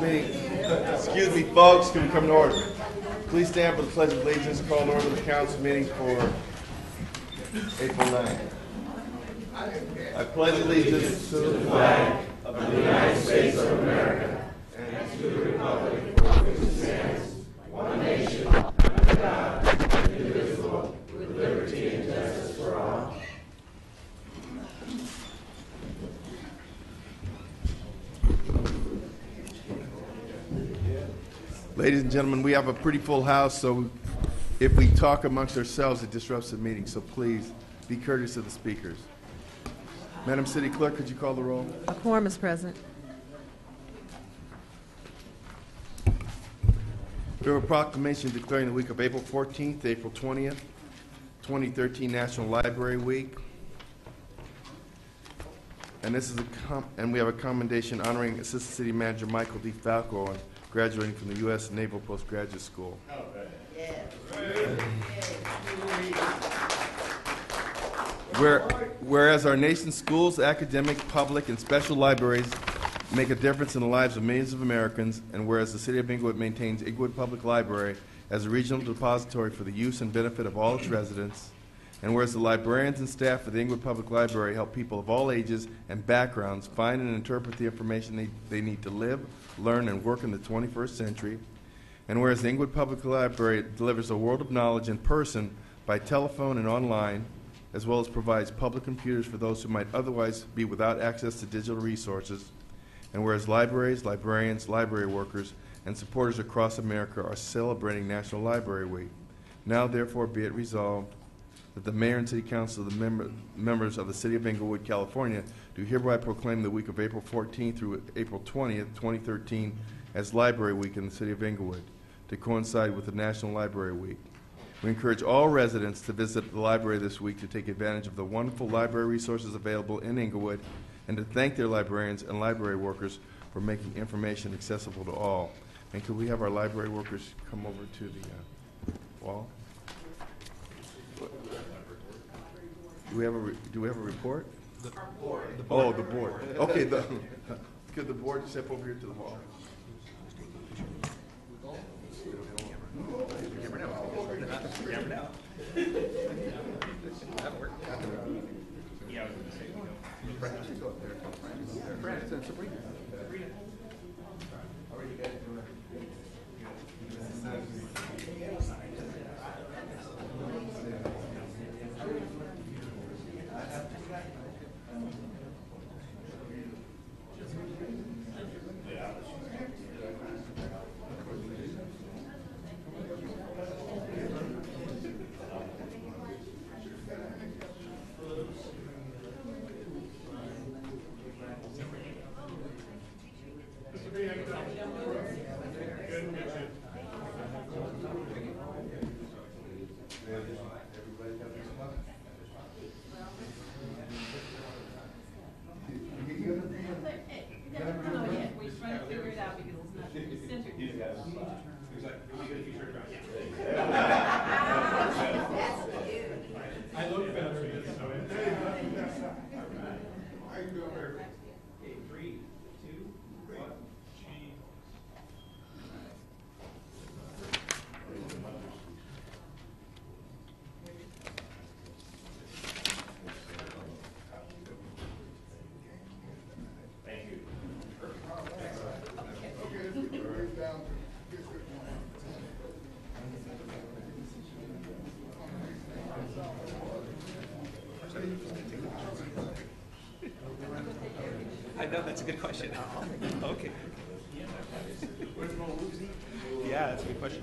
Excuse me, folks, can we come to order? Please stand for the Pledge of Allegiance. Call to order the council meeting for April 9th. I pledge allegiance to the flag of the United States of America and to the republic for which it stands, one nation, under God, indivisible, with liberty and justice for all. Ladies and gentlemen, we have a pretty full house, so if we talk amongst ourselves, it disrupts the meeting. So please be courteous to the speakers. Madam City Clerk, could you call the roll? A quorum is present. We have a proclamation declaring the week of April 14th, April 20th, 2013 National Library Week. And this is we have a commendation honoring Assistant City Manager Michael D. Falco on graduating from the U.S. Naval Postgraduate School. Whereas our nation's schools, academic, public, and special libraries make a difference in the lives of millions of Americans, and whereas the City of Inglewood maintains Inglewood Public Library as a regional depository for the use and benefit of all its residents, and whereas the librarians and staff of the Inglewood Public Library help people of all ages and backgrounds find and interpret the information they need to live, learn, and work in the 21st century, and whereas the Inglewood Public Library delivers a world of knowledge in person, by telephone, and online, as well as provides public computers for those who might otherwise be without access to digital resources, and whereas libraries, librarians, library workers, and supporters across America are celebrating National Library Week. Now, therefore, be it resolved that the Mayor and City Council, the members of the City of Inglewood, California, do hereby proclaim the week of April 14th through April 20th, 2013 as Library Week in the City of Inglewood to coincide with the National Library Week. We encourage all residents to visit the library this week to take advantage of the wonderful library resources available in Inglewood and to thank their librarians and library workers for making information accessible to all. And could we have our library workers come over to the wall? Do we have a report? The board. Oh, the board. Okay, could the board step over here to the wall? I know, that's a good question. Okay. Yeah, that's a good question.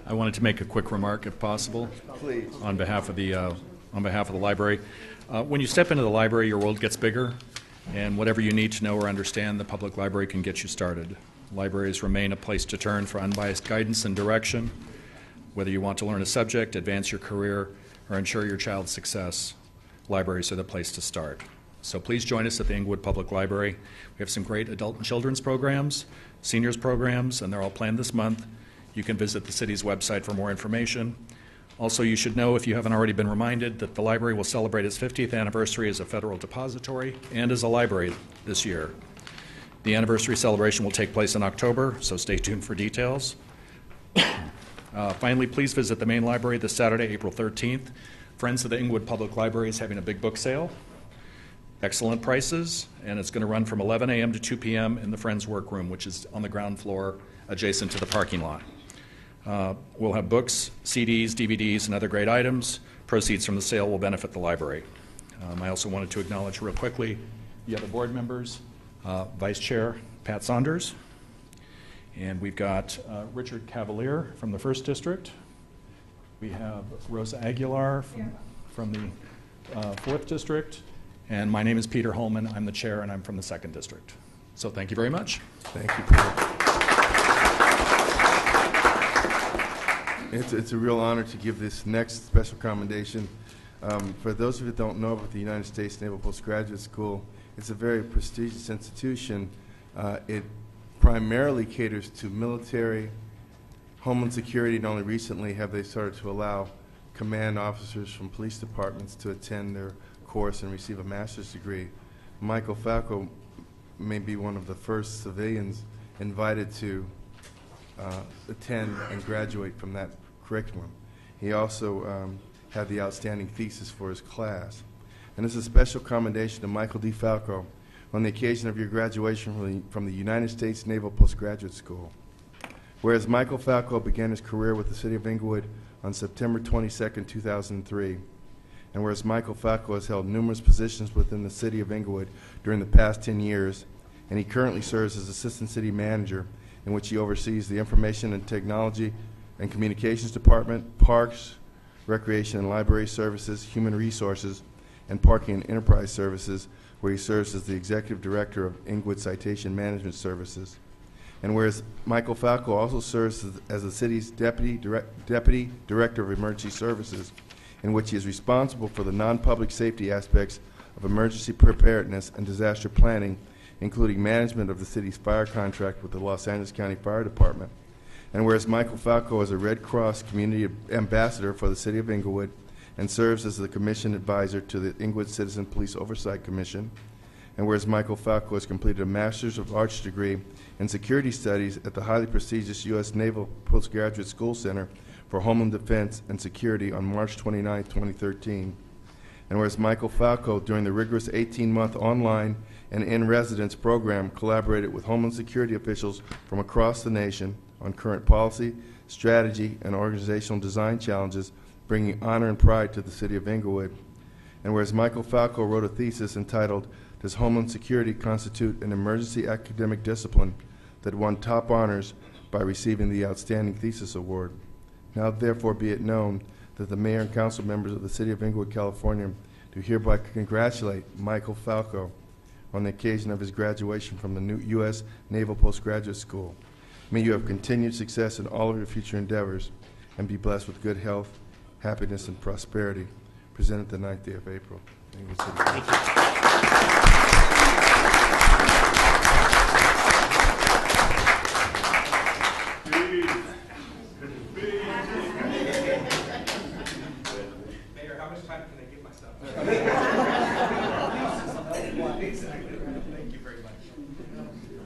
I wanted to make a quick remark, if possible, Please. on behalf of the library. When you step into the library, your world gets bigger, and whatever you need to know or understand, the public library can get you started. Libraries remain a place to turn for unbiased guidance and direction. Whether you want to learn a subject, advance your career, or ensure your child's success, libraries are the place to start. So please join us at the Inglewood Public Library. We have some great adult and children's programs, seniors programs, and they're all planned this month. You can visit the city's website for more information, Also, you should know, if you haven't already been reminded, that the library will celebrate its 50th anniversary as a federal depository and as a library this year. The anniversary celebration will take place in October, so stay tuned for details. Finally, please visit the main library this Saturday, April 13th. Friends of the Inglewood Public Library is having a big book sale. Excellent prices, and it's going to run from 11 a.m. to 2 p.m. in the Friends Workroom, which is on the ground floor adjacent to the parking lot. We'll have books, CDs, DVDs, and other great items. Proceeds from the sale will benefit the library. I also wanted to acknowledge real quickly the other board members, Vice Chair Pat Saunders, and we've got Richard Cavalier from the 1st District. We have Rosa Aguilar from the 4th District, and my name is Peter Holman. I'm the chair, and I'm from the 2nd District. So thank you very much. Thank you, Peter. It's a real honor to give this next special commendation. For those of you that don't know about the United States Naval Postgraduate School, it's a very prestigious institution. It primarily caters to military, homeland security, and only recently have they started to allow command officers from police departments to attend their course and receive a master's degree. Michael Falco may be one of the first civilians invited to attend and graduate from that curriculum. He also had the outstanding thesis for his class. And this is a special commendation to Michael D. Falco on the occasion of your graduation from the United States Naval Postgraduate School. Whereas Michael Falco began his career with the City of Inglewood on September 22, 2003, and whereas Michael Falco has held numerous positions within the City of Inglewood during the past 10 years, and he currently serves as Assistant City Manager, in which he oversees the Information and Technology and Communications Department, Parks, Recreation and Library Services, Human Resources, and Parking and Enterprise Services, where he serves as the Executive Director of Inglewood Citation Management Services. And whereas Michael Falco also serves as the city's Deputy Director of Emergency Services, in which he is responsible for the non-public safety aspects of emergency preparedness and disaster planning, including management of the city's fire contract with the Los Angeles County Fire Department. And whereas Michael Falco is a Red Cross Community Ambassador for the City of Inglewood and serves as the Commission Advisor to the Inglewood Citizen Police Oversight Commission, and whereas Michael Falco has completed a Master's of Arts degree in Security Studies at the highly prestigious U.S. Naval Postgraduate School Center for Homeland Defense and Security on March 29, 2013, and whereas Michael Falco, during the rigorous 18-month online and in-residence program, collaborated with Homeland Security officials from across the nation on current policy, strategy, and organizational design challenges, bringing honor and pride to the City of Inglewood. And whereas Michael Falco wrote a thesis entitled, "Does Homeland Security Constitute an Emergency Academic Discipline?" that won top honors by receiving the Outstanding Thesis Award. Now therefore be it known that the Mayor and Council members of the City of Inglewood, California, do hereby congratulate Michael Falco on the occasion of his graduation from the new U.S. Naval Postgraduate School. May you have continued success in all of your future endeavors and be blessed with good health, happiness, and prosperity. Presented the 9th day of April. Inglewood City. Thank you. Mayor, how much time can I give myself? Exactly. Thank you very much. Thank you.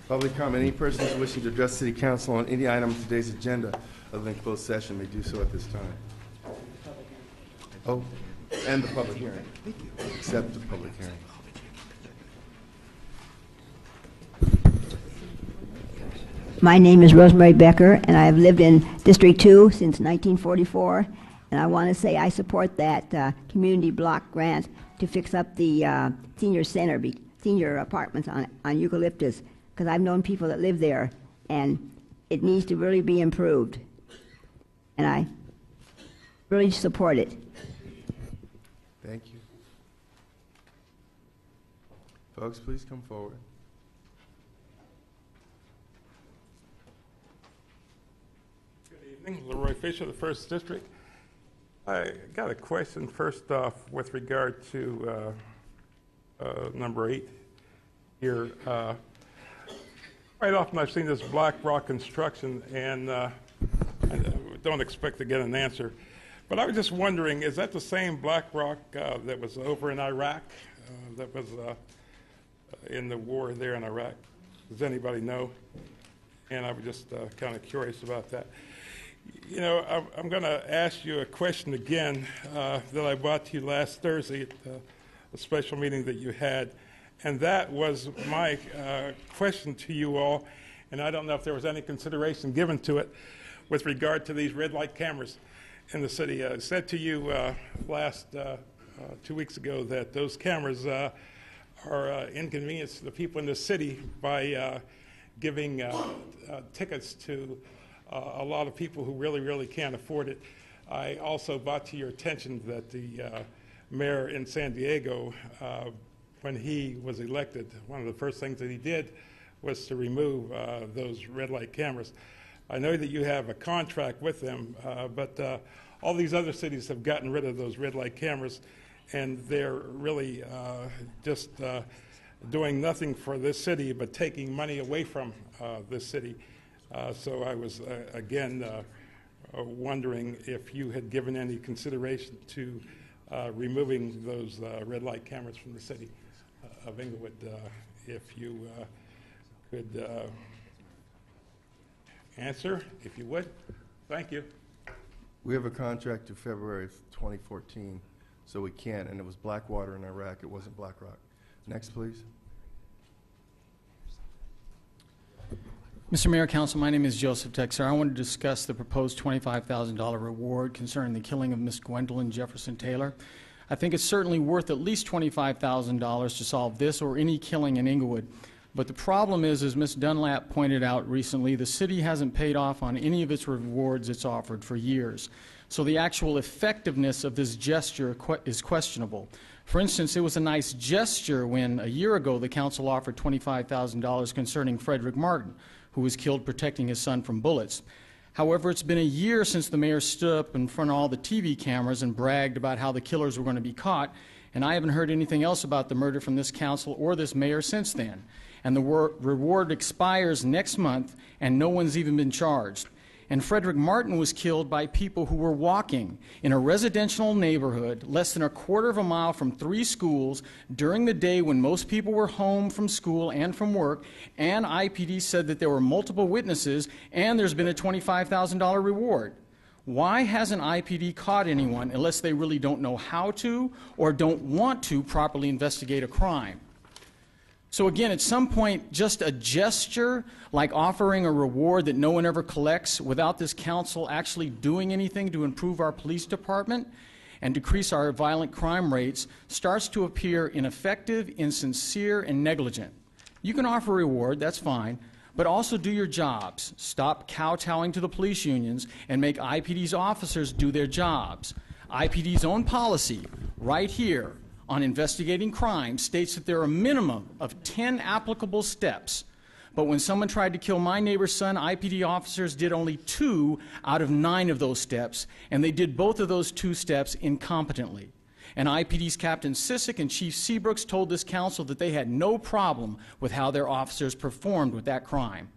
Public comment. Any persons wishing to address City Council on any item on today's agenda other than closed session may do so at this time. Oh, and the public hearing. Except the public hearing. My name is Rosemary Becker, and I have lived in District 2 since 1944. And I want to say I support that community block grant to fix up the senior center, senior apartments on Eucalyptus, because I've known people that live there, and it needs to really be improved. And I really support it. Thank you. Folks, please come forward. Good evening, Leroy Fisher, the 1st District. I got a question first off with regard to number 8 here. Quite often I've seen this black rock construction, and I don't expect to get an answer. But I was just wondering, is that the same black rock that was over in Iraq, that was in the war there in Iraq? Does anybody know? And I was just kind of curious about that. You know, I'm going to ask you a question again that I brought to you last Thursday at a special meeting that you had, and that was my question to you all, and I don't know if there was any consideration given to it with regard to these red light cameras in the city. I said to you last 2 weeks ago that those cameras are inconvenience to the people in the city by giving tickets to a lot of people who really can't afford it. I also brought to your attention that the mayor in San Diego, when he was elected, one of the first things that he did was to remove those red light cameras. I know that you have a contract with them, but all these other cities have gotten rid of those red light cameras, and they're really just doing nothing for this city but taking money away from this city. So I was, again, wondering if you had given any consideration to removing those red light cameras from the city of Inglewood, if you could answer, if you would. Thank you. We have a contract to February of 2014, so we can't, and it was Blackwater in Iraq. It wasn't Black Rock. Next, please. Mr. Mayor, Council, my name is Joseph Texer. I want to discuss the proposed $25,000 reward concerning the killing of Miss Gwendolyn Jefferson Taylor. I think it's certainly worth at least $25,000 to solve this or any killing in Inglewood. But the problem is, as Ms. Dunlap pointed out recently, the city hasn't paid off on any of its rewards it's offered for years. So the actual effectiveness of this gesture is questionable. For instance, it was a nice gesture when a year ago the council offered $25,000 concerning Frederick Martin, who was killed protecting his son from bullets. However, it's been a year since the mayor stood up in front of all the TV cameras and bragged about how the killers were going to be caught, and I haven't heard anything else about the murder from this council or this mayor since then. And the reward expires next month, and no one's even been charged. And Frederick Martin was killed by people who were walking in a residential neighborhood less than a quarter of a mile from 3 schools during the day when most people were home from school and from work, and IPD said that there were multiple witnesses and there's been a $25,000 reward. Why hasn't IPD caught anyone unless they really don't know how to or don't want to properly investigate a crime? So again, at some point, just a gesture like offering a reward that no one ever collects without this council actually doing anything to improve our police department and decrease our violent crime rates starts to appear ineffective, insincere, and negligent. You can offer a reward, that's fine, but also do your jobs. Stop kowtowing to the police unions and make IPD's officers do their jobs. IPD's own policy, right here, on investigating crime states that there are a minimum of 10 applicable steps. But when someone tried to kill my neighbor's son, IPD officers did only 2 out of 9 of those steps, and they did both of those 2 steps incompetently. And IPD's Captain Sissick and Chief Seabrooks told this council that they had no problem with how their officers performed with that crime.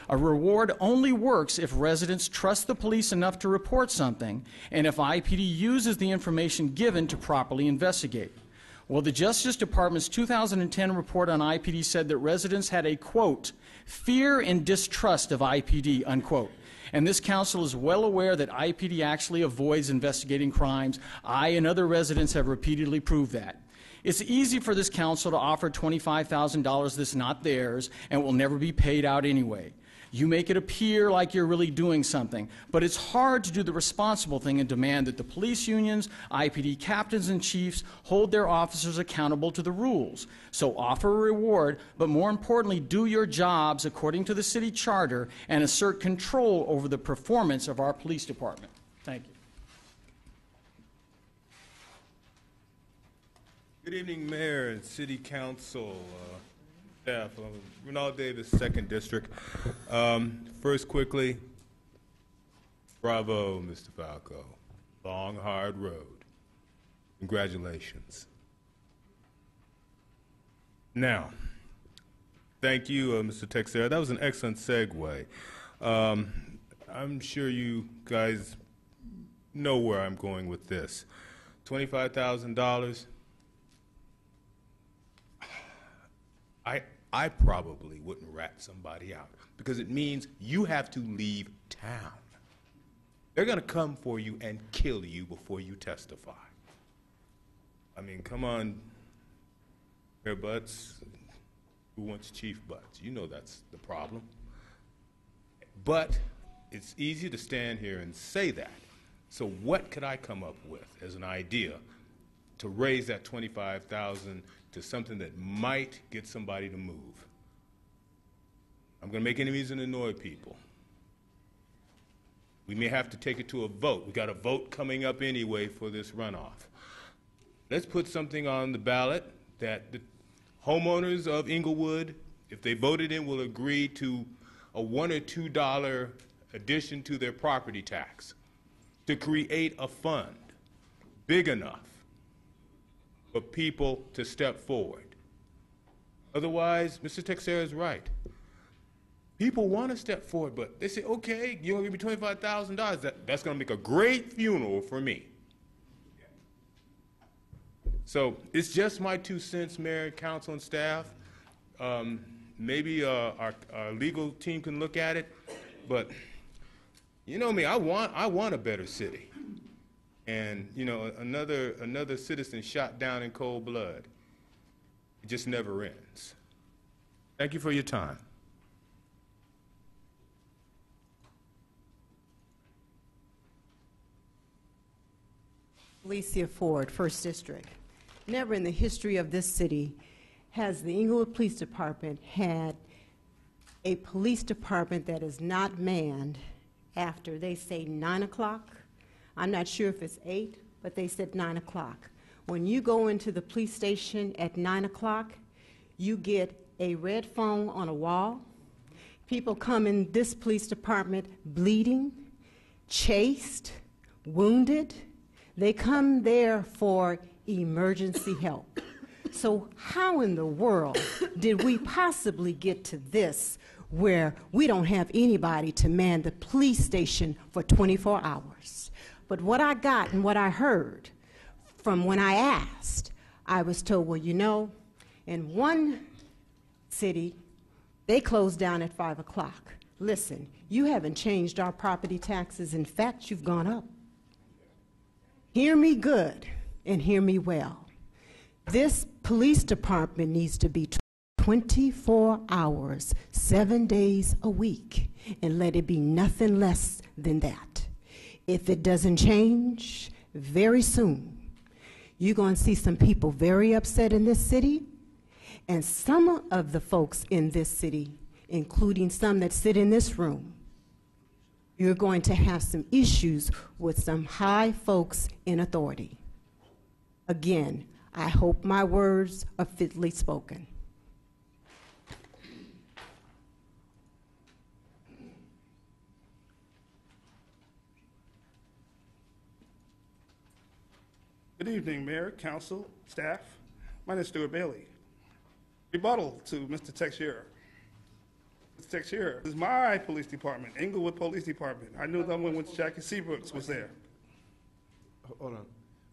A reward only works if residents trust the police enough to report something, and if IPD uses the information given to properly investigate. Well, the Justice Department's 2010 report on IPD said that residents had a, quote, fear and distrust of IPD, unquote. And this council is well aware that IPD actually avoids investigating crimes. I and other residents have repeatedly proved that. It's easy for this council to offer $25,000 that's not theirs and will never be paid out anyway. You make it appear like you're really doing something, but it's hard to do the responsible thing and demand that the police unions, IPD captains and chiefs hold their officers accountable to the rules. So offer a reward, but more importantly, do your jobs according to the city charter and assert control over the performance of our police department. Thank you. Good evening, Mayor and City Council, staff. Ronald Davis, 2nd District. First, quickly, bravo, Mr. Falco. Long, hard road. Congratulations. Now, thank you, Mr. Texera. That was an excellent segue. I'm sure you guys know where I'm going with this. $25,000. I probably wouldn't rat somebody out because it means you have to leave town. They're going to come for you and kill you before you testify. I mean, come on, Mayor Butts. Who wants Chief Butts? You know that's the problem. But it's easy to stand here and say that. So what could I come up with as an idea to raise that $25,000 to something that might get somebody to move? I'm going to make enemies and annoy people. We may have to take it to a vote. We got a vote coming up anyway for this runoff. Let's put something on the ballot that the homeowners of Inglewood, if they voted in, will agree to a $1 or $2 addition to their property tax to create a fund big enough for people to step forward. Otherwise, Mr. Texera is right. People want to step forward, but they say, okay, you're going to give me $25,000. That's going to make a great funeral for me. So it's just my 2 cents, Mayor, Council, and staff. Maybe our legal team can look at it, but you know me, I want a better city. And you know, another citizen shot down in cold blood. It just never ends. Thank you for your time. Alicia Ford, 1st District. Never in the history of this city has the Inglewood Police Department had a police department that is not manned after, they say, 9 o'clock. I'm not sure if it's 8, but they said 9 o'clock. When you go into the police station at 9 o'clock, you get a red phone on a wall. People come in this police department bleeding, chased, wounded. They come there for emergency help. So how in the world did we possibly get to this where we don't have anybody to man the police station for 24 hours? But what I got and what I heard from when I asked, I was told, well, you know, in one city, they closed down at 5 o'clock. Listen, you haven't changed our property taxes. In fact, you've gone up. Hear me good and hear me well. This police department needs to be 24 hours, 7 days a week, and let it be nothing less than that. If it doesn't change, very soon, you're going to see some people very upset in this city, and some of the folks in this city, including some that sit in this room, you're going to have some issues with some high folks in authority. Again, I hope my words are fitly spoken. Good evening, Mayor, Council, staff. My name is Stuart Bailey. Rebuttal to Mr. Texera. Mr. Texera, this is my police department, Inglewood Police Department. I knew that one when Jackie Seabrooks was there. Hold on.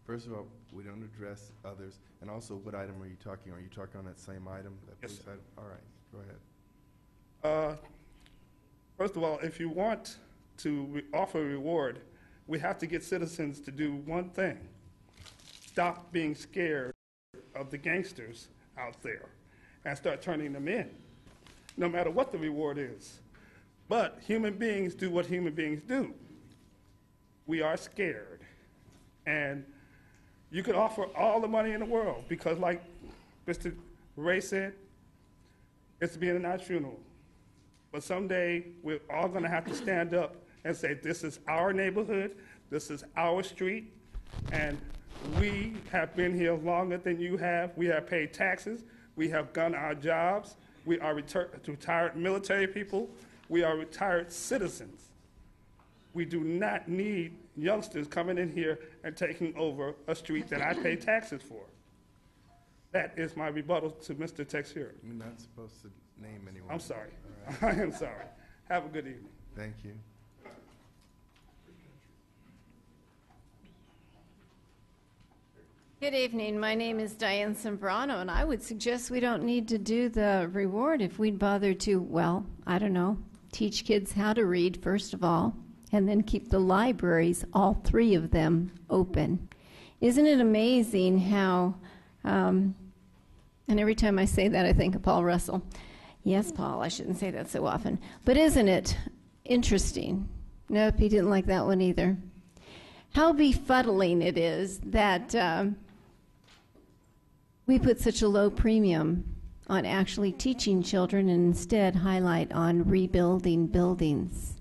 First of all, we don't address others. And also, what item are you talking on? Are you talking on that same item? That Yes, police sir. item? All right, go ahead. First of all, if you want to offer a reward, we have to get citizens to do one thing: stop being scared of the gangsters out there and start turning them in, no matter what the reward is. But human beings do what human beings do. We are scared. And you could offer all the money in the world because, like Mr. Ray said, it's being in our funeral. But someday, we're all going to have to stand up and say, this is our neighborhood, this is our street, and we have been here longer than you have. We have paid taxes. We have done our jobs. We are retired military people. We are retired citizens. We do not need youngsters coming in here and taking over a street that I pay taxes for. That is my rebuttal to Mr. Texier. You're not supposed to name anyone. I'm sorry. All right. I am sorry. Have a good evening. Thank you. Good evening. My name is Diane Sembrano, and I would suggest we don't need to do the reward if we'd bother to, well, I don't know, teach kids how to read, first of all, and then keep the libraries, all three of them, open. Isn't it amazing how, and every time I say that, I think of Paul Russell. Yes, Paul, I shouldn't say that so often. But isn't it interesting? Nope, he didn't like that one either. How befuddling it is that we put such a low premium on actually teaching children and instead highlight on rebuilding buildings.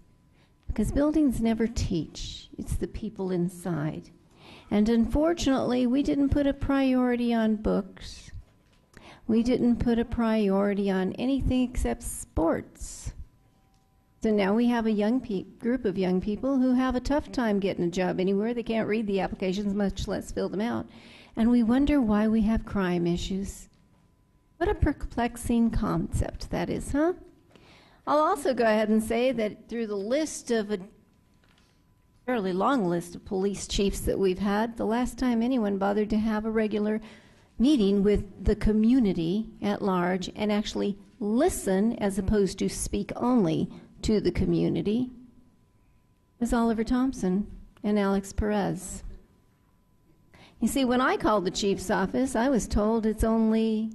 Because buildings never teach. It's the people inside. And unfortunately, we didn't put a priority on books. We didn't put a priority on anything except sports. So now we have a group of young people who have a tough time getting a job anywhere. They can't read the applications, much less fill them out. And we wonder why we have crime issues. What a perplexing concept that is, huh? I'll also go ahead and say that through the list of a fairly long list of police chiefs that we've had, the last time anyone bothered to have a regular meeting with the community at large and actually listen as opposed to speak only to the community was Oliver Thompson and Alex Perez. You see, when I called the chief's office, I was told it's only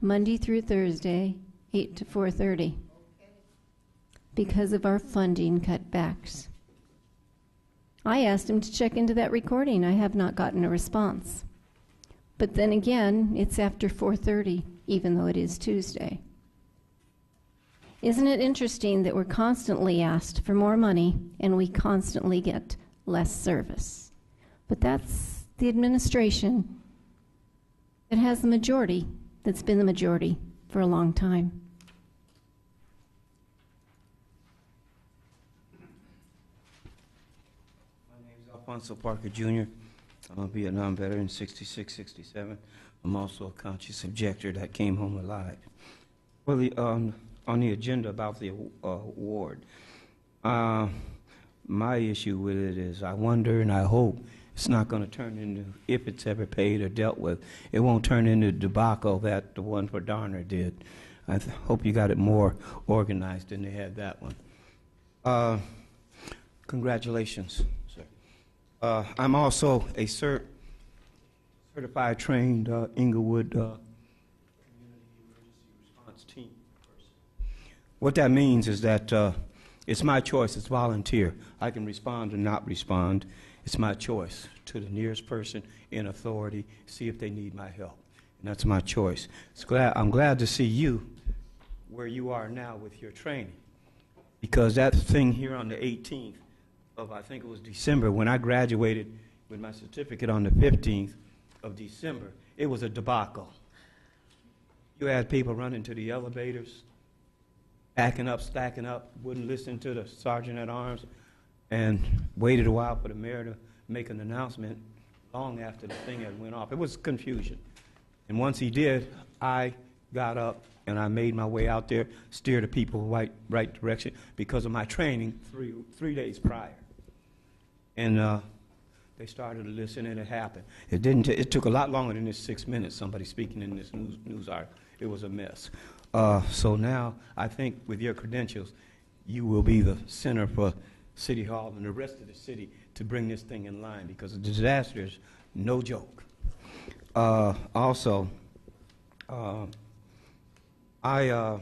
Monday through Thursday, 8 to 4:30, because of our funding cutbacks. I asked him to check into that recording. I have not gotten a response. But then again, it's after 4:30, even though it is Tuesday. Isn't it interesting that we're constantly asked for more money and we constantly get less service? But that's the administration that has the majority, that's been the majority for a long time. My name is Alfonso Parker Jr. I'm a Vietnam veteran, 66, 67. I'm also a conscious objector that came home alive. Well, on the agenda about the award, my issue with it is I wonder and I hope it's not going to turn into, if it's ever paid or dealt with, it won't turn into a debacle that the one for Darner did. I hope you got it more organized than they had that one. Congratulations, sir. I'm also a certified trained Inglewood community emergency response team person. What that means is that it's my choice. It's volunteer. I can respond or not respond. It's my choice to the nearest person in authority, see if they need my help. And that's my choice. I'm glad to see you where you are now with your training. Because that thing here on the 18th of, I think it was December, when I graduated with my certificate on the 15th of December, it was a debacle. You had people running to the elevators, backing up, stacking up, wouldn't listen to the sergeant at arms, and waited a while for the mayor to make an announcement long after the thing had went off. It was confusion. And once he did, I got up and I made my way out there, steered the people right direction because of my training three days prior. And They started to listen, and it happened. It didn't. It took a lot longer than this 6 minutes. Somebody speaking in this news article. It was a mess. So now I think with your credentials, you will be the center for City Hall and the rest of the city to bring this thing in line, because the disaster is no joke. Also, oh, I got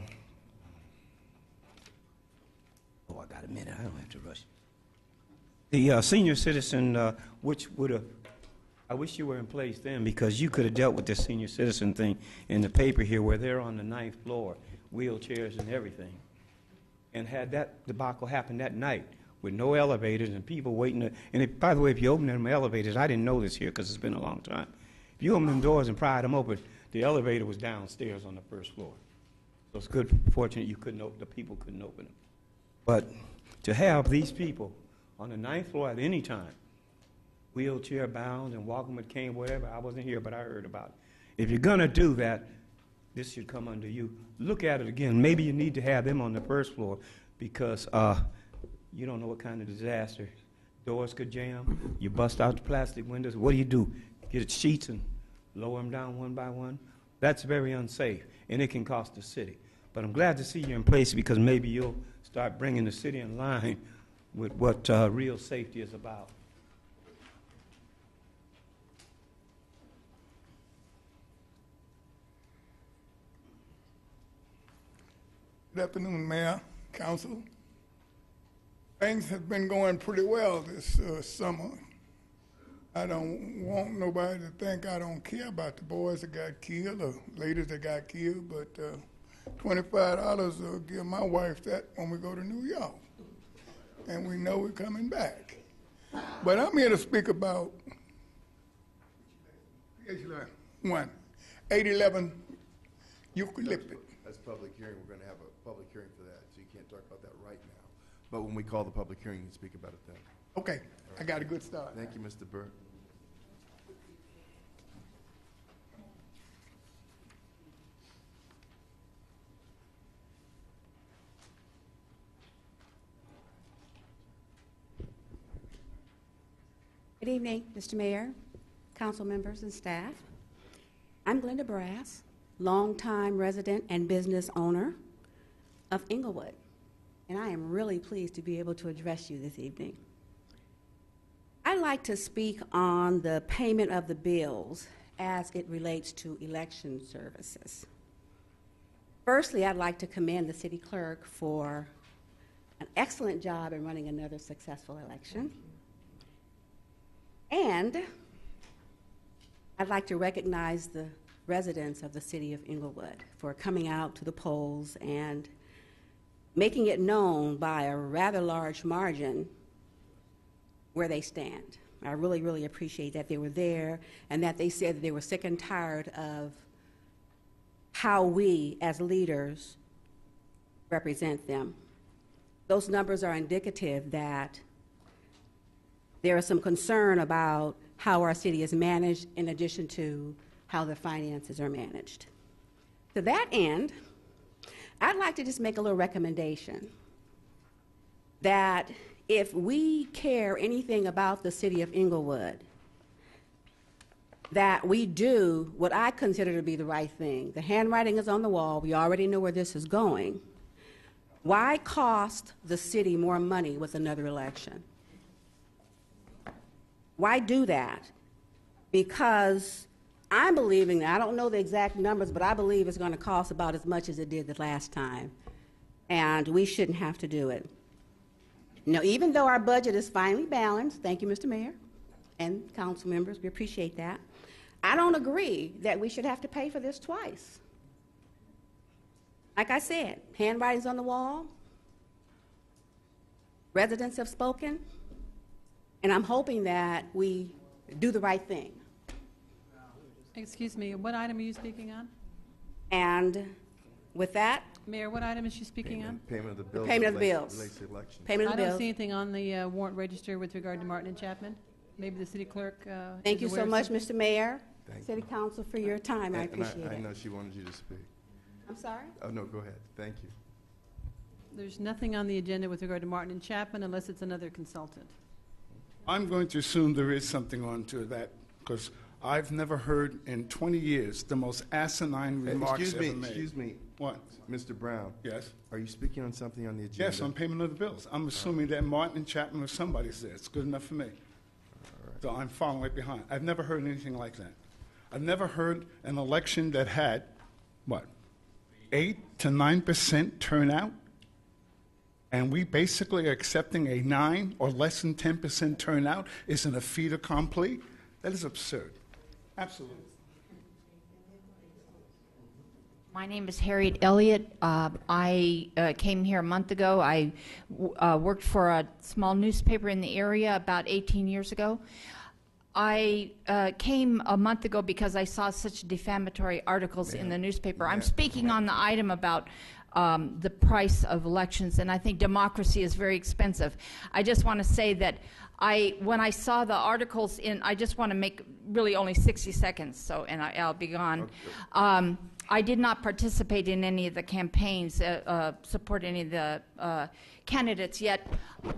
a minute. I don't have to rush. The senior citizen, which would have, I wish you were in place then, because you could have dealt with this senior citizen thing in the paper here, where they're on the 9th floor, wheelchairs and everything. And had that debacle happen that night with no elevators and people waiting to, and if, by the way, if you open them elevators, I didn't know this here because it's been a long time. If you open them doors and pried them open, the elevator was downstairs on the 1st floor. So it's good, fortunate you couldn't open, the people couldn't open them. But to have these people on the 9th floor at any time, wheelchair bound and walking with cane, whatever, I wasn't here, but I heard about it. If you're going to do that, this should come under you. Look at it again. Maybe you need to have them on the 1st floor, because you don't know what kind of disaster. Doors could jam. You bust out the plastic windows. What do? Get sheets and lower them down one by one? That's very unsafe, and it can cost the city. But I'm glad to see you in place, because maybe you'll start bringing the city in line with what real safety is about. Good afternoon, Mayor, Council. Things have been going pretty well this summer. I don't want nobody to think I don't care about the boys that got killed or ladies that got killed, but $25 will give my wife that when we go to New York. And we know we're coming back. But I'm here to speak about 811 Eucalyptus. That's public hearing. We're going to have a public hearing for that, so you can't talk about that right now. But when we call the public hearing, you can speak about it then. Okay, I got a good start. Thank you, Mr. Burke. Good evening, Mr. Mayor, council members, and staff. I'm Glenda Brass, longtime resident and business owner of Inglewood, and I am really pleased to be able to address you this evening. I'd like to speak on the payment of the bills as it relates to election services. Firstly, I'd like to commend the city clerk for an excellent job in running another successful election. And I'd like to recognize the residents of the city of Inglewood for coming out to the polls and making it known by a rather large margin where they stand. I really, really appreciate that they were there and that they said that they were sick and tired of how we as leaders represent them. Those numbers are indicative that there is some concern about how our city is managed in addition to how the finances are managed. To that end, I'd like to just make a little recommendation that if we care anything about the city of Inglewood, that we do what I consider to be the right thing. The handwriting is on the wall. We already know where this is going. Why cost the city more money with another election? Why do that? Because I'm believing, I don't know the exact numbers, but I believe it's going to cost about as much as it did the last time. And we shouldn't have to do it. Now, even though our budget is finely balanced, thank you, Mr. Mayor and council members, we appreciate that. I don't agree that we should have to pay for this twice. Like I said, handwriting's on the wall. Residents have spoken. And I'm hoping that we do the right thing. Excuse me, what item are you speaking on? And with that, Mayor, what item is she speaking on? Payment of the bills. Payment of the bills. Relates to elections. Payment of I the don't bills. see anything on the warrant register with regard to Martin and Chapman. Maybe the city clerk Thank is you aware so of much, something. Mr. Mayor, Thank City Council, for your time. I appreciate I it. know she wanted you to speak. I'm sorry? Oh, no, go ahead. Thank you. There's nothing on the agenda with regard to Martin and Chapman unless it's another consultant. I'm going to assume there is something onto that, because I've never heard in 20 years the most asinine remarks ever made. Excuse me. What? Mr. Brown. Yes? Are you speaking on something on the agenda? Yes, on payment of the bills. I'm assuming that Martin and Chapman or somebody's there. It's good enough for me. So I'm following right behind. I've never heard anything like that. I've never heard an election that had, what, 8 to 9% turnout? And we basically are accepting a 9 or less than 10% turnout isn't a fait accompli? That is absurd. Absolutely. My name is Harriet Elliott. I came here a month ago. I worked for a small newspaper in the area about 18 years ago. I came a month ago because I saw such defamatory articles in the newspaper. I'm speaking on the item about the price of elections, and I think democracy is very expensive. I just want to say that when I saw the articles I just want to make really only 60 seconds, and I'll be gone. Okay. I did not participate in any of the campaigns, support any of the candidates, yet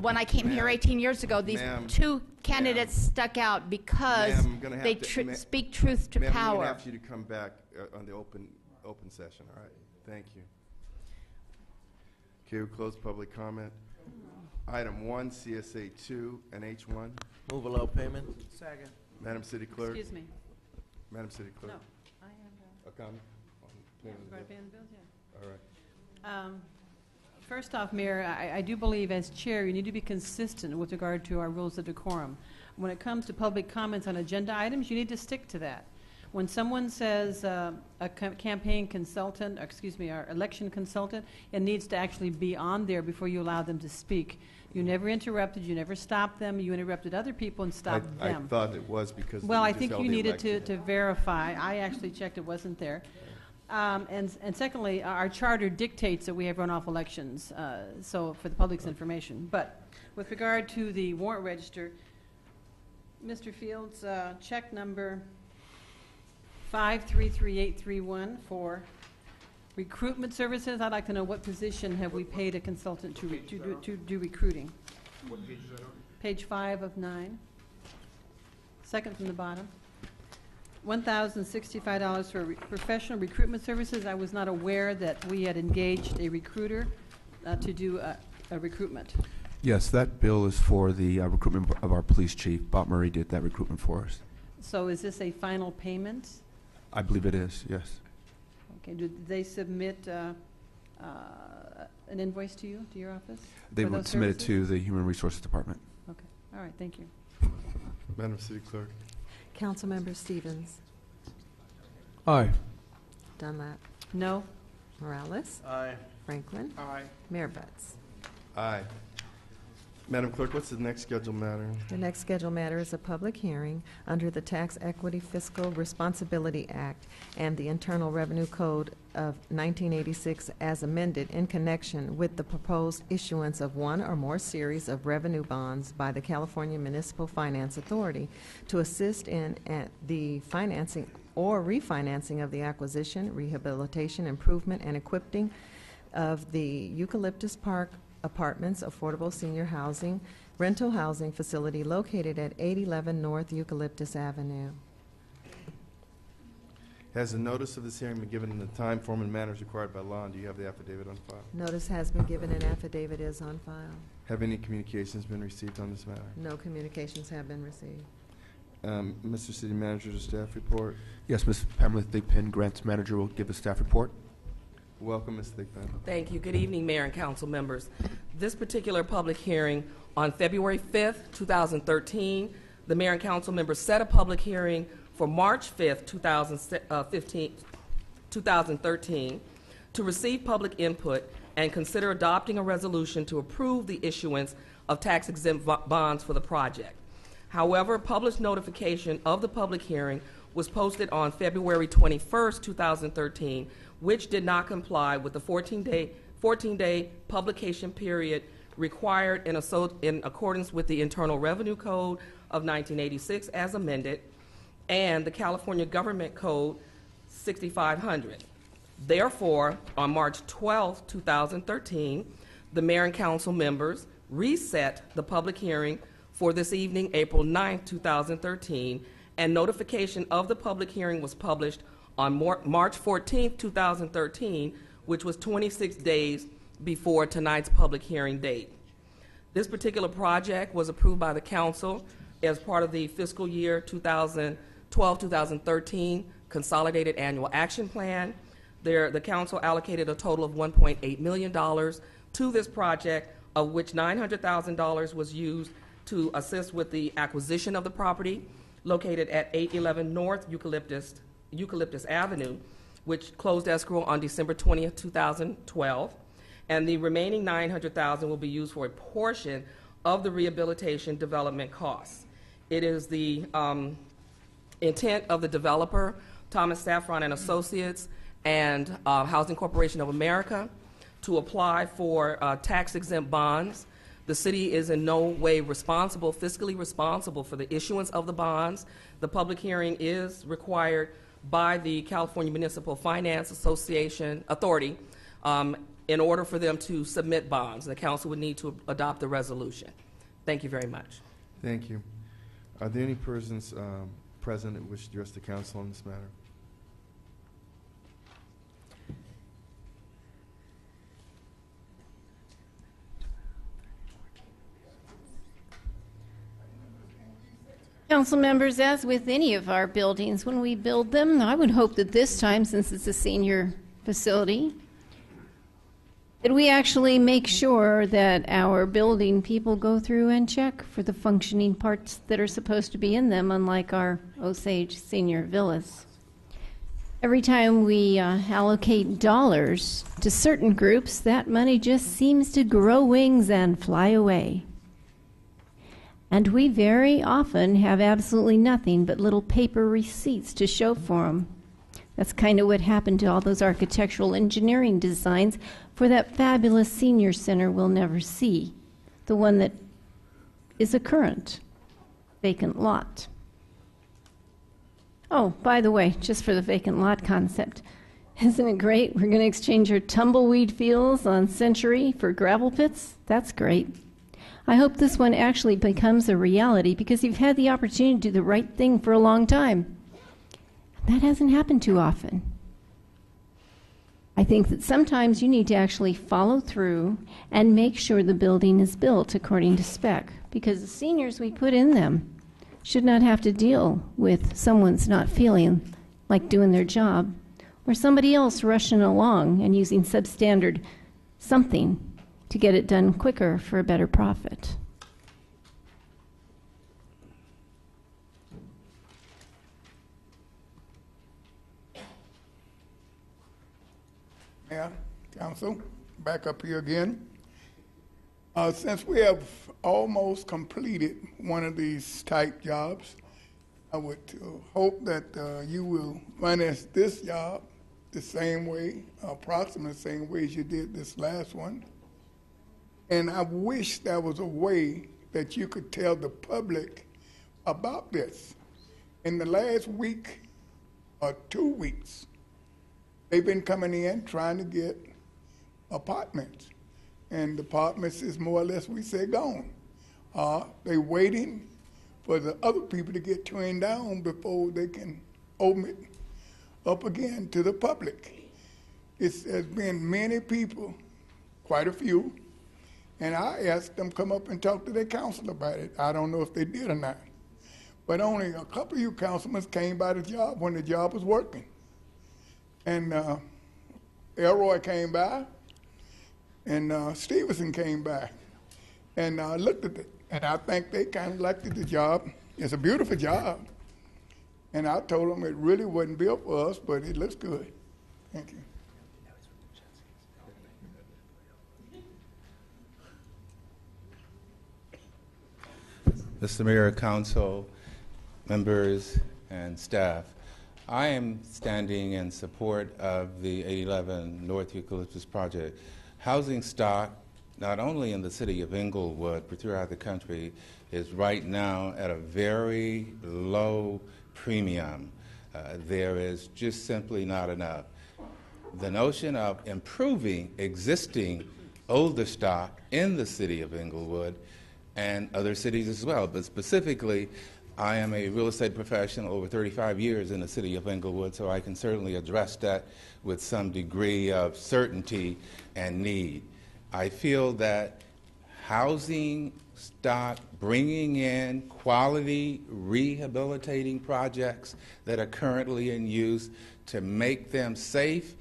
when I came here 18 years ago, these two candidates stuck out because they speak truth to power. I'm going to ask you to come back on the open session, all right? Thank you. Okay, we close public comment. Item 1, CSA 2 and H1. Move allow payment. Second. Madam City Clerk. Excuse me. Madam City Clerk. No, I have a comment? regarding paying the bills, yeah. All right. First off, Mayor, I do believe as chair you need to be consistent with regard to our rules of decorum. When it comes to public comments on agenda items, you need to stick to that. When someone says a campaign consultant, or excuse me, our election consultant, it needs to actually be on there before you allow them to speak. You never interrupted, you never stopped them, you interrupted other people and stopped them. I thought it was because well, I think you needed to verify. I actually checked, it wasn't there. And secondly, our charter dictates that we have runoff elections, so for the public's information. But with regard to the warrant register, Mr. Fields, check number 533831 for recruitment services. I'd like to know what position have we paid a consultant to do recruiting. What page is that on? Page 5 of 9. Second from the bottom. $1,065 for professional recruitment services. I was not aware that we had engaged a recruiter to do a recruitment. Yes, that bill is for the recruitment of our police chief. Bob Murray did that recruitment for us. So is this a final payment? I believe it is, yes. Okay. Did they submit an invoice to you, to your office? They would submit it to the Human Resources Department. Okay. All right. Thank you. Madam City Clerk. Councilmember Stevens. Aye. Dunlap. No. Morales. Aye. Franklin. Aye. Mayor Butts. Aye. Madam Clerk, what's the next scheduled matter? The next scheduled matter is a public hearing under the Tax Equity Fiscal Responsibility Act and the Internal Revenue Code of 1986 as amended in connection with the proposed issuance of one or more series of revenue bonds by the California Municipal Finance Authority to assist in the financing or refinancing of the acquisition, rehabilitation, improvement, and equipping of the Eucalyptus Park Apartments Affordable Senior Housing Rental Housing Facility located at 811 North Eucalyptus Avenue. Has the notice of this hearing been given in the time, form, and manners required by law, and do you have the affidavit on file? Notice has been given and affidavit is on file. Have any communications been received on this matter? No communications have been received. Mr. City Manager, the staff report. Yes, Ms. Pamela Thigpen, Grants Manager, will give the staff report. Welcome, Ms. Thigpen. Thank you. Good evening, Mayor and Council members. This particular public hearing on February 5th, 2013, the Mayor and Council members set a public hearing for March 5th, 2013, to receive public input and consider adopting a resolution to approve the issuance of tax-exempt bonds for the project. However, published notification of the public hearing was posted on February 21st, 2013, which did not comply with the 14-day publication period required in accordance with the Internal Revenue Code of 1986 as amended and the California Government Code 6500. Therefore, on March 12, 2013, the Mayor and Council members reset the public hearing for this evening, April 9, 2013, and notification of the public hearing was published on March 14, 2013, which was 26 days before tonight's public hearing date. This particular project was approved by the council as part of the fiscal year 2012-2013 Consolidated Annual Action Plan. The council allocated a total of $1.8 million to this project, of which $900,000 was used to assist with the acquisition of the property located at 811 North Eucalyptus Avenue, which closed escrow on December 20th, 2012. And the remaining $900,000 will be used for a portion of the rehabilitation development costs. It is the intent of the developer, Thomas Saffron and Associates, and Housing Corporation of America, to apply for tax-exempt bonds. The city is in no way fiscally responsible for the issuance of the bonds. The public hearing is required by the California Municipal Finance Authority in order for them to submit bonds. The council would need to adopt the resolution. Thank you very much. Thank you. Are there any persons present that wish to address the council on this matter? Council members, as with any of our buildings, when we build them, I would hope that this time, since it's a senior facility, that we actually make sure that our building people go through and check for the functioning parts that are supposed to be in them, unlike our Osage senior villas. Every time we allocate dollars to certain groups, that money just seems to grow wings and fly away. And we very often have absolutely nothing but little paper receipts to show for them. That's kind of what happened to all those architectural engineering designs for that fabulous senior center we'll never see, the one that is a current vacant lot. Oh, by the way, just for the vacant lot concept, isn't it great? We're going to exchange our tumbleweed fields on Century for gravel pits? That's great. I hope this one actually becomes a reality, because you've had the opportunity to do the right thing for a long time. That hasn't happened too often. I think that sometimes you need to actually follow through and make sure the building is built according to spec, because the seniors we put in them should not have to deal with someone's not feeling like doing their job, or somebody else rushing along and using substandard something to get it done quicker for a better profit. Mayor, Council, back up here again. Since we have almost completed one of these type jobs, I would hope that you will finance this job the same way, approximately the same way as you did this last one. And I wish there was a way that you could tell the public about this. In the last week or 2 weeks, they've been coming in trying to get apartments. And the apartments is more or less, we say, gone. They're waiting for the other people to get turned down before they can open it up again to the public. There's been many people, quite a few, and I asked them to come up and talk to their council about it. I don't know if they did or not. But only a couple of you councilmen came by the job when the job was working. And Elroy came by, and Stevenson came by, and looked at it. And I think they kind of liked the job. It's a beautiful job. And I told them it really wasn't built for us, but it looks good. Thank you. Mr. Mayor, Council, members, and staff, I am standing in support of the 811 North Eucalyptus project. Housing stock, not only in the city of Inglewood, but throughout the country, is right now at a very low premium. There is just simply not enough. The notion of improving existing older stock in the city of Inglewood and other cities as well. But specifically, I am a real estate professional over 35 years in the city of Inglewood, so I can certainly address that with some degree of certainty and need. I feel that housing stock, bringing in quality rehabilitating projects that are currently in use to make them safe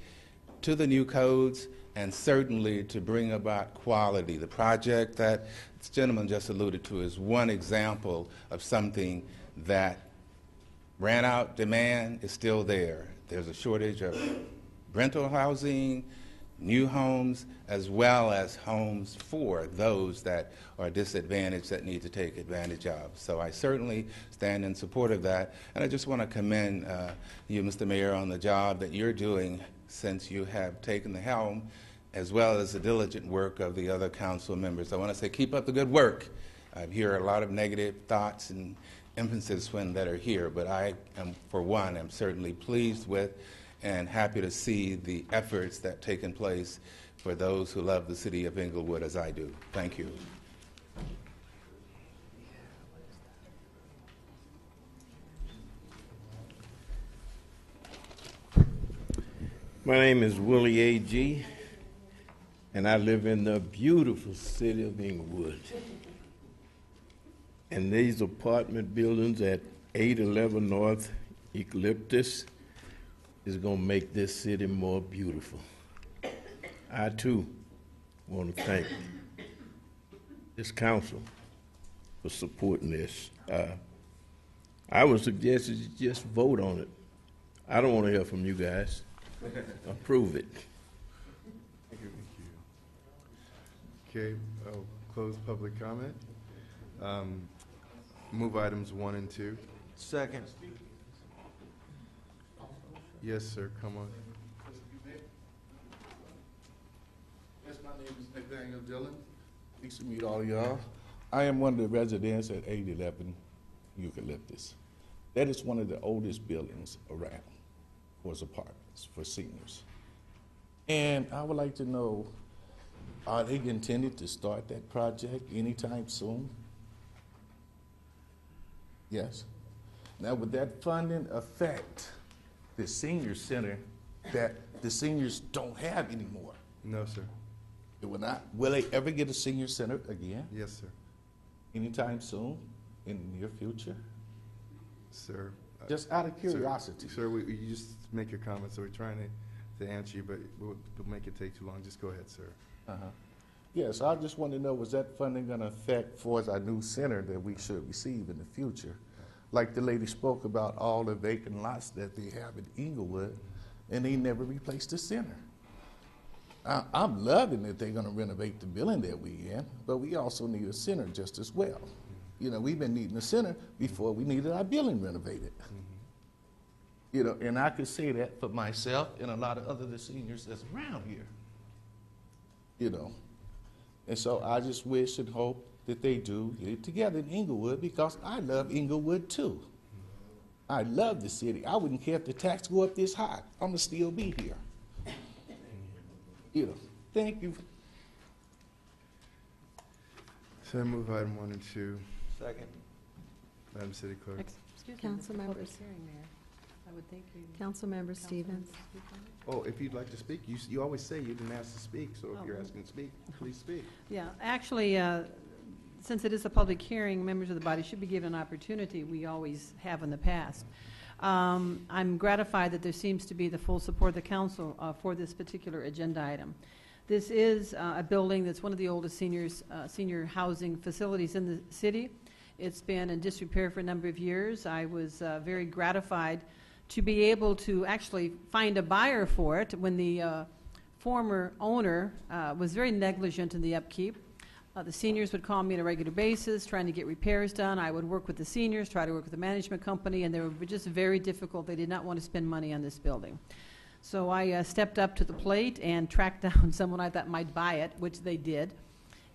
to the new codes and certainly to bring about quality. The project that this gentleman just alluded to is one example of something that ran out, demand is still there. There's a shortage of rental housing, new homes, as well as homes for those that are disadvantaged that need to take advantage of. So I certainly stand in support of that. And I just want to commend you, Mr. Mayor, on the job that you're doing since you have taken the helm, as well as the diligent work of the other council members. I want to say keep up the good work. I hear a lot of negative thoughts and emphasis that are here, but I am, for one, am certainly pleased with and happy to see the efforts that taken place for those who love the city of Inglewood as I do. Thank you. My name is Willie A.G., and I live in the beautiful city of Inglewood. And these apartment buildings at 811 North Eucalyptus is going to make this city more beautiful. I, too, want to thank this council for supporting this. I would suggest that you just vote on it. I don't want to hear from you guys. Approve it. Thank you. Okay, I'll close public comment. Move items 1 and 2. Second. Yes, sir, come on. Yes, my name is Nathaniel Dillon. Pleased to meet all y'all. I am one of the residents at 811 Eucalyptus. That is one of the oldest buildings around for apartments for seniors. And I would like to know, are they intended to start that project anytime soon? Yes. Now, would that funding affect the senior center that the seniors don't have anymore? No, sir. It will not. Will they ever get a senior center again? Yes, sir. Anytime soon, in the near future? Sir. Just out of curiosity. Sir, you just make your comment, so we're trying to answer you, but we'll make it take too long. Just go ahead, sir. Yes, I just want to know, was that funding going to affect for our new center that we should receive in the future? Like the lady spoke about all the vacant lots that they have in Inglewood, and they never replaced the center. I'm loving that they're going to renovate the building that we're in, but we also need a center just as well. You know, we've been needing a center before we needed our building renovated. You know, and I could say that for myself and a lot of other seniors that's around here. You know, and so I just wish and hope that they do get it together in Inglewood, because I love Inglewood too. I love the city. I wouldn't care if the tax go up this high. I'm gonna still be here. You know, thank you. So I move item 1 and 2. Second. Madam City Clerk. Excuse me, Council this is a public members. hearing, Mayor. I would think you. Councilmember Stevens. Oh, if you'd like to speak, you always say you didn't ask to speak, so if you're asking to speak, please speak. Yeah, actually, since it is a public hearing, members of the body should be given an opportunity. We always have in the past. I'm gratified that there seems to be the full support of the council for this particular agenda item. This is a building that's one of the oldest senior housing facilities in the city. It's been in disrepair for a number of years. I was very gratified to be able to actually find a buyer for it when the former owner was very negligent in the upkeep. The seniors would call me on a regular basis trying to get repairs done. I would work with the seniors, try to work with the management company, and they were just very difficult. They did not want to spend money on this building. So I stepped up to the plate and tracked down someone I thought might buy it, which they did.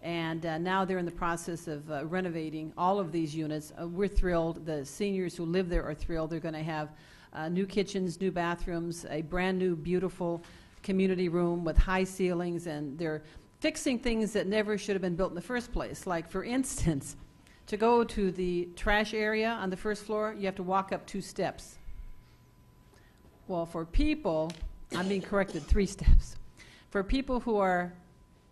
And now they're in the process of renovating all of these units. We're thrilled. The seniors who live there are thrilled. They're going to have new kitchens, new bathrooms, a brand new, beautiful community room with high ceilings, and they're fixing things that never should have been built in the first place. Like, for instance, to go to the trash area on the first floor, you have to walk up 2 steps. Well, for people, I'm being corrected 3 steps. For people who are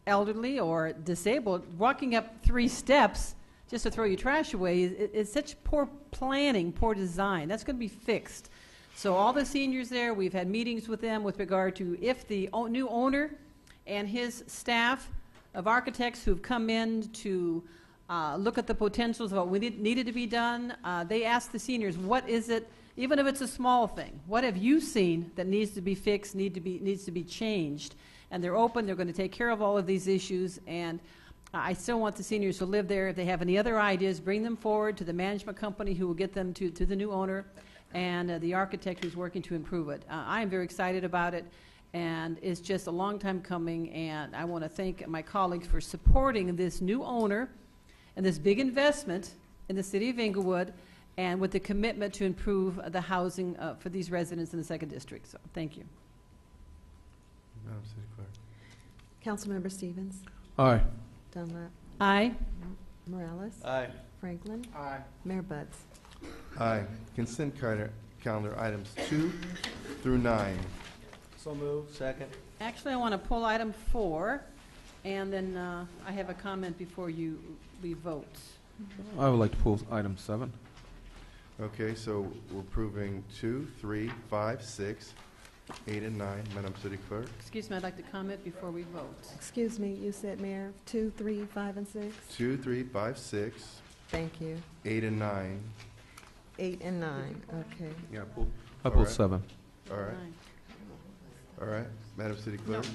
elderly or disabled, walking up 3 steps just to throw your trash away is such poor planning, poor design. That's going to be fixed. So all the seniors there, we've had meetings with them with regard to if the new owner and his staff of architects who've come in to look at the potentials of what needed to be done, they asked the seniors, what is it, even if it's a small thing, what have you seen that needs to be fixed, needs to be changed? And they're open, they're going to take care of all of these issues, and I still want the seniors who live there, if they have any other ideas, bring them forward to the management company who will get them to the new owner and the architect who's working to improve it. I am very excited about it, and it's just a long time coming, and I want to thank my colleagues for supporting this new owner and this big investment in the city of Inglewood, and with the commitment to improve the housing for these residents in the 2nd District. So, thank you. Madam City Clerk. Councilmember Stevens. Aye. Dunlap. Aye. Morales. Aye. Franklin. Aye. Mayor Buds. Aye. Consent calendar items 2 through 9. So moved. Second. Actually, I want to pull item 4, and then I have a comment before we vote. I would like to pull item 7. Okay, so we're approving 2, 3, 5, 6, 8, and 9. Madam City Clerk. Excuse me, I'd like to comment before we vote. Excuse me, you said, Mayor, 2, 3, 5, and 6? 2, 3, 5, 6, Thank you. 8, and 9. 8 and 9, okay. Yeah, I All pulled right. 7. All right. Nine. All right. Madam City No, Clerk.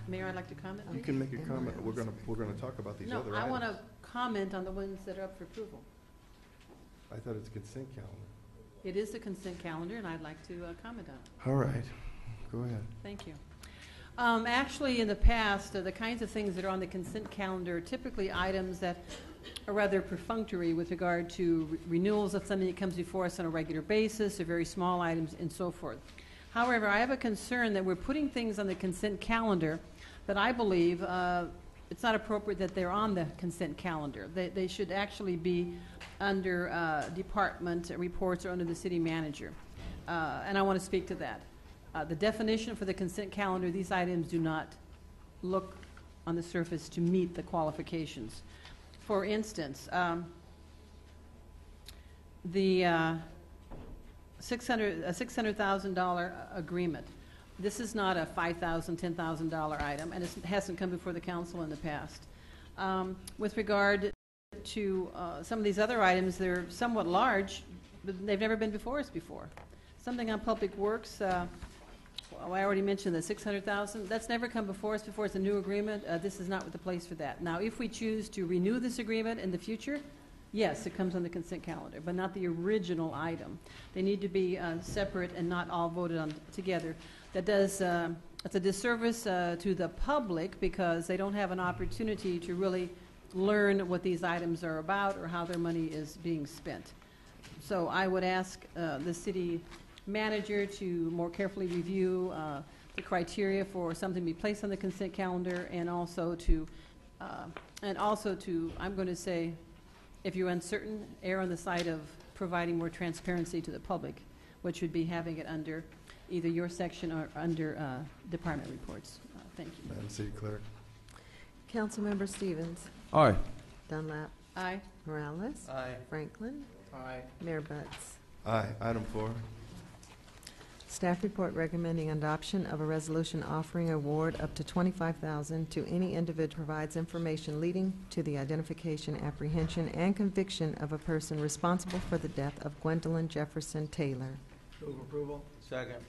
Mayor, I'd like to comment. You can make a comment. We're gonna talk about these No, other I items. want to comment on the ones that are up for approval. I thought it's consent calendar. It is the consent calendar, and I'd like to comment on it. All right. Go ahead. Thank you. Actually, in the past, the kinds of things that are on the consent calendar are typically items that are rather perfunctory with regard to renewals of something that comes before us on a regular basis, or very small items, and so forth. However, I have a concern that we're putting things on the consent calendar that I believe it's not appropriate that they're on the consent calendar. They should actually be under department reports or under the city manager. And I want to speak to that. The definition for the consent calendar, these items do not look on the surface to meet the qualifications. For instance, the $600,000 agreement. This is not a $5,000, $10,000 item, and it hasn't come before the council in the past. With regard to some of these other items, they're somewhat large, but they've never been before us before. Something on Public Works, well, I already mentioned the $600,000. That's never come before us before. It's a new agreement. This is not the place for that. Now, if we choose to renew this agreement in the future, yes, it comes on the consent calendar, but not the original item. They need to be separate and not all voted on together. That does, it's a disservice to the public because they don't have an opportunity to really learn what these items are about or how their money is being spent. So I would ask the city manager to more carefully review the criteria for something to be placed on the consent calendar, and also to, I'm going to say, if you're uncertain, err on the side of providing more transparency to the public, which would be having it under either your section or under department reports. Thank you. Madam City Clerk. Councilmember Stevens. Aye. Dunlap. Aye. Morales. Aye. Franklin. Aye. Mayor Buds. Aye. Item 4. Staff report recommending adoption of a resolution offering award up to $25,000 to any individual provides information leading to the identification, apprehension, and conviction of a person responsible for the death of Gwendolyn Jefferson Taylor. Move approval. Second.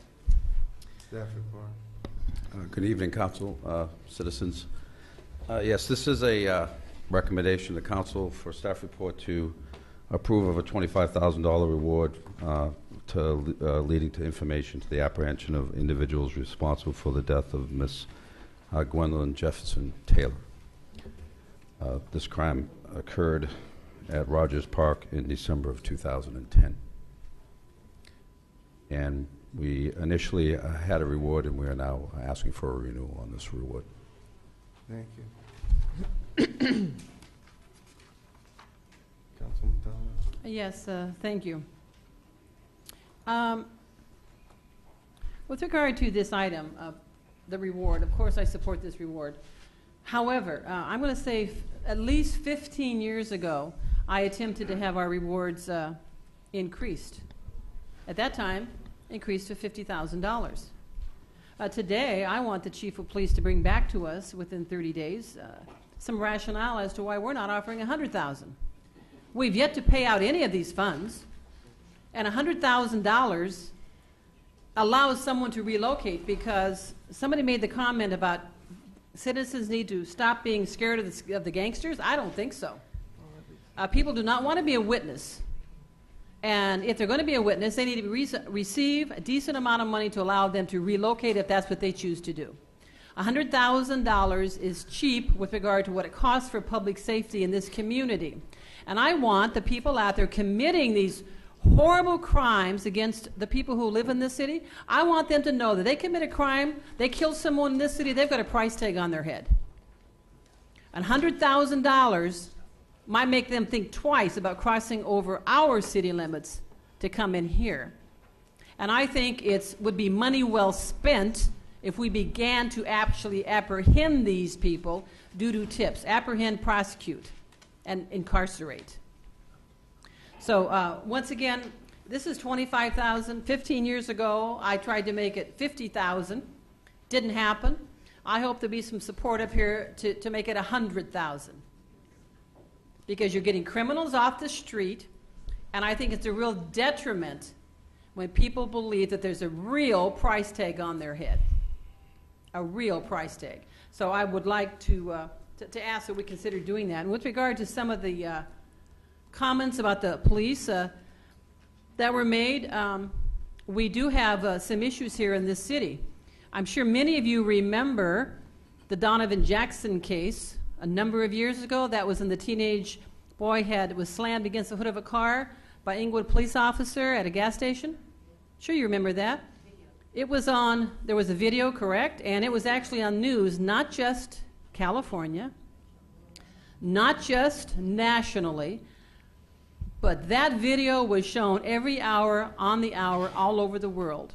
Staff report. Good evening, Council, citizens. Yes, this is a recommendation to Council for staff report to approve of a $25,000 reward leading to information to the apprehension of individuals responsible for the death of Miss Gwendolyn Jefferson Taylor. This crime occurred at Rogers Park in December of 2010. And we initially had a reward, and we are now asking for a renewal on this reward. Thank you. Councilman Donna? Yes, thank you. With regard to this item, the reward, of course I support this reward. However, I'm going to say at least 15 years ago, I attempted to have our rewards increased. At that time, increased to $50,000. Today, I want the chief of police to bring back to us within 30 days some rationale as to why we're not offering $100,000. We've yet to pay out any of these funds, and $100,000 allows someone to relocate, because somebody made the comment about citizens need to stop being scared of the gangsters. I don't think so. People do not want to be a witness. And if they're going to be a witness, they need to receive a decent amount of money to allow them to relocate if that's what they choose to do. $100,000 is cheap with regard to what it costs for public safety in this community. And I want the people out there committing these horrible crimes against the people who live in this city, I want them to know that they commit a crime, they kill someone in this city, they've got a price tag on their head. $100,000 might make them think twice about crossing over our city limits to come in here. And I think it would be money well spent if we began to actually apprehend these people due to tips. Apprehend, prosecute, and incarcerate. So once again, this is $25,000. 15 years ago, I tried to make it $50,000. Didn't happen. I hope there'll be some support up here to make it $100,000. Because you're getting criminals off the street, and I think it's a real detriment when people believe that there's a real price tag on their head. A real price tag. So I would like to ask that we consider doing that. And with regard to some of the comments about the police that were made, we do have some issues here in this city. I'm sure many of you remember the Donovan Jackson case a number of years ago. That was when the teenage boy was slammed against the hood of a car by Inglewood police officer at a gas station. Sure you remember that. It was on, there was a video, correct? And it was actually on news, not just California, not just nationally, but that video was shown every hour, on the hour, all over the world.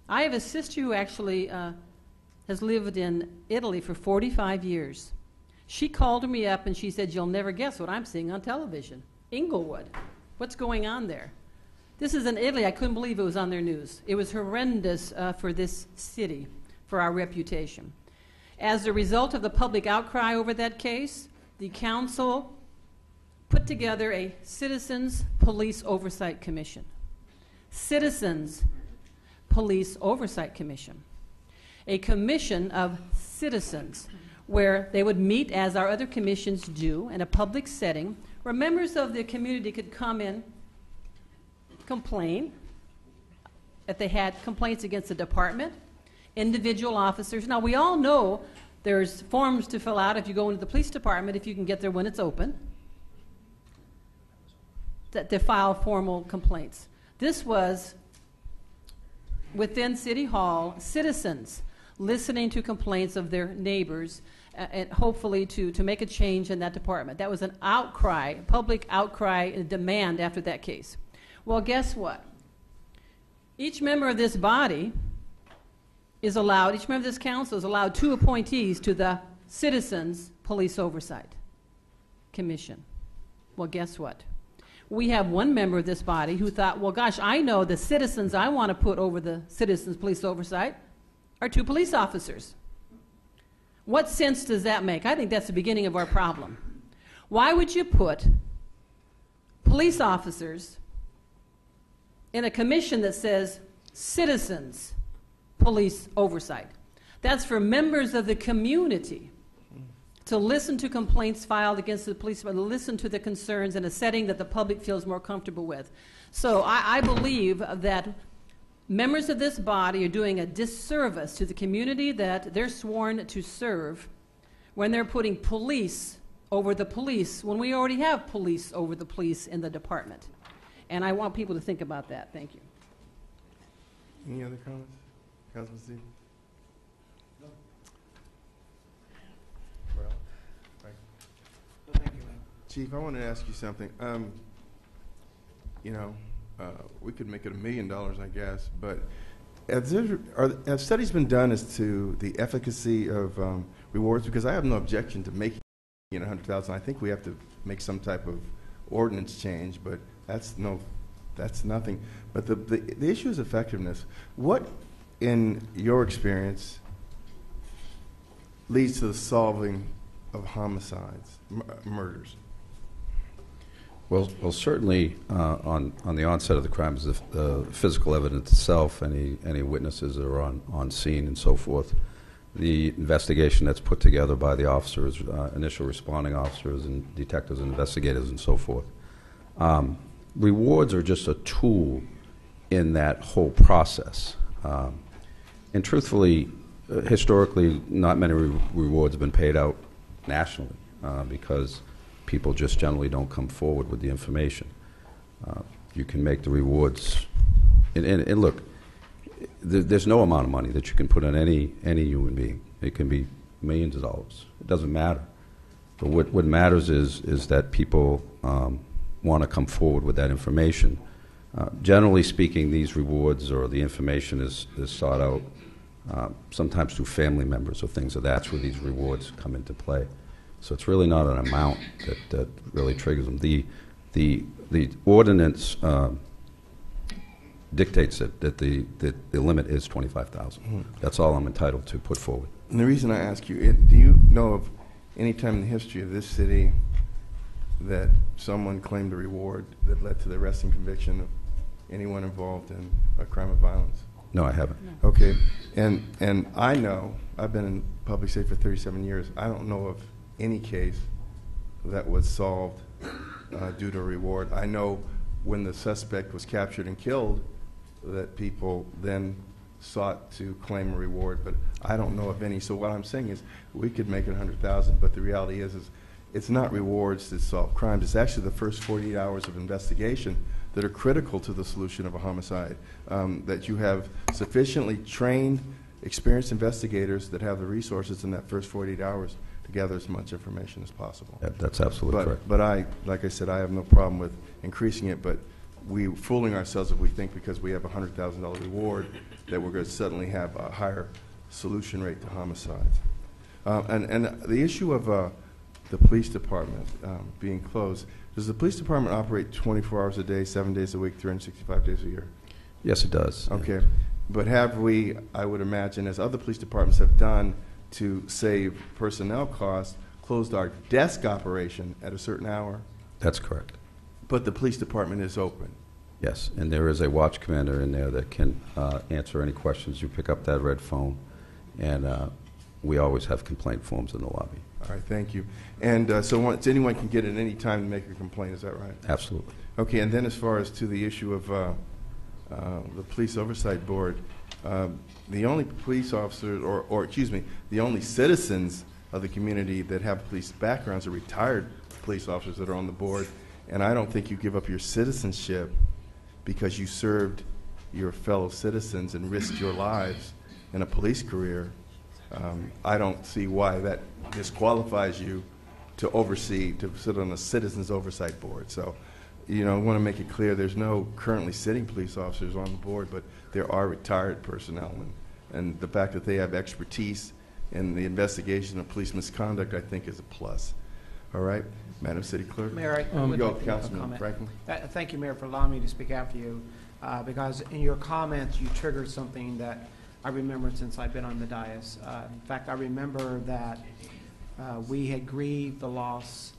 I have a sister who actually has lived in Italy for 45 years. She called me up and she said, "You'll never guess what I'm seeing on television. Inglewood. What's going on there?" This is in Italy. I couldn't believe it was on their news. It was horrendous for this city, for our reputation. As a result of the public outcry over that case, the council put together a Citizens Police Oversight Commission. Citizens Police Oversight Commission. A commission of citizens where they would meet, as our other commissions do, in a public setting, where members of the community could come in, complain, if they had complaints against the department, individual officers. Now, we all know there's forms to fill out if you go into the police department, if you can get there when it's open, to file formal complaints. This was within City Hall, citizens listening to complaints of their neighbors, and hopefully to make a change in that department. That was an outcry, public outcry, and demand after that case. Well, guess what? Each member of this body is allowed, each member of this council is allowed 2 appointees to the Citizens Police Oversight Commission. Well, guess what? We have one member of this body who thought, well, gosh, I know the citizens I want to put over the Citizens Police Oversight are 2 police officers. What sense does that make? I think that's the beginning of our problem. Why would you put police officers in a commission that says Citizens Police Oversight? That's for members of the community to listen to complaints filed against the police, to listen to the concerns in a setting that the public feels more comfortable with. So I believe that members of this body are doing a disservice to the community that they're sworn to serve when they're putting police over the police, when we already have police over the police in the department. And I want people to think about that. Thank you. Any other comments? Councilman Stevens? No. Chief, I want to ask you something. You know, we could make it $1 million, I guess, but have studies been done as to the efficacy of rewards? Because I have no objection to making it 100,000. I think we have to make some type of ordinance change, but that's nothing. But the issue is effectiveness. What, in your experience, leads to the solving of homicides, murders? Well, certainly on the onset of the crimes, the physical evidence itself, any witnesses that are on scene and so forth, the investigation that's put together by the officers, initial responding officers and detectives and investigators and so forth. Rewards are just a tool in that whole process. And truthfully, historically, not many rewards have been paid out nationally because people just generally don't come forward with the information. You can make the rewards, and look, there's no amount of money that you can put on any human being. It can be millions of dollars. It doesn't matter. But what matters is that people want to come forward with that information. Generally speaking, these rewards or the information is sought out sometimes through family members or things of that's where these rewards come into play. So it's really not an amount that really triggers them. The ordinance dictates that the limit is $25,000. Mm-hmm. That's all I'm entitled to put forward. And the reason I ask you, do you know of any time in the history of this city that someone claimed a reward that led to the arrest and conviction of anyone involved in a crime of violence? No, I haven't. No. Okay. And I know, I've been in public safety for 37 years, I don't know of any case that was solved due to a reward. I know when the suspect was captured and killed that people then sought to claim a reward, but I don't know of any. So what I'm saying is we could make it 100,000, but the reality is it's not rewards that solve crimes. It's actually the first 48 hours of investigation that are critical to the solution of a homicide, that you have sufficiently trained, experienced investigators that have the resources in that first 48 hours to gather as much information as possible. That's absolutely correct. But like I said, I have no problem with increasing it, but we're fooling ourselves if we think because we have a $100,000 reward that we're going to suddenly have a higher solution rate to homicides. And the issue of the police department being closed, does the police department operate 24 hours a day, 7 days a week, 365 days a year? Yes, it does. Okay. Yeah. But have we, I would imagine, as other police departments have done to save personnel costs, closed our desk operation at a certain hour? That's correct. But the police department is open? Yes, and there is a watch commander in there that can answer any questions. You pick up that red phone, and we always have complaint forms in the lobby. All right, thank you. And so anyone can get it any time to make a complaint, is that right? Absolutely. Okay, and then as far as to the issue of the Police Oversight Board, the only police officers, or excuse me, the only citizens of the community that have police backgrounds are retired police officers that are on the board, and I don't think you give up your citizenship because you served your fellow citizens and risked your lives in a police career. I don't see why that disqualifies you to oversee, to sit on a Citizens Oversight Board. So, you know, I want to make it clear there's no currently sitting police officers on the board, but there are retired personnel. And the fact that they have expertise in the investigation of police misconduct, I think, is a plus. All right, Madam City Clerk. Mayor, I would like to make a comment. Thank you, Mayor, for allowing me to speak after you, because in your comments you triggered something that I remembered since I've been on the dais. In fact, I remember that we had grieved the loss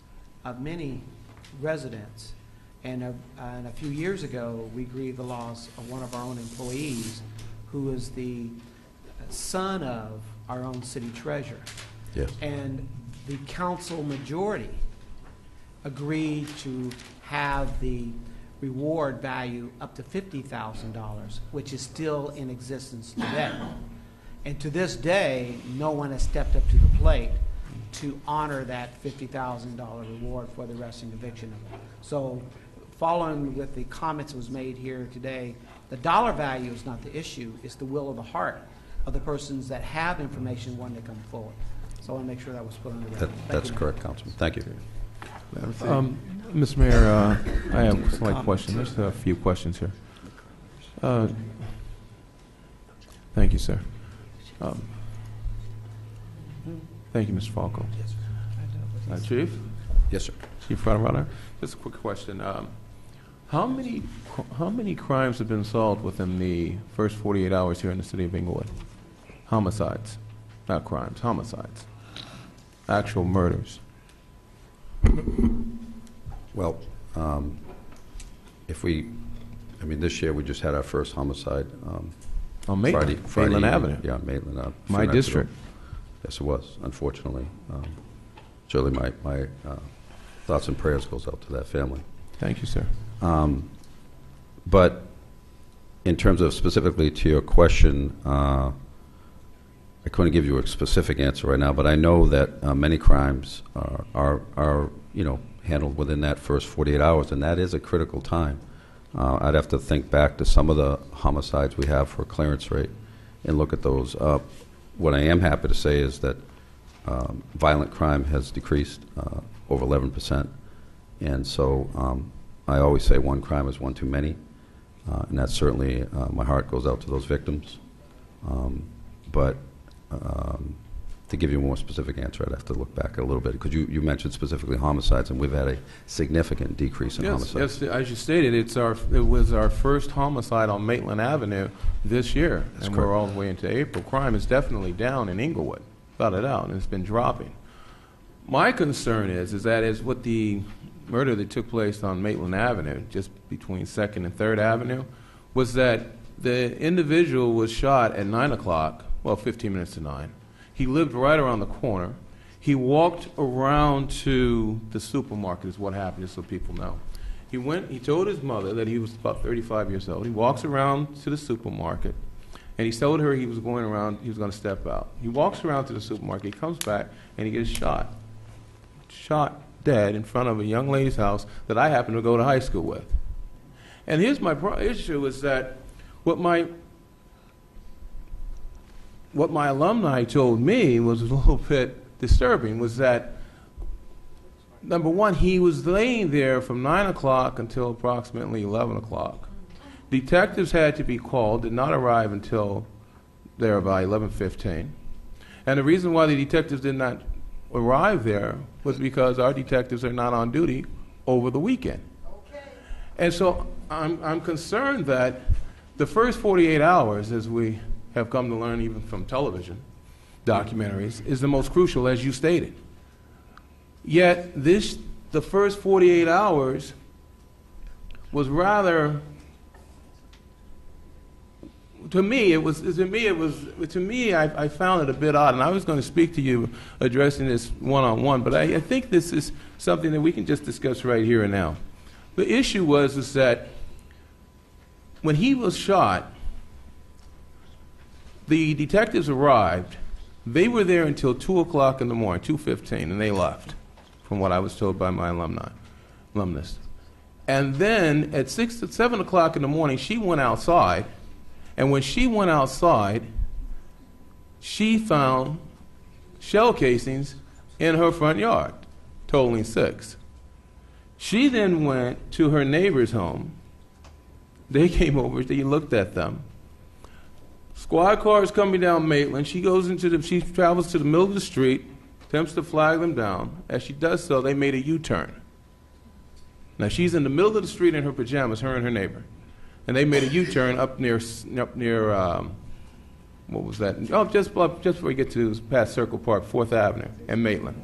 of many residents, and a few years ago we grieved the loss of one of our own employees who is the son of our own city treasurer. Yes. And the council majority agreed to have the reward value up to $50,000, which is still in existence today. And to this day, no one has stepped up to the plate to honor that $50,000 reward for the arrest and conviction. So following with the comments that was made here today, the dollar value is not the issue, it's the will of the heart of the persons that have information when they come forward. So I want to make sure that was put on the record. That's correct, Councilman. Thank you. Mr. Mayor, I have a slight question. Just a few questions here. Thank you, sir. Thank you, Mr. Falco. Chief? Yes, sir. Chief Front-Runner, just a quick question. How many crimes have been solved within the first 48 hours here in the city of Inglewood? Homicides, not crimes, homicides, actual murders. Well, this year we just had our first homicide. On Maitland, Friday Maitland evening. Avenue. Yeah, Maitland. My district. Yes, it was, unfortunately. Certainly my thoughts and prayers goes out to that family. Thank you, sir. But in terms of specifically to your question, I couldn't give you a specific answer right now, but I know that many crimes are handled within that first 48 hours, and that is a critical time. I'd have to think back to some of the homicides we have for clearance rate and look at those. What I am happy to say is that violent crime has decreased over 11%, and so I always say one crime is one too many, and that's certainly, my heart goes out to those victims. But to give you a more specific answer, I'd have to look back a little bit, because you mentioned specifically homicides, and we've had a significant decrease in homicides. Yes, as you stated, it was our first homicide on Maitland Avenue this year, and we're all the way into April. Crime is definitely down in Inglewood, without a doubt, and it's been dropping. My concern is that with the murder that took place on Maitland Avenue, just between 2nd and 3rd Avenue, was that the individual was shot at 9 o'clock, 15 minutes to 9. He lived right around the corner. He walked around to the supermarket is what happened, just so people know. He told his mother that he was about 35 years old. He walks around to the supermarket, and he told her he was going to step out. He walks around to the supermarket, he comes back, and he gets shot dead in front of a young lady's house that I happen to go to high school with. And here's my issue is that what my alumni told me was a little bit disturbing, was that, number one, he was laying there from 9 o'clock until approximately 11 o'clock. Detectives had to be called, did not arrive until there by 11:15. And the reason why the detectives did not arrive there was because our detectives are not on duty over the weekend. And so I'm concerned that the first 48 hours, as we have come to learn even from television documentaries, is the most crucial, as you stated. Yet the first 48 hours was rather, I found it a bit odd, and I was going to speak to you addressing this one-on-one, but I think this is something that we can just discuss right here and now. The issue was that when he was shot, the detectives arrived. They were there until 2 o'clock in the morning, 2:15, and they left, from what I was told by my alumnus. And then at 7 o'clock in the morning, she went outside, and when she went outside, she found shell casings in her front yard, totaling 6. She then went to her neighbor's home. They came over, they looked at them. Squad cars coming down Maitland. She travels to the middle of the street, attempts to flag them down. As she does so, they made a U-turn. Now she's in the middle of the street in her pajamas, her and her neighbor, and they made a U-turn up near what was that? Oh, just before you get to past Circle Park, 4th Avenue and Maitland.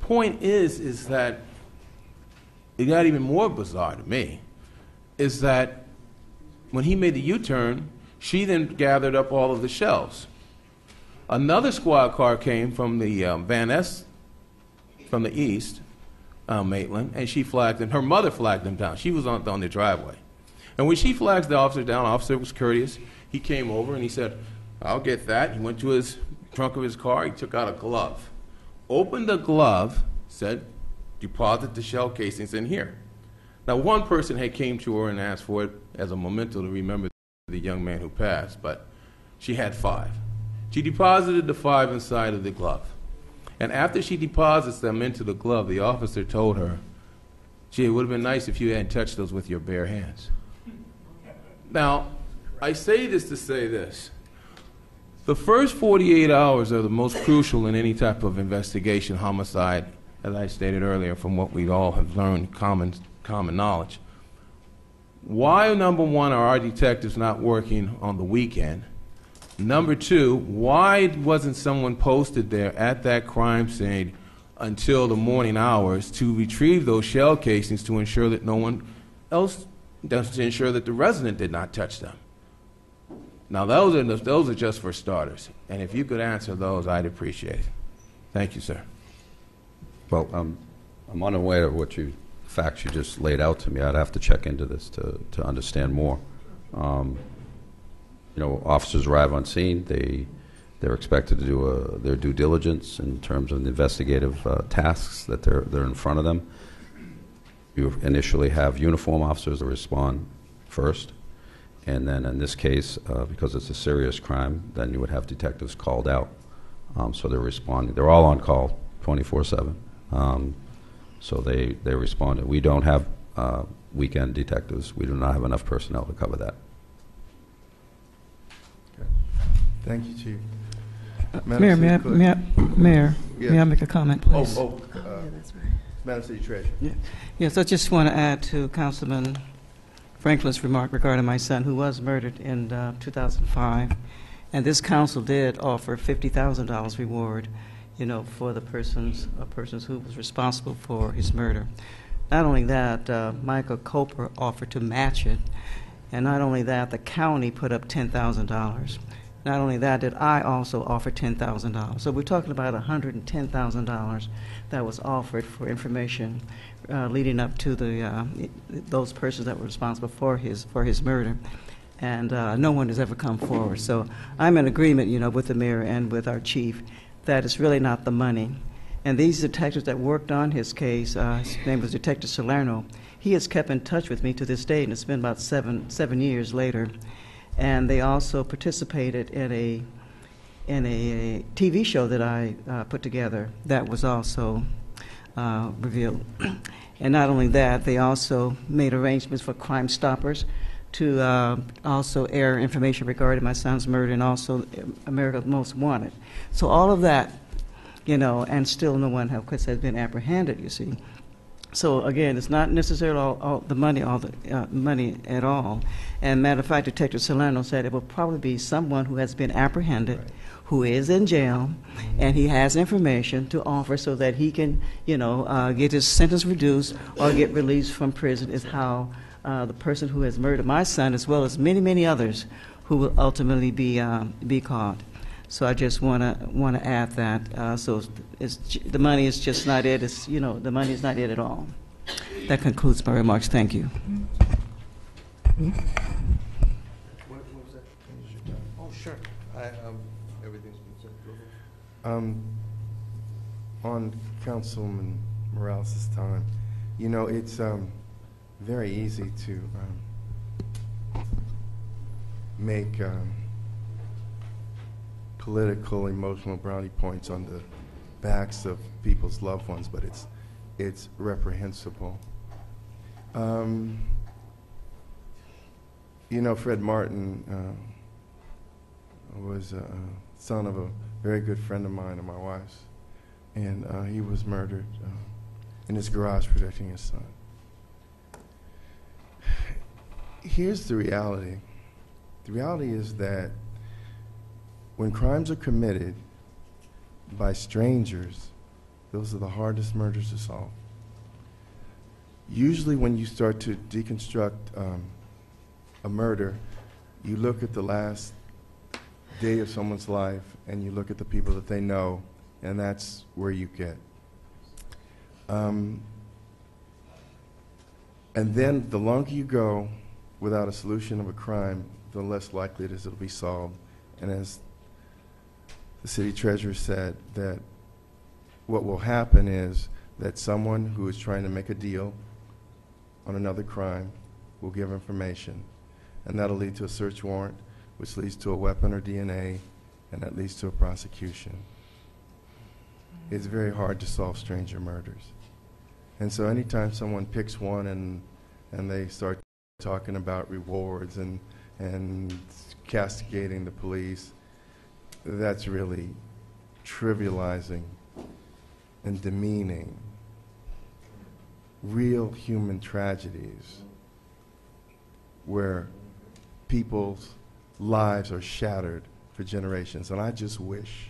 Point is that it got even more bizarre to me, is that when he made the U-turn, she then gathered up all of the shells. Another squad car came from the Van Ness from the east, Maitland, and she flagged them. Her mother flagged them down. She was on the driveway. And when she flags the officer down, the officer was courteous. He came over and he said, "I'll get that." He went to his trunk of his car. He took out a glove, opened the glove, said, "Deposit the shell casings in here." Now, one person had came to her and asked for it as a memento to remember the young man who passed, but she had 5. She deposited the 5 inside of the glove. And after she deposits them into the glove, the officer told her, gee, it would have been nice if you hadn't touched those with your bare hands. Now, I say this to say this. The first 48 hours are the most crucial in any type of investigation, homicide, as I stated earlier, from what we all have learned, common knowledge. Why, number one, are our detectives not working on the weekend? Number two, why wasn't someone posted there at that crime scene until the morning hours to retrieve those shell casings to ensure that no one else, to ensure that the resident did not touch them? Now, those are just for starters. And if you could answer those, I'd appreciate it. Thank you, sir. Well, I'm unaware of what facts you just laid out to me. I'd have to check into this to understand more. Officers arrive on scene. They're expected to do their due diligence in terms of the investigative tasks that they're in front of them. You initially have uniform officers that respond first, and then in this case, because it's a serious crime, then you would have detectives called out. So they're responding. They're all on call 24/7. So they responded. We don't have weekend detectives. We do not have enough personnel to cover that. Thank you, Chief. Mayor, may I make a comment, please? That's right. Madam City Treasurer. Yeah. Yes, I just want to add to Councilman Franklin's remark regarding my son, who was murdered in 2005, and this council did offer $50,000 reward, for the persons who was responsible for his murder. Not only that, Michael Coper offered to match it, and not only that, the county put up $10,000. Not only that, did I also offer $10,000. So we're talking about $110,000 that was offered for information leading up to those persons that were responsible for his murder, and no one has ever come forward. So I'm in agreement, with the mayor and with our chief, that it's really not the money. And these detectives that worked on his case, his name was Detective Salerno. He has kept in touch with me to this day, and it's been about seven years later. And they also participated in a TV show that I put together that was also revealed. And not only that, they also made arrangements for Crime Stoppers to also air information regarding my son's murder and also America's Most Wanted. So all of that, and still no one, of course, has been apprehended, you see. So again, it's not necessarily all the money at all. And matter of fact, Detective Salerno said it will probably be someone who has been apprehended, right, who is in jail, and he has information to offer so that he can, get his sentence reduced or get released from prison. Is how the person who has murdered my son, as well as many, many others, who will ultimately be caught. So I just want to add that. So the money is just not it. It's, the money is not it at all. That concludes my remarks. Thank you. What was that? Oh, sure. Everything's been said. On Councilman Morales' time, it's very easy to make political, emotional brownie points on the backs of people's loved ones, but it's reprehensible. Fred Martin was a son of a very good friend of mine and my wife's, and he was murdered in his garage protecting his son. Here's the reality. The reality is that when crimes are committed by strangers, those are the hardest murders to solve. Usually when you start to deconstruct a murder, you look at the last day of someone's life and you look at the people that they know, and that's where you get. And then the longer you go without a solution of a crime, the less likely it is it'll be solved. And as the city treasurer said, that what will happen is that someone who is trying to make a deal on another crime will give information, and that'll lead to a search warrant, which leads to a weapon or DNA, and that leads to a prosecution. it's very hard to solve stranger murders. And so anytime someone picks one and they start talking about rewards and castigating the police, that's really trivializing and demeaning real human tragedies where people's lives are shattered for generations. And I just wish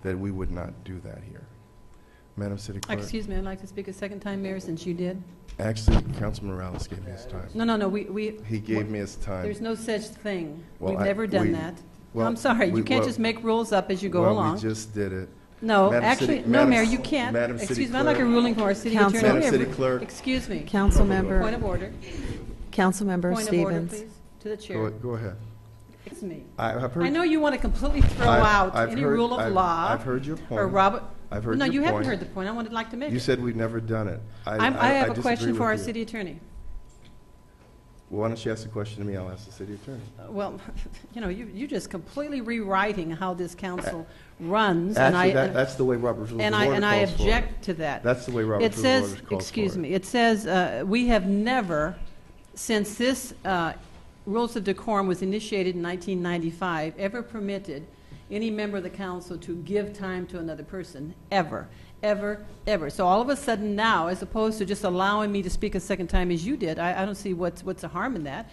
that we would not do that here. Madam City Clerk. Excuse me, I'd like to speak a second time, Mayor, since you did. Actually, Councilman Morales gave me his time. No, He gave me his time. There's no such thing. Well, We've never done that. Well, I'm sorry, you can't just make rules up as you go along. We just did it. No, Madam actually, City, no, Madam Mayor, S- you can't. Madam City Excuse me, Clerk. I'm like a ruling from our city Madam attorney. City Clerk. Excuse me. Councilmember. Point of order. Councilmember Point Stevens. of order, please, to the chair. Go ahead. It's me. I've heard, I know you want to completely throw out I've any heard- rule of law. I've heard your point. Or Robert. I've heard no, your you point. haven't heard the point. I would like to make You it. said we've never done it. I have a disagree question for with our you. city attorney. Well, why don't you ask the question to me? I'll ask the city attorney. Well, you just completely rewriting how this council runs. Actually, and that's the way Robert's Rules of Order and I calls for it. object to that. That's the way Robert's Rules of Order calls excuse for me, it says we have never, since this Rules of Decorum was initiated in 1995, ever permitted any member of the council to give time to another person, ever. Ever. So all of a sudden now, as opposed to just allowing me to speak a second time as you did, I don't see what's a harm in that.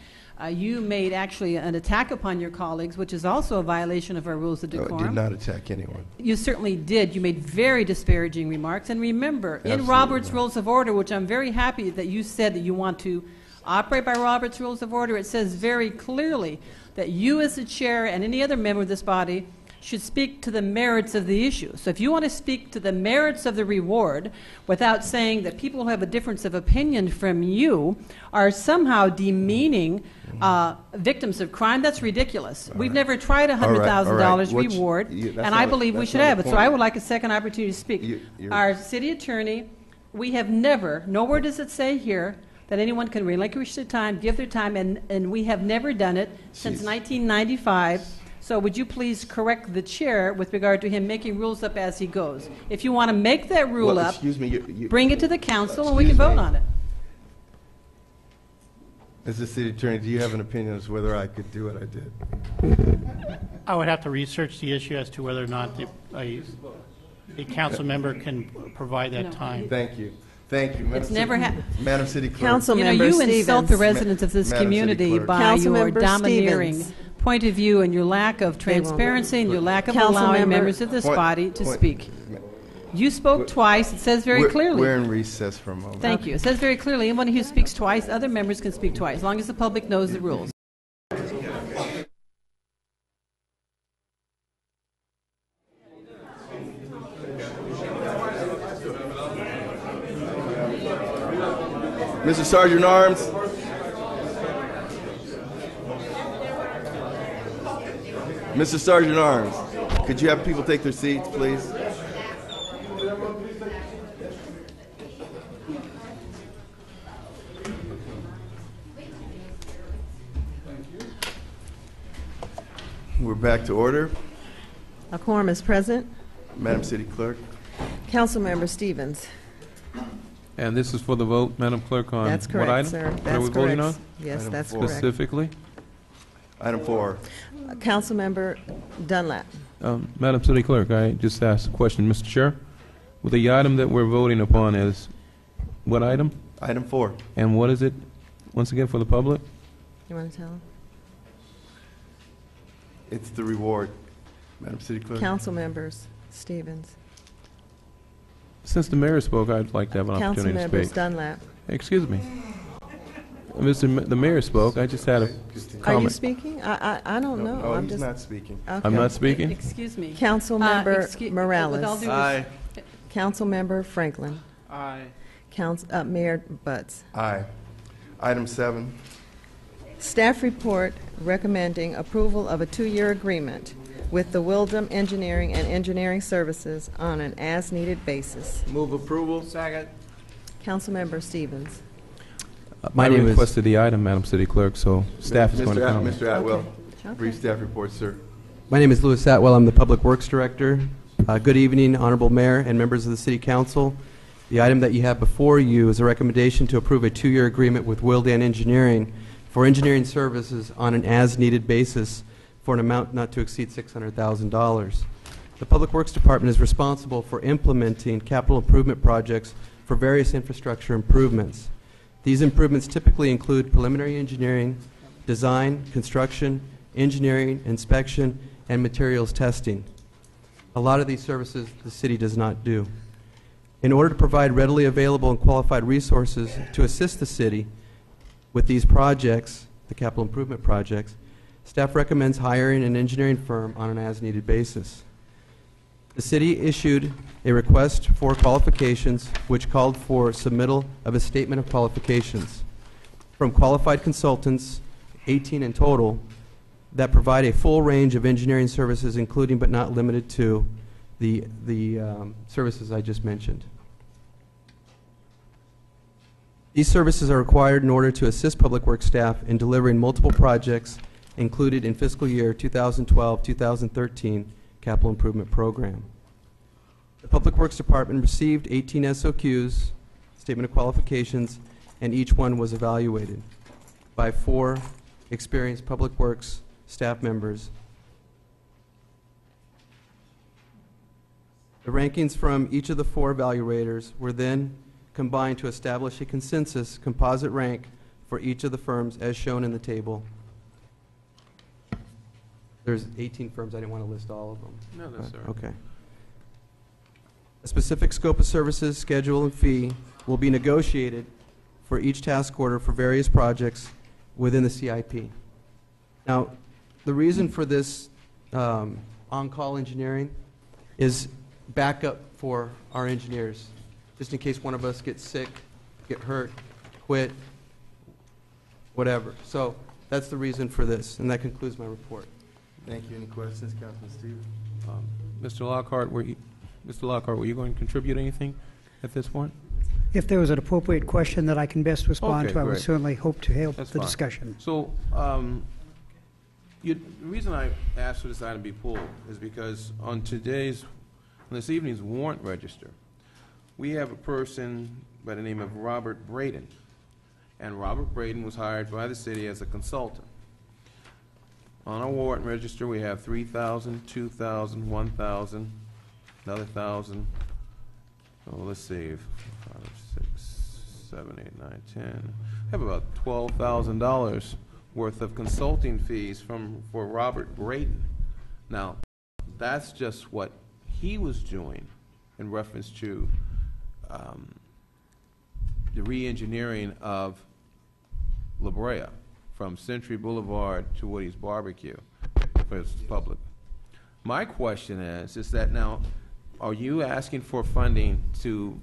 You made actually an attack upon your colleagues, which is also a violation of our rules of decorum. I did not attack anyone. You certainly did. You made very disparaging remarks. And remember, in Absolutely Robert's not. Rules of Order, which I'm very happy that you said that you want to operate by Robert's Rules of Order, it says very clearly that you as the chair and any other member of this body should speak to the merits of the issue. So if you want to speak to the merits of the reward without saying that people who have a difference of opinion from you are somehow demeaning victims of crime, that's ridiculous. We've never tried a $100,000 reward, and I believe we should have it. So I would like a second opportunity to speak. Our city attorney, we have never, nowhere does it say here, that anyone can relinquish their time, give their time, and we have never done it since 1995. So would you please correct the chair with regard to him making rules up as he goes? If you want to make that rule up, excuse me, bring it to the council and we can vote on it. As the city attorney, do you have an opinion as to whether I could do what I did? I would have to research the issue as to whether or not a council member can provide that time. Thank you. Thank you. It's never happened. Madam City Clerk. You insult the residents of this community by your domineering point of view and your lack of transparency and your lack of allowing members of this body to speak. You spoke twice. It says very clearly. We're in recess for a moment. Thank you. It says very clearly anyone who speaks twice, other members can speak twice, as long as the public knows the rules. Mr. Sergeant at Arms. Mr. Sergeant at Arms, could you have people take their seats, please? We're back to order. A quorum is present. Madam City Clerk. Councilmember Stevens. And this is for the vote, Madam Clerk, on That's correct, what item? sir. What That's are we voting on? correct. Yes, Item that's 4. correct. Specifically? Item 4. Councilmember Dunlap. Madam City Clerk, I just asked a question, Mr. Chair. Well, the item that we're voting upon is what item? Item 4. And what is it, once again, for the public? You want to tell him? It's the reward. Madam City Clerk. Council members Stevens. Since the mayor spoke, I'd like to have an Council opportunity to members speak. Dunlap. Excuse me. The mayor spoke. I just had a comment. Are you speaking? I don't know. No, I'm he's just not speaking. Okay. I'm not speaking? Excuse me. Councilmember Morales. With all due Aye. Councilmember Franklin. Aye. Mayor Butts. Aye. Item 7. Staff report recommending approval of a 2-year agreement with the Wildham Engineering and Engineering Services on an as-needed basis. Move approval. Second. Councilmember Stevens. I requested the item, Madam City Clerk, so staff is going to Mr. comment. Atwell, Okay. brief staff report, sir. My name is Louis Atwell. I'm the Public Works Director. Good evening, Honorable Mayor and members of the City Council. The item that you have before you is a recommendation to approve a 2-year agreement with Wildan Engineering for engineering services on an as-needed basis for an amount not to exceed $600,000. The Public Works Department is responsible for implementing capital improvement projects for various infrastructure improvements. These improvements typically include preliminary engineering, design, construction, engineering, inspection, and materials testing. A lot of these services the city does not do. In order to provide readily available and qualified resources to assist the city with these projects, the capital improvement projects, staff recommends hiring an engineering firm on an as-needed basis. The city issued a request for qualifications which called for submittal of a statement of qualifications from qualified consultants, 18 in total, that provide a full range of engineering services, including but not limited to the services I just mentioned. These services are required in order to assist Public Works staff in delivering multiple projects included in fiscal year 2012-2013 capital improvement program. The Public Works Department received 18 SOQs, statement of qualifications, and each one was evaluated by 4 experienced Public Works staff members. The rankings from each of the 4 evaluators were then combined to establish a consensus composite rank for each of the firms as shown in the table. There's 18 firms. I didn't want to list all of them. No, that's all right. Okay. A specific scope of services, schedule, and fee will be negotiated for each task order for various projects within the CIP. Now, the reason for this on-call engineering is backup for our engineers, just in case one of us gets sick, get hurt, quit, whatever. So that's the reason for this, and that concludes my report. Thank you. Any questions, Councilman Stevens? Mr. Lockhart, were you going to contribute anything at this point? If there was an appropriate question that I can best respond Okay, to, I would great. certainly hope to help That's the fine. discussion. So, the reason I asked for this item to be pulled is because on this evening's warrant register, we have a person by the name of Robert Braden. And Robert Braden was hired by the city as a consultant. On our warrant register, we have 3,000, 2,000, 1,000, another 1,000. Oh, let's see, 5, 6, 7, 8, 9, 10. We have about $12,000 worth of consulting fees for Robert Braden. Now, that's just what he was doing in reference to the re-engineering of La Brea from Century Boulevard to Woody's Barbecue for its public. My question is that now, are you asking for funding to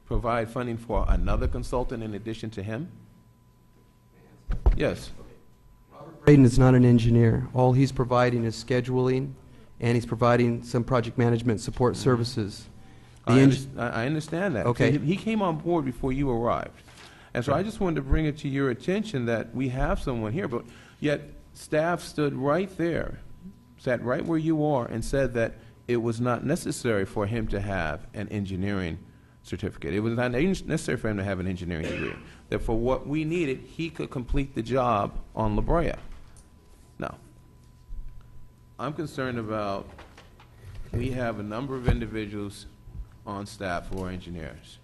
provide funding for another consultant in addition to him? Yes. Braden is not an engineer. All he's providing is scheduling, and he's providing some project management support services. I understand that. Okay. So he came on board before you arrived. And so I just wanted to bring it to your attention that we have someone here, but yet staff stood right there, sat right where you are, and said that it was not necessary for him to have an engineering certificate. It was not necessary for him to have an engineering degree. That for what we needed, he could complete the job on La Brea. Now, I'm concerned about, we have a number of individuals on staff who are engineers.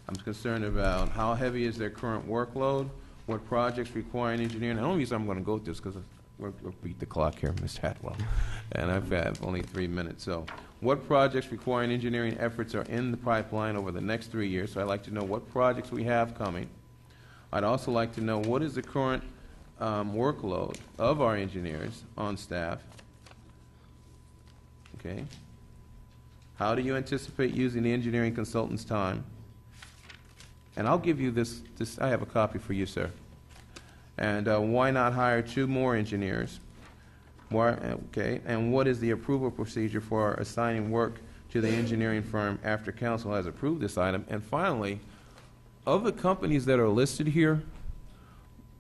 I'm concerned about how heavy is their current workload, what projects require an engineer. And the only reason I'm going to go through this because we'll beat the clock here, Ms. Hatwell, and I've had only 3 minutes. So what projects requiring engineering efforts are in the pipeline over the next 3 years? So I'd like to know what projects we have coming. I'd also like to know what is the current workload of our engineers on staff. Okay. How do you anticipate using the engineering consultant's time? And I'll give you this, I have a copy for you, sir. And why not hire 2 more engineers? Okay, and what is the approval procedure for assigning work to the engineering firm after council has approved this item? And finally, of the companies that are listed here,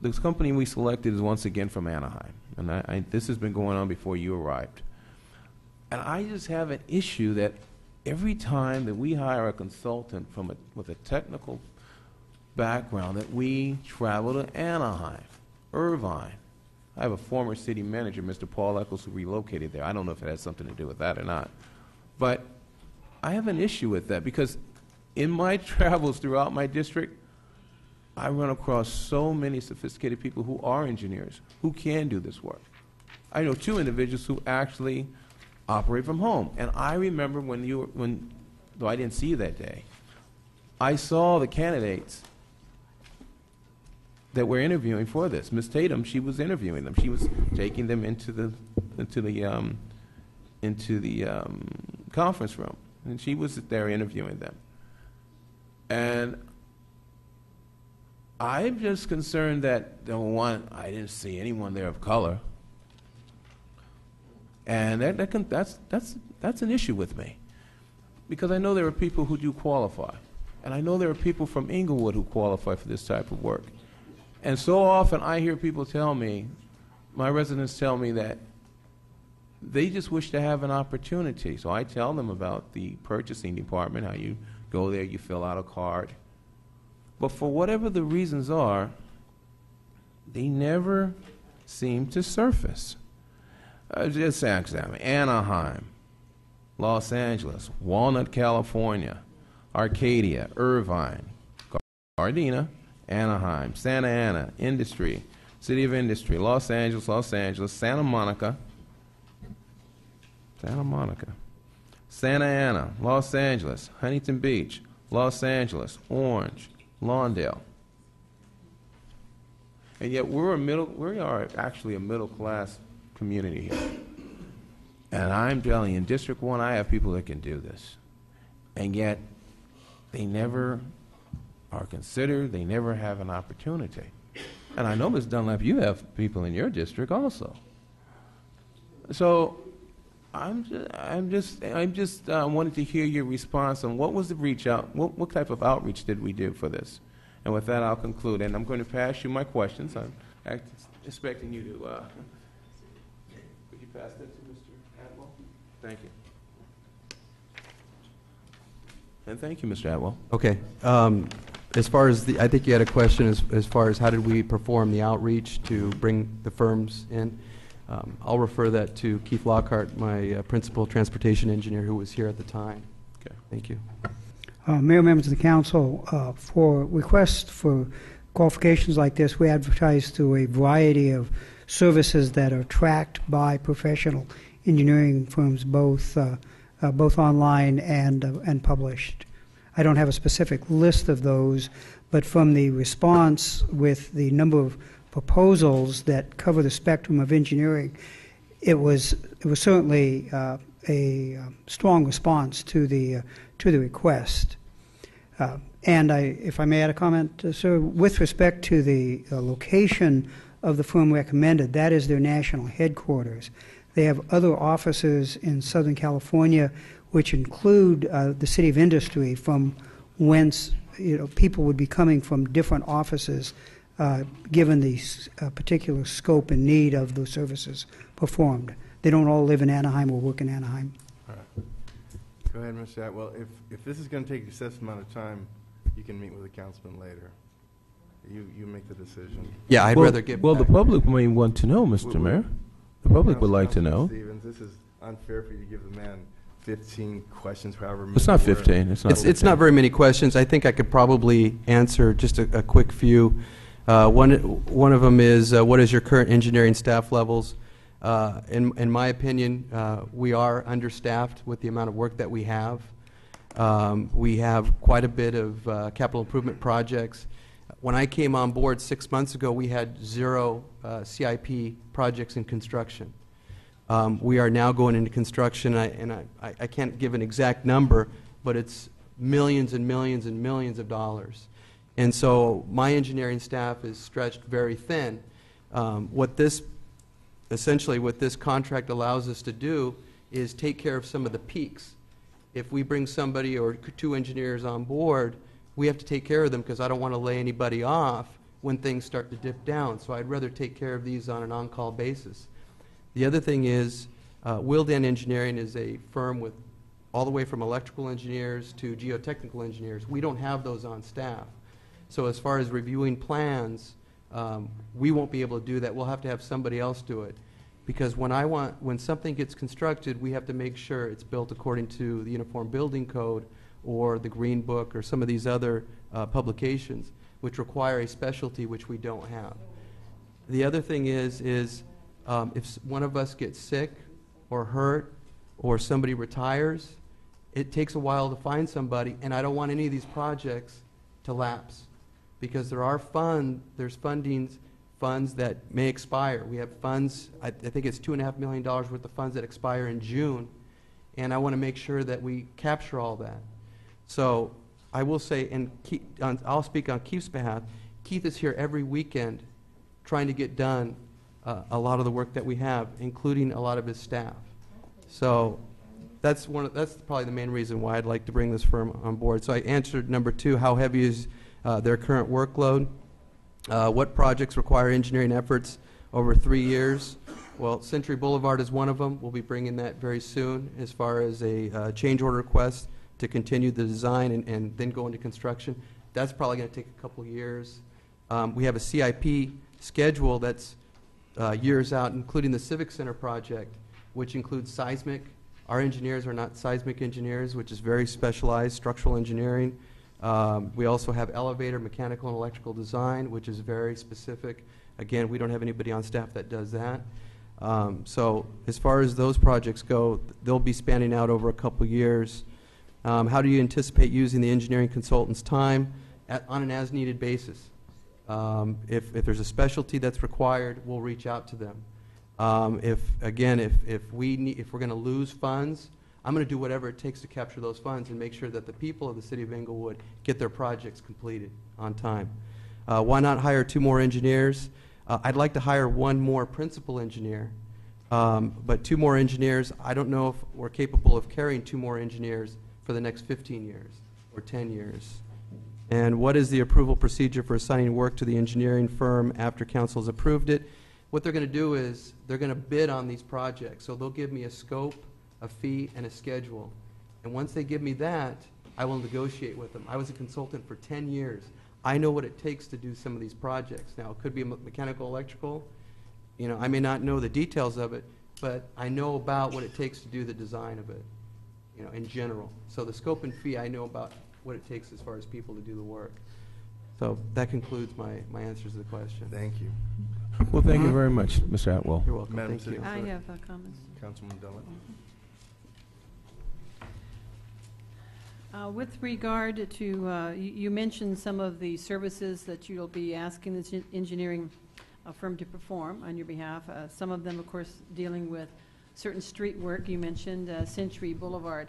this company we selected is once again from Anaheim. And this has been going on before you arrived. And I just have an issue that every time that we hire a consultant with a technical background, that we travel to Anaheim, Irvine. I have a former city manager, Mr. Paul Eccles, who relocated there. I don't know if it has something to do with that or not. But I have an issue with that because in my travels throughout my district, I run across so many sophisticated people who are engineers, who can do this work. I know 2 individuals who actually operate from home. And I remember though I didn't see you that day, I saw the candidates that were interviewing for this. Ms. Tatum, she was interviewing them. She was taking them into the conference room, and she was there interviewing them. And I'm just concerned that, I didn't see anyone there of color, and that's an issue with me, because I know there are people who do qualify, and I know there are people from Inglewood who qualify for this type of work. And so often I hear people tell me, my residents tell me that they just wish to have an opportunity. So I tell them about the purchasing department, how you go there, you fill out a card. But for whatever the reasons are, they never seem to surface. Just examine Anaheim, Los Angeles, Walnut, California, Arcadia, Irvine, Gardena, Anaheim, Santa Ana, Industry, City of Industry, Los Angeles, Santa Monica, Santa Ana, Los Angeles, Huntington Beach, Los Angeles, Orange, Lawndale. And yet we are actually a middle-class community here. And I'm telling you, in District 1, I have people that can do this. And yet, they never are considered, they never have an opportunity. And I know, Ms. Dunlap, you have people in your district also. So I'm just wanted to hear your response on what was the reach out, what type of outreach did we do for this? And with that, I'll conclude. And I'm going to pass you my questions. I'm expecting you to, could you pass that to Mr. Atwell? Thank you. And thank you, Mr. Atwell. Okay. As far as I think you had a question as far as how did we perform the outreach to bring the firms in. I'll refer that to Keith Lockhart, my principal transportation engineer who was here at the time. Okay. Thank you. Mayor, members of the council, for requests for qualifications like this, we advertise through a variety of services that are tracked by professional engineering firms, both online and published. I don't have a specific list of those, but from the response with the number of proposals that cover the spectrum of engineering, it was certainly a strong response to the request. And if I may add a comment, sir, with respect to the location of the firm recommended, that is their national headquarters. They have other offices in Southern California, which include the City of Industry, from whence people would be coming from different offices, given the particular scope and need of the services performed. They don't all live in Anaheim or work in Anaheim. All right. Go ahead, Mr. Atwell. If this is going to take a set amount of time, you can meet with the councilman later. You make the decision. Yeah, I'd rather give. Well, the public may want to know, Mr. Mayor. The public would like to know. Stevens, this is unfair for you to give the man 15 questions, however many. It's not 15. It's not very many questions. I think I could probably answer just a quick few. One of them is, what is your current engineering staff levels? In my opinion, we are understaffed with the amount of work that we have. We have quite a bit of capital improvement projects. When I came on board 6 months ago, we had 0 CIP projects in construction. We are now going into construction, and I can't give an exact number, but it's millions and millions and millions of dollars. And so my engineering staff is stretched very thin. What this contract allows us to do is take care of some of the peaks. If we bring somebody or 2 engineers on board, we have to take care of them because I don't want to lay anybody off when things start to dip down. So I'd rather take care of these on an on-call basis. The other thing is, Willdan Engineering is a firm with all the way from electrical engineers to geotechnical engineers. We don't have those on staff. So as far as reviewing plans, we won't be able to do that. We'll have to have somebody else do it. Because when something gets constructed, we have to make sure it's built according to the Uniform Building Code or the Green Book or some of these other publications, which require a specialty which we don't have. The other thing is if one of us gets sick or hurt or somebody retires, it takes a while to find somebody, and I don't want any of these projects to lapse because there's funds that may expire. We have funds, I think it's $2.5 million worth of funds that expire in June, and I want to make sure that we capture all that. So I will say, and I'll speak on Keith's behalf, Keith is here every weekend trying to get done a lot of the work that we have, including a lot of his staff. So that's probably the main reason why I'd like to bring this firm on board. So I answered number 2, how heavy is their current workload? What projects require engineering efforts over 3 years? Well, Century Boulevard is one of them. We'll be bringing that very soon as far as a change order request to continue the design and then go into construction. That's probably going to take a couple years. We have a CIP schedule that's years out, including the Civic Center project, which includes seismic. Our engineers are not seismic engineers, which is very specialized structural engineering. We also have elevator, mechanical, and electrical design, which is very specific. Again, we don't have anybody on staff that does that. So as far as those projects go, they'll be spanning out over a couple years. How do you anticipate using the engineering consultant's time on an as-needed basis? If there's a specialty that's required, we'll reach out to them. If we're going to lose funds, I'm going to do whatever it takes to capture those funds and make sure that the people of the city of Inglewood get their projects completed on time. Why not hire 2 more engineers? I'd like to hire 1 more principal engineer, but 2 more engineers, I don't know if we're capable of carrying 2 more engineers for the next 15 years or 10 years. And what is the approval procedure for assigning work to the engineering firm after council's approved it? What they're going to do is they're going to bid on these projects. So they'll give me a scope, a fee, and a schedule. And once they give me that, I will negotiate with them. I was a consultant for 10 years. I know what it takes to do some of these projects. Now, it could be mechanical, electrical. You know, I may not know the details of it, but I know about what it takes to do the design of it, you know, in general. So the scope and fee, I know about what it takes as far as people to do the work. So that concludes my answers to the question. Thank you. Well, thank you very much, Mr. Atwell. You're welcome. Madam Thank City you. Clerk. I have comments. Councilman Dillon. With regard to, you mentioned some of the services that you'll be asking the engineering firm to perform on your behalf. Some of them, of course, dealing with certain street work. You mentioned Century Boulevard.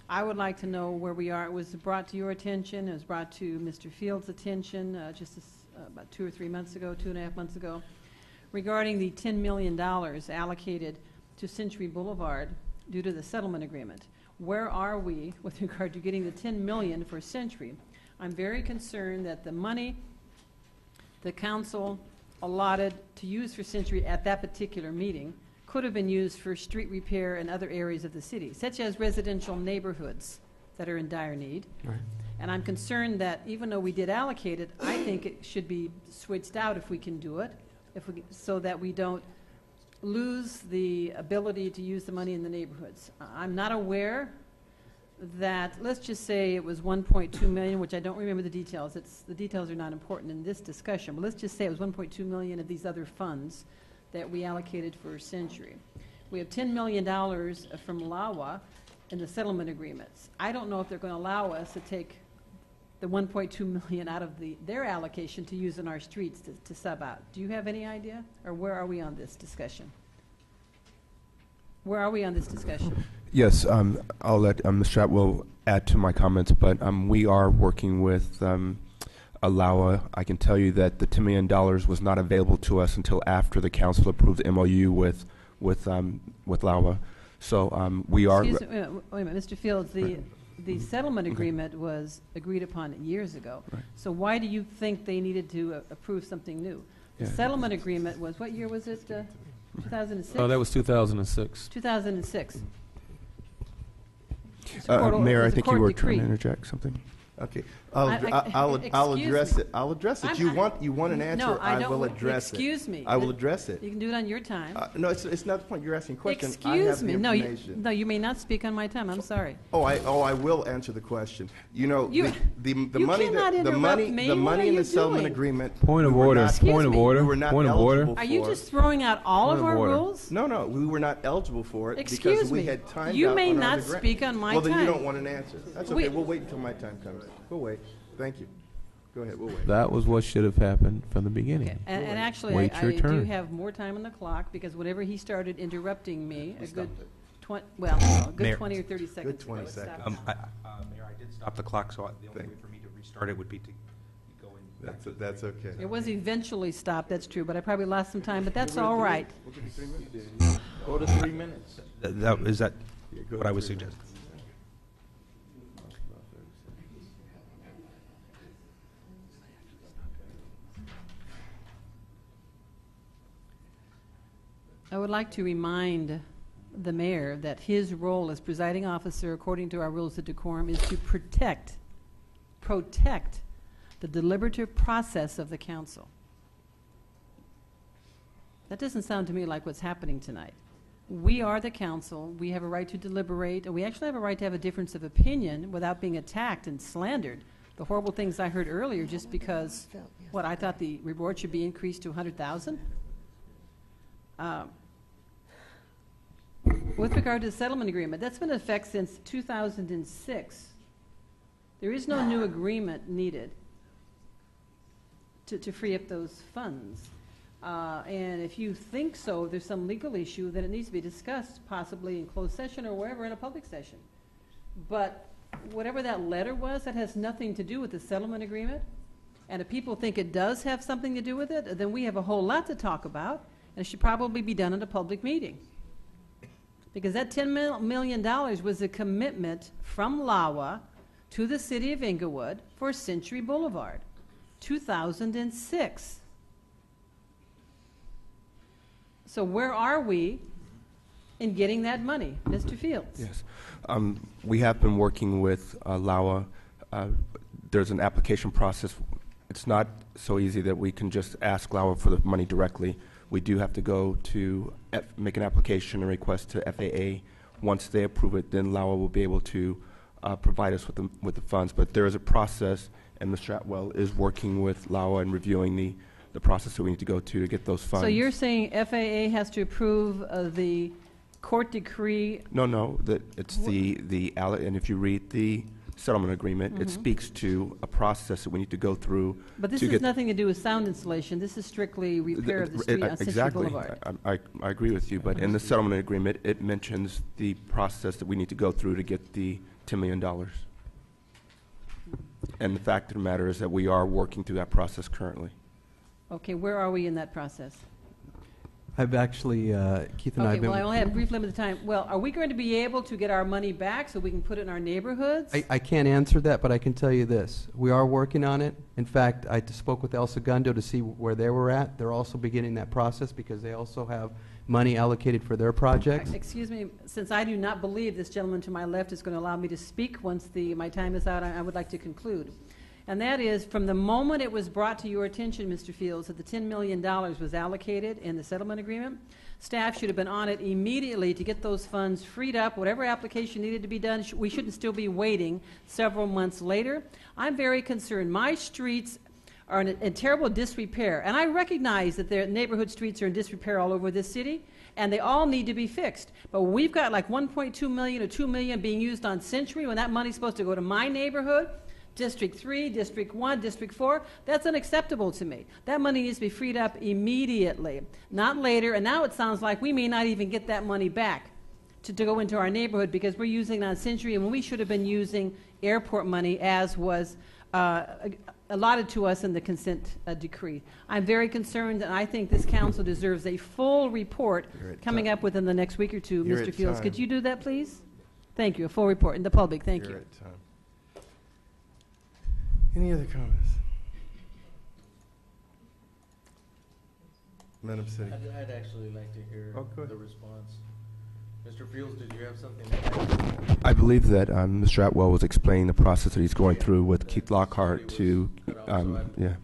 I would like to know where we are. It was brought to your attention. It was brought to Mr. Fields' attention just about 2 or 3 months ago, 2.5 months ago, regarding the $10 million allocated to Century Boulevard due to the settlement agreement. Where are we with regard to getting the $10 million for Century? I'm very concerned that the money the council allotted to use for Century at that particular meeting could have been used for street repair in other areas of the city, such as residential neighborhoods that are in dire need. Right. And I'm concerned that even though we did allocate it, I think it should be switched out if we can do it, so that we don't lose the ability to use the money in the neighborhoods. I'm not aware that, let's just say it was 1.2 million, which I don't remember the details. The details are not important in this discussion, but let's just say it was 1.2 million of these other funds that we allocated for Century. We have $10 million from LAWA in the settlement agreements. I don't know if they're going to allow us to take the 1.2 million out of their allocation to use in our streets to sub out. Do you have any idea? Or where are we on this discussion? Where are we on this discussion? Yes, I'll let Mr. Atwell add to my comments, but we are working with LAWA. I can tell you that the $10 million was not available to us until after the council approved the MOU with LAWA. So we are... Excuse me, wait a minute, Mr. Fields, the settlement agreement was agreed upon years ago. Right. So why do you think they needed to approve something new? The Yeah. settlement agreement was, what year was it? 2006? Oh, that was 2006. 2006. Mayor, I think you were decree. trying to interject something. Okay, I'll address Excuse it. I'll address it. I'm- You want an answer? No, I don't. will address it. Excuse me. I will address it. You can do it on your time. No, it's not the point. You're asking a question. I Excuse have me. the No, you information. may not speak on my time. I'm sorry. I will answer the question. You know, You- the you money cannot that the interrupt money me. the What money are in you the settlement doing? agreement. Point of we were order. not- Point of order. We were not Point of eligible order. for Are you it. just throwing out all Point of of our order. rules? No, we were not eligible for it Excuse because we me. had time. You may on our not grant. speak on my Well, then you time. don't want an answer. That's okay. We'll wait until my time comes. We'll wait. Thank you. Go ahead. We'll wait. That was what should have happened from the beginning. Okay. And actually, Wait I your do turn. have more time on the clock because whenever he started interrupting me, a good Mayor. 20 or 30 seconds. Good 20 ago. seconds. Mayor, I did stop the clock, so the only way for me to restart it would be to go in. That's okay. It was eventually stopped, that's true, but I probably lost some time, but that's all right. We'll give you 3 minutes. Go to 3 minutes. Is that go what to I would 3 suggest? I would like to remind the mayor that his role as presiding officer, according to our rules of decorum, is to protect the deliberative process of the council. That doesn't sound to me like what's happening tonight. We are the council. We have a right to deliberate, and we actually have a right to have a difference of opinion without being attacked and slandered. The horrible things I heard earlier just because, I thought the reward should be increased to 100,000? With regard to the settlement agreement, that's been in effect since 2006. There is no new agreement needed to free up those funds. And if you think so, there's some legal issue, then it needs to be discussed, possibly in closed session or wherever in a public session. But whatever that letter was, that has nothing to do with the settlement agreement. And if people think it does have something to do with it, then we have a whole lot to talk about, and it should probably be done in a public meeting. Because that $10 million was a commitment from LAWA to the city of Inglewood for Century Boulevard, 2006. So where are we in getting that money, Mr. Fields? Yes. We have been working with LAWA. There's an application process. It's not so easy that we can just ask LAWA for the money directly. We do have to go to make an application and request to FAA. Once they approve it, then LAWA will be able to provide us with the funds. But there is a process, and Mr. Atwell is working with LAWA and reviewing the process that we need to go to get those funds. So you're saying FAA has to approve the court decree? No, that it's and if you read the settlement agreement, it speaks to a process that we need to go through. But this has nothing to do with sound installation. This is strictly repair of the street on Century Boulevard. I agree with you, but in the settlement agreement, it mentions the process that we need to go through to get the $10 million. And the fact of the matter is that we are working through that process currently. Okay, where are we in that process? I've actually, Keith and I have been... I only have brief limited time. Well, are we going to be able to get our money back so we can put it in our neighborhoods? I can't answer that, but I can tell you this. We are working on it. In fact, I spoke with El Segundo to see where they were at. They're also beginning that process because they also have money allocated for their projects. Excuse me, since I do not believe this gentleman to my left is going to allow me to speak once my time is out, I would like to conclude. And that is, from the moment it was brought to your attention, Mr. Fields, that the $10 million was allocated in the settlement agreement, staff should have been on it immediately to get those funds freed up. Whatever application needed to be done, we shouldn't still be waiting several months later. I'm very concerned. My streets are in terrible disrepair, and I recognize that their neighborhood streets are in disrepair all over this city, and they all need to be fixed. But we've got like 1.2 million or 2 million being used on Century when that money's supposed to go to my neighborhood. District 3, District 1, District 4, that's unacceptable to me. That money needs to be freed up immediately, not later. And now it sounds like we may not even get that money back to go into our neighborhood because we're using it on Century when we should have been using airport money as was allotted to us in the consent decree. I'm very concerned, and I think this council deserves a full report coming up within the next week or two. Mr. Fields, could you do that, please? Thank you. A full report in the public. Thank you. Any other comments? Madam City. I'd actually like to hear the response. Mr. Fields, did you have something? I believe that Mr. Atwell was explaining the process that he's going through with Keith Lockhart to, yeah.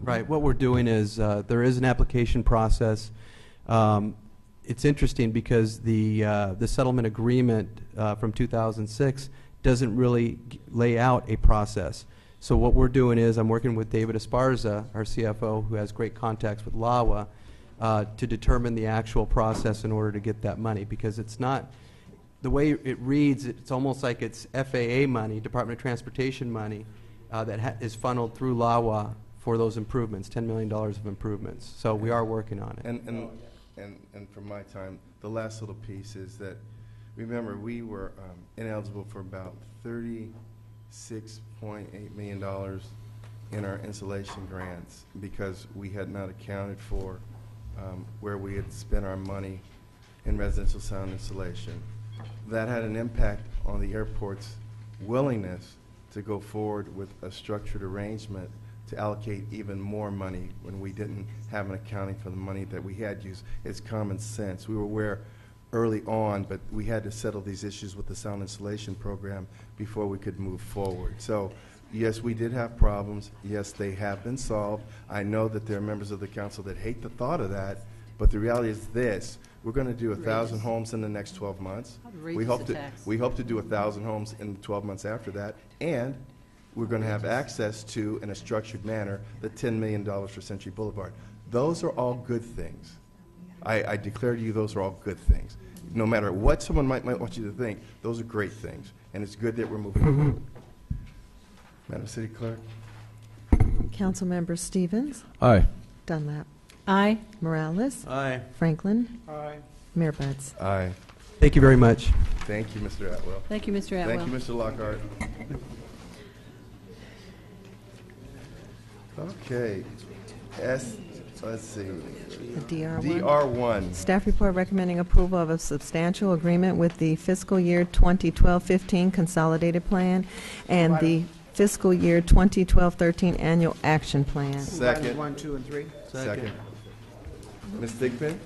Right. What we're doing is there is an application process. It's interesting because the settlement agreement from 2006 doesn't really lay out a process. So what we're doing is I'm working with David Esparza, our CFO, who has great contacts with LAWA, to determine the actual process in order to get that money, because it's not, the way it reads, it's almost like it's FAA money, Department of Transportation money, that is funneled through LAWA for those improvements, $10 million of improvements. So we are working on it. And from my time, the last little piece is that, remember, we were ineligible for about $36.8 million in our insulation grants because we had not accounted for where we had spent our money in residential sound insulation. That had an impact on the airport's willingness to go forward with a structured arrangement to allocate even more money when we didn't have an accounting for the money that we had used. It's common sense. We were aware early on, but we had to settle these issues with the sound insulation program before we could move forward. So yes, we did have problems. Yes, they have been solved. I know that there are members of the council that hate the thought of that, but the reality is this. We're going to do 1,000 homes in the next 12 months. We hope to do 1,000 homes in 12 months after that, and we're going to have access to, in a structured manner, the $10 million for Century Boulevard. Those are all good things. I declare to you those are all good things. No matter what someone might want you to think, those are great things, and it's good that we're moving forward. Madam City Clerk. Councilmember Stevens. Aye. Dunlap. Aye. Morales. Aye. Franklin. Aye. Mayor Buds. Aye. Thank you very much. Thank you, Mr. Atwell. Thank you, Mr. Atwell. Thank you, Mr. Lockhart. Okay. Let's see. The DR1. DR1. Staff report recommending approval of a substantial agreement with the fiscal year 2012-15 consolidated plan and the fiscal year 2012-13 annual action plan. Second. 1, 2, and 3. Second. Ms. Thigpen?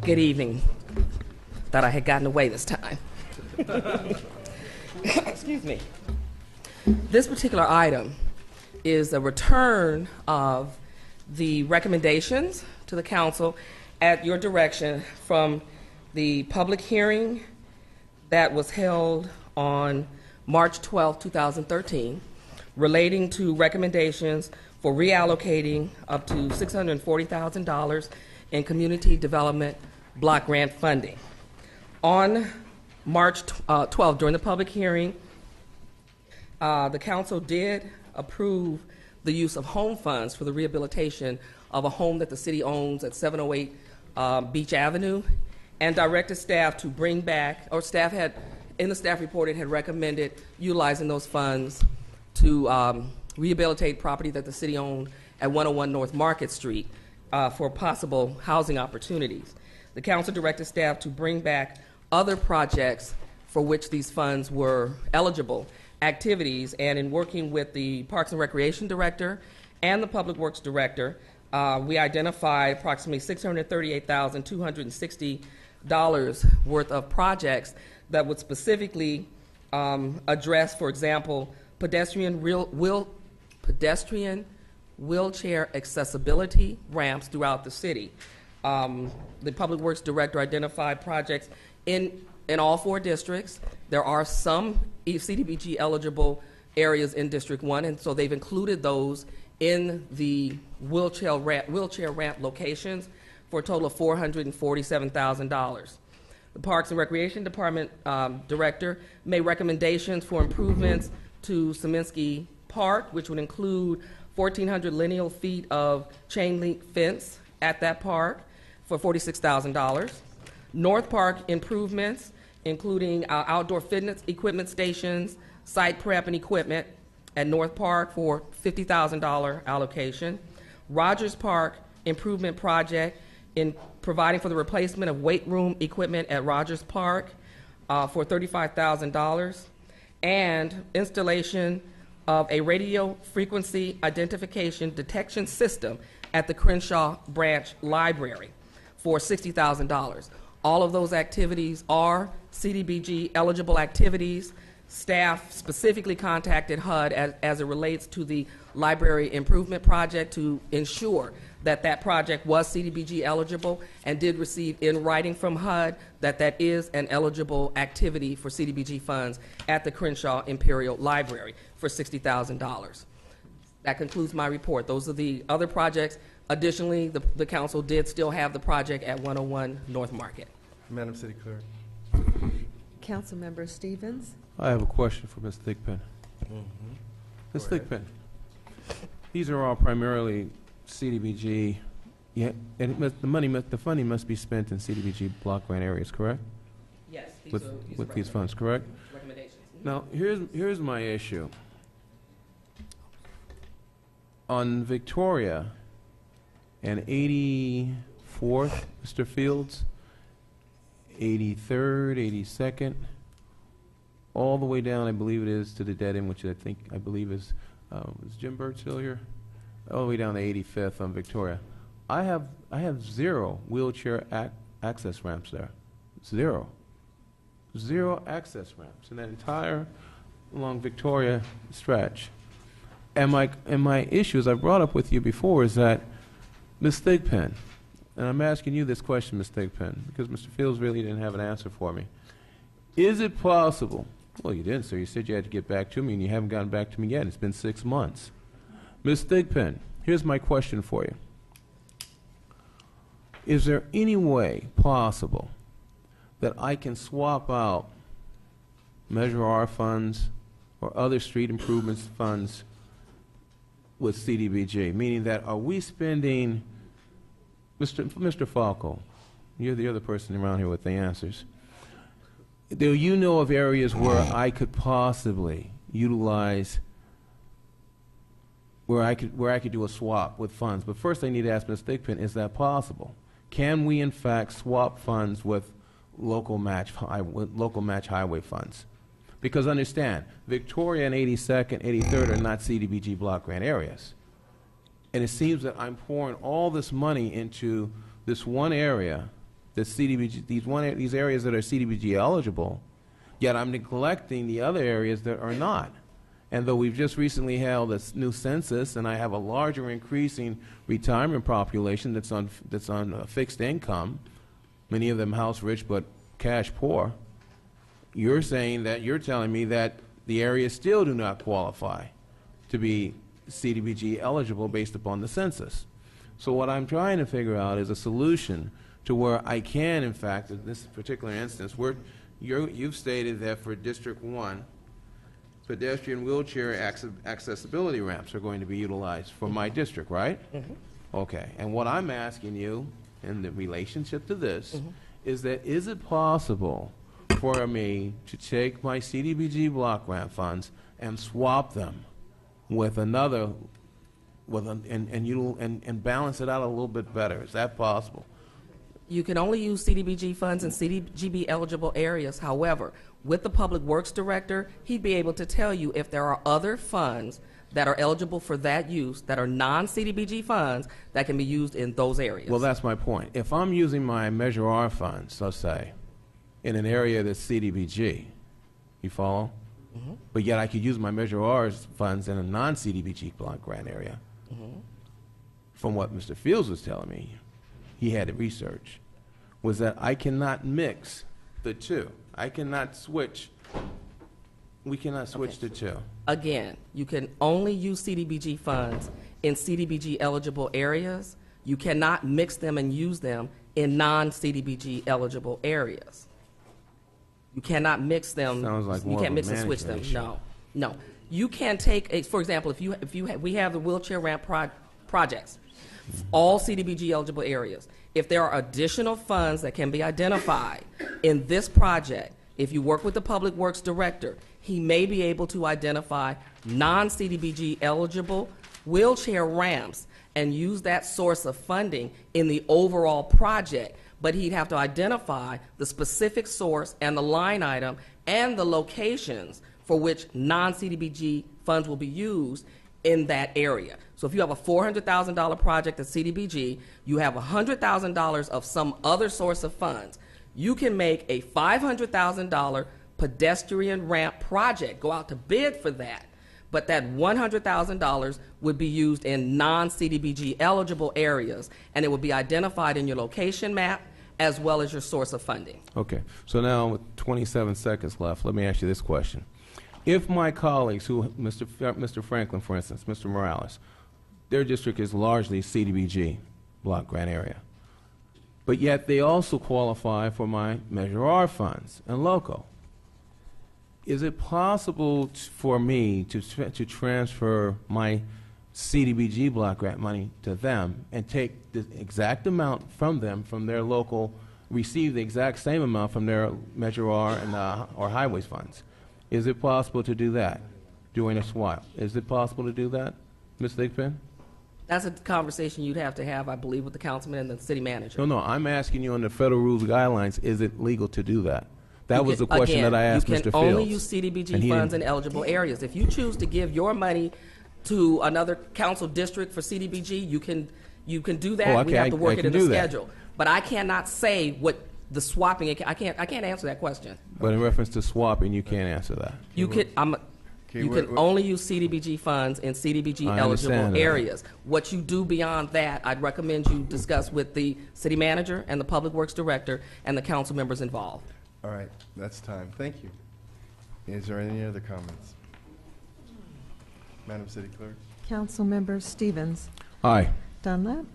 Good evening. Thought I had gotten away this time. Excuse me. This particular item is a return of the recommendations to the council at your direction from the public hearing that was held on March 12, 2013, relating to recommendations for reallocating up to $640,000 in community development block grant funding. On March 12, during the public hearing, the council did approve the use of home funds for the rehabilitation of a home that the city owns at 708 Beach Avenue, and directed staff to bring back, or staff had, in the staff report, it had recommended utilizing those funds to rehabilitate property that the city owned at 101 North Market Street for possible housing opportunities. The council directed staff to bring back other projects for which these funds were eligible activities, and in working with the Parks and Recreation Director and the Public Works Director, we identified approximately $638,260 worth of projects that would specifically address, for example, pedestrian wheelchair accessibility ramps throughout the city. The Public Works Director identified projects in all 4 districts. There are some CDBG eligible areas in District 1, and so they've included those in the wheelchair ramp locations for a total of $447,000. The Parks and Recreation Department Director made recommendations for improvements to Saminsky Park, which would include 1,400 lineal feet of chain link fence at that park for $46,000. North Park improvements, including outdoor fitness equipment stations, site prep and equipment at North Park for $50,000 allocation. Rogers Park improvement project in providing for the replacement of weight room equipment at Rogers Park for $35,000, and installation of a radio frequency identification detection system at the Crenshaw Branch Library for $60,000. All of those activities are CDBG eligible activities. Staff specifically contacted HUD as it relates to the library improvement project to ensure that that project was CDBG eligible, and did receive in writing from HUD that that is an eligible activity for CDBG funds at the Crenshaw Imperial Library for $60,000. That concludes my report. Those are the other projects. Additionally, the council did still have the project at 101 North Market. Madam City Clerk. Councilmember Stevens. I have a question for Ms. Thigpen. Ms. Thigpen, these are all primarily CDBG. Yeah, and the funding must be spent in CDBG block grant areas, correct? Yes. With these funds, correct? Recommendations. Now, here's my issue. On Victoria and 84th, Mr. Fields, 83rd, 82nd, all the way down, I believe it is, to the dead end, which I believe is Jim Bird still here? All the way down to 85th on Victoria. I have 0 wheelchair access ramps there. 0 access ramps in that entire along Victoria stretch. And my issue, as I brought up with you before, is that Ms. Thigpen, and I'm asking you this question, Ms. Thigpen, because Mr. Fields really didn't have an answer for me. Is it possible? Well, you didn't, sir. You said you had to get back to me, and you haven't gotten back to me yet. It's been 6 months. Ms. Thigpen, here's my question for you. Is there any way possible that I can swap out Measure R funds or other street improvements funds with CDBG? Meaning that, are we spending, Mr. Falco, you're the other person around here with the answers. Do you know of areas where I could possibly utilize, where I could do a swap with funds? But first I need to ask Ms. Thigpen, is that possible? Can we in fact swap funds with local match highway funds? Because understand, Victoria and 82nd, 83rd are not CDBG block grant areas. And it seems that I'm pouring all this money into this one area, this CDBG, these areas that are CDBG eligible, yet I'm neglecting the other areas that are not. And though we've just recently held a new census, and I have a larger increasing retirement population that's on fixed income, many of them house rich but cash poor, you're telling me that the areas still do not qualify to be CDBG eligible based upon the census. So what I'm trying to figure out is a solution to where I can, in fact, in this particular instance, you've stated that for District 1, pedestrian wheelchair accessibility ramps are going to be utilized for my district, right? Mm-hmm. Okay. And what I'm asking you in the relationship to this is that, is it possible for me to take my CDBG block grant funds and swap them with another, and balance it out a little bit better? Is that possible? You can only use CDBG funds in CDBG eligible areas. However, with the Public Works Director, he'd be able to tell you if there are other funds that are eligible for that use that are non-CDBG funds that can be used in those areas. Well, that's my point. If I'm using my Measure R funds, let's say, in an area that's CDBG, you follow? Mm-hmm. But yet I could use my Measure R funds in a non-CDBG block grant area. Mm-hmm. From what Mr. Fields was telling me, he had to research, was that I cannot mix the two. I cannot switch. We cannot switch the two. Again, you can only use CDBG funds in CDBG eligible areas. You cannot mix them and use them in non-CDBG eligible areas. You cannot mix them. Sounds like you can't mix and switch them. Issue. No. You can take for example, we have the wheelchair ramp projects, all CDBG eligible areas. If there are additional funds that can be identified in this project, if you work with the Public Works Director, he may be able to identify non-CDBG eligible wheelchair ramps and use that source of funding in the overall project. But he'd have to identify the specific source and the line item and the locations for which non-CDBG funds will be used in that area. So if you have a $400,000 project at CDBG, you have $100,000 of some other source of funds, you can make a $500,000 pedestrian ramp project, go out to bid for that, but that $100,000 would be used in non-CDBG eligible areas, and it would be identified in your location map as well as your source of funding. Okay, so now with 27 seconds left, let me ask you this question. If my colleagues, who Mr. Franklin, for instance, Mr. Morales, their district is largely CDBG, block grant area, but yet they also qualify for my Measure R funds and LOCO, is it possible for me to transfer my CDBG block grant money to them and take the exact amount from them, from their local, receive the exact same amount from their Measure R and or highways funds? Is it possible to do that during a swap? Is it possible to do that, Ms. Thigpen? That's a conversation you'd have to have, I believe, with the councilman and the city manager. No, I'm asking you on the federal rules guidelines, is it legal to do that? That was the question that I asked Mr. Fields. You can only use CDBG funds in eligible areas. If you choose to give your money to another council district for CDBG, you can do that. Oh, okay, we have to work it in the that. schedule. But I cannot say what the swapping. I can't answer that question. But in reference to swapping, you can't answer that. You can only use CDBG funds in CDBG eligible areas. What you do beyond that, I'd recommend you discuss with the city manager and the public works director and the council members involved. All right, that's time. Thank you. Is there any other comments? Madam City Clerk. Councilmember Stevens. Aye. Dunlap.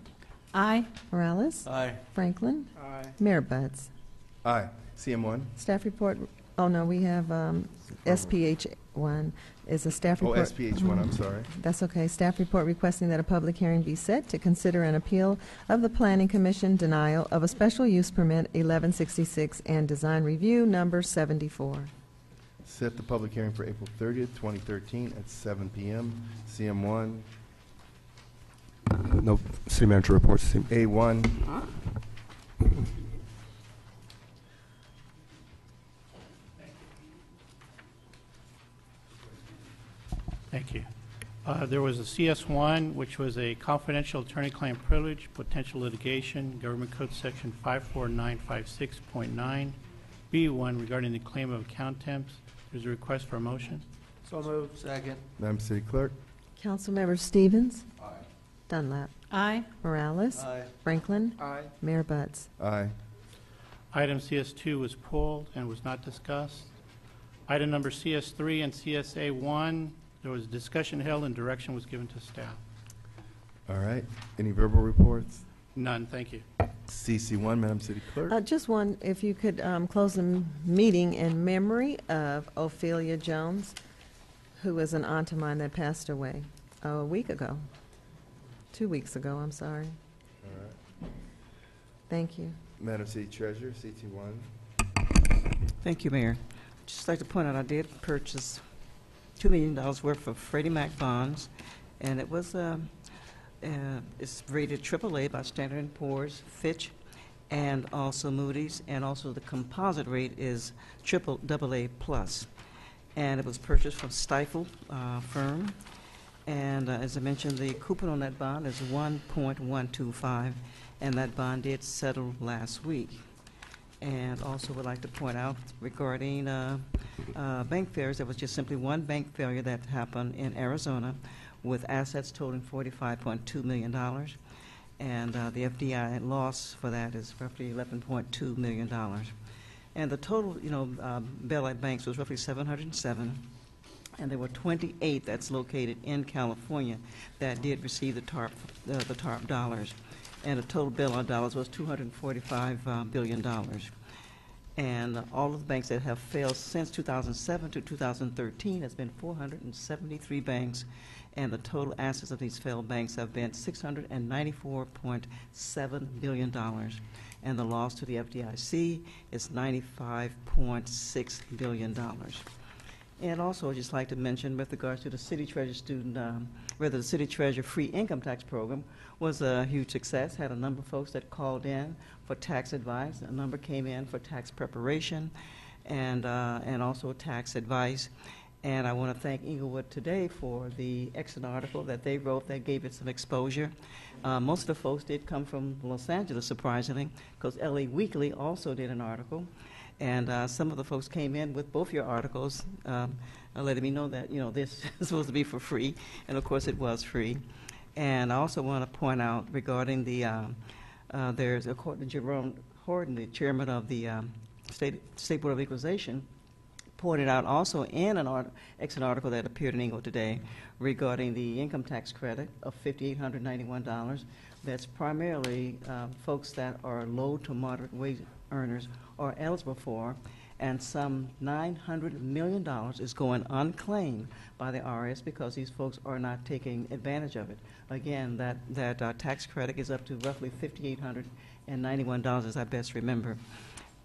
Aye. Morales. Aye. Franklin. Aye. Mayor Buds. Aye. CM1. Staff report. Oh no, we have SPH1 is a staff report. Oh, SPH1. I'm sorry. That's okay. Staff report requesting that a public hearing be set to consider an appeal of the Planning Commission denial of a special use permit 1166 and design review number 74. Set the public hearing for April 30th, 2013 at 7 p.m. CM1. No city manager reports. A1. Thank you. There was a CS1, which was a confidential attorney-client privilege, potential litigation, Government Code Section 54956.9, B1, regarding the claim of account temps. There's a request for a motion. So moved. Second. Madam City Clerk. Councilmember Stevens. Aye. Dunlap. Aye. Morales. Aye. Franklin. Aye. Mayor Buds. Aye. Item CS2 was pulled and was not discussed. Item number CS3 and CSA1, there was discussion held and direction was given to staff. All right. Any verbal reports? None, thank you. CC1, Madam City Clerk. Just one, if you could close the meeting in memory of Ophelia Jones, who was an aunt of mine that passed away a week ago. 2 weeks ago, I'm sorry. All right. Thank you. Madam City Treasurer, CT1. Thank you, Mayor. Just like to point out, I did purchase $2 million worth of Freddie Mac bonds, and it was it's rated AAA by Standard & Poor's, Fitch, and also Moody's, and also the composite rate is AA plus. And it was purchased from Stifel firm, and as I mentioned, the coupon on that bond is 1.125, and that bond did settle last week. And also would like to point out regarding bank failures, there was just simply one bank failure that happened in Arizona with assets totaling $45.2 million. And the FDI loss for that is roughly $11.2 million. And the total, bailout banks was roughly 707. And there were 28 that's located in California that did receive the TARP dollars. And the total bailout dollars was $245 billion. And all of the banks that have failed since 2007 to 2013 has been 473 banks, and the total assets of these failed banks have been $694.7 billion. And the loss to the FDIC is $95.6 billion. And also, I'd just like to mention, with regards to the City Treasurer the City Treasurer free income tax program was a huge success. Had a number of folks that called in for tax advice. A number came in for tax preparation, and also tax advice. And I want to thank Inglewood today for the excellent article that they wrote that gave it some exposure. Most of the folks did come from Los Angeles, surprisingly, because LA Weekly also did an article. And some of the folks came in with both your articles, letting me know that, this is supposed to be for free. And, of course, it was free. And I also want to point out regarding the, there's, according to Jerome Horton, the chairman of the State Board of Equalization, pointed out also in an excellent article that appeared in Inglewood today regarding the income tax credit of $5,891. That's primarily folks that are low to moderate wage earners are eligible for, and some $900 million is going unclaimed by the IRS because these folks are not taking advantage of it. Again, that tax credit is up to roughly $5,891, as I best remember.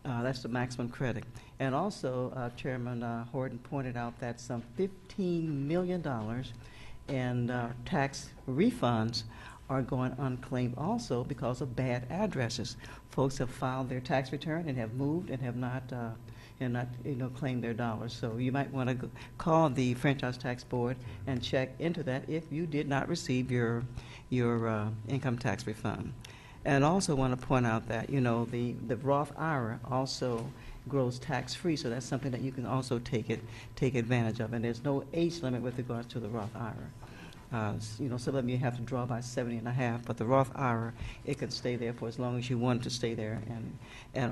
That's the maximum credit. And also, Chairman Horton pointed out that some $15 million in tax refunds are going unclaimed also because of bad addresses. Folks have filed their tax return and have moved and have not claimed their dollars. So you might want to call the Franchise Tax Board and check into that if you did not receive your income tax refund. And also want to point out that, the Roth IRA also grows tax-free, so that's something that you can also take advantage of. And there's no age limit with regards to the Roth IRA. Some of them you have to draw by 70 and a half, but the Roth IRA, it can stay there for as long as you want it to stay there,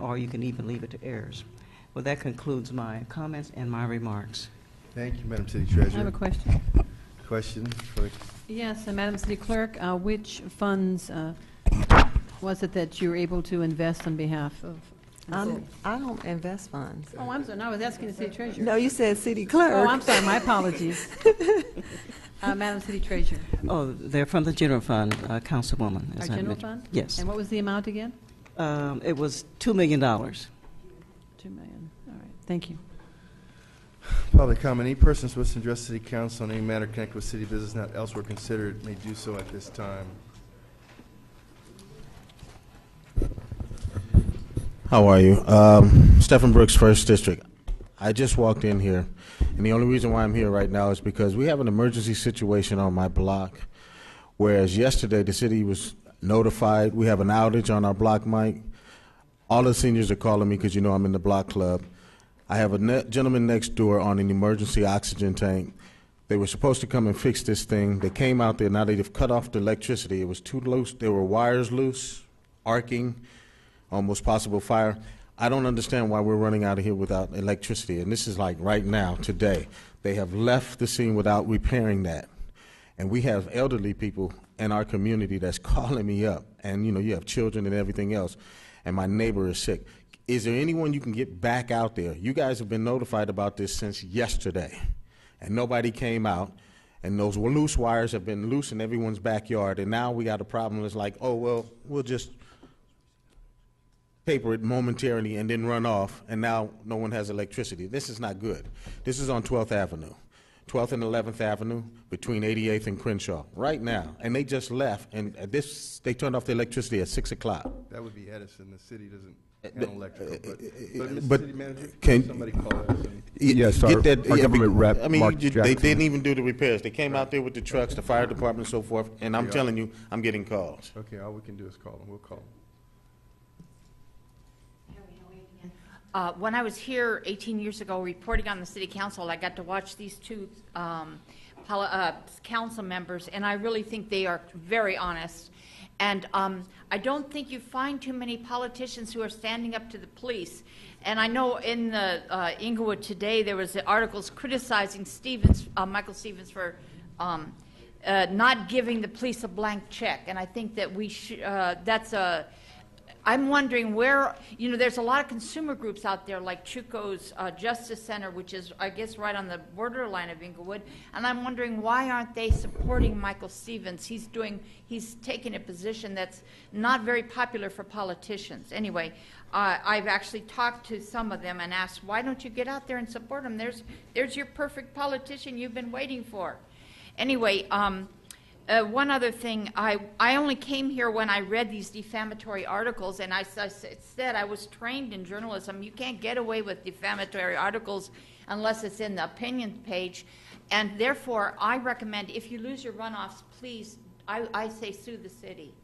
or you can even leave it to heirs. Well, that concludes my comments and my remarks. Thank you, Madam City Treasurer. I have a question. Question for Yes, Madam City Clerk, which funds was it that you were able to invest on behalf of the city? I don't invest funds. Oh, I'm sorry. No, I was asking the City Treasurer. No, you said City Clerk. Oh, I'm sorry. My apologies. Madam City Treasurer. Oh, they're from the general fund, Councilwoman. Our general fund? Yes. And what was the amount again? It was $2 million. $2 million. All right. Thank you. public comment. Any persons wishing to address City Council on any matter connected with city business not elsewhere considered may do so at this time. How are you? Stephen Brooks, 1st District. I just walked in here, and the only reason why I'm here right now is because we have an emergency situation on my block, whereas yesterday the city was notified. We have an outage on our block, Mike. All the seniors are calling me because, you know, I'm in the block club. I have a gentleman next door on an emergency oxygen tank. They were supposed to come and fix this thing. They came out there. Now they've cut off the electricity. It was too loose. There were wires loose, arcing, almost possible fire. I don't understand why we're running out of here without electricity. And this is like right now, today. They have left the scene without repairing that. And we have elderly people in our community that's calling me up. And, you know, you have children and everything else. And my neighbor is sick. Is there anyone you can get back out there? You guys have been notified about this since yesterday. And nobody came out. And those loose wires have been loose in everyone's backyard. And now we got a problem. It's like, oh, well, we'll just paper it momentarily and then run off, and now no one has electricity. This is not good. This is on 12th Avenue, 12th and 11th Avenue, between 88th and Crenshaw, right now. And they just left, and they turned off the electricity at 6 o'clock. That would be Edison. The city doesn't handle electrical. But But City Manager, can somebody call us? Yes, our government rep, I mean, Mark they Jackson. didn't even do the repairs. They came out there with the trucks, the fire department and so forth, and I'm telling you, I'm getting calls. Okay, all we can do is call them. We'll call them. When I was here 18 years ago reporting on the city council, I got to watch these two council members, and I really think they are very honest. And I don't think you find too many politicians who are standing up to the police. And I know in the Inglewood today there was articles criticizing Michael Stevens for not giving the police a blank check. And I think that we should. I'm wondering where, you know, there's a lot of consumer groups out there like Chuco's Justice Center, which is, I guess, right on the borderline of Inglewood, and I'm wondering why aren't they supporting Michael Stevens? He's taken a position that's not very popular for politicians. Anyway, I've actually talked to some of them and asked, why don't you get out there and support him? There's your perfect politician you've been waiting for. Anyway, One other thing, I only came here when I read these defamatory articles, and I said I was trained in journalism. You can't get away with defamatory articles unless it's in the opinion page, and therefore I recommend if you lose your runoffs, please, I say sue the city.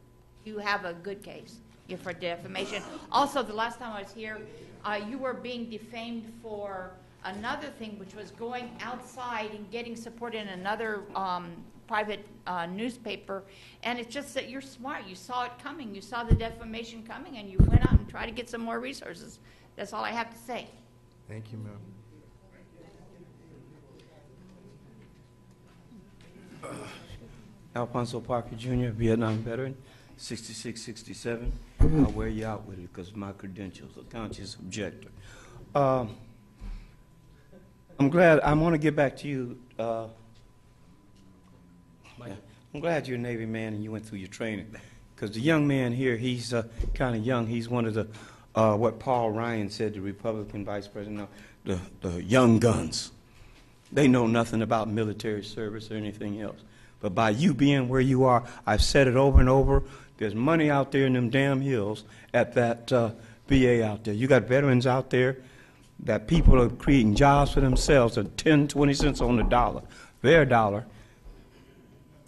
You have a good case for defamation. Also, the last time I was here, you were being defamed for another thing, which was going outside and getting support in another private newspaper, and it's just that you're smart. You saw it coming. You saw the defamation coming, and you went out and tried to get some more resources. That's all I have to say. Thank you, ma'am. Alfonso Parker Jr., Vietnam veteran, 6667. I'll wear you out with it because my credentials, a conscious objector. I'm glad, I want to get back to you. I'm glad you're a Navy man and you went through your training, because the young man here, he's kind of young. He's one of the, what Paul Ryan said, the Republican vice president, the young guns. They know nothing about military service or anything else. But by you being where you are, I've said it over and over, there's money out there in them damn hills at that VA out there. You got veterans out there that people are creating jobs for themselves at 10, 20 cents on the dollar. Their dollar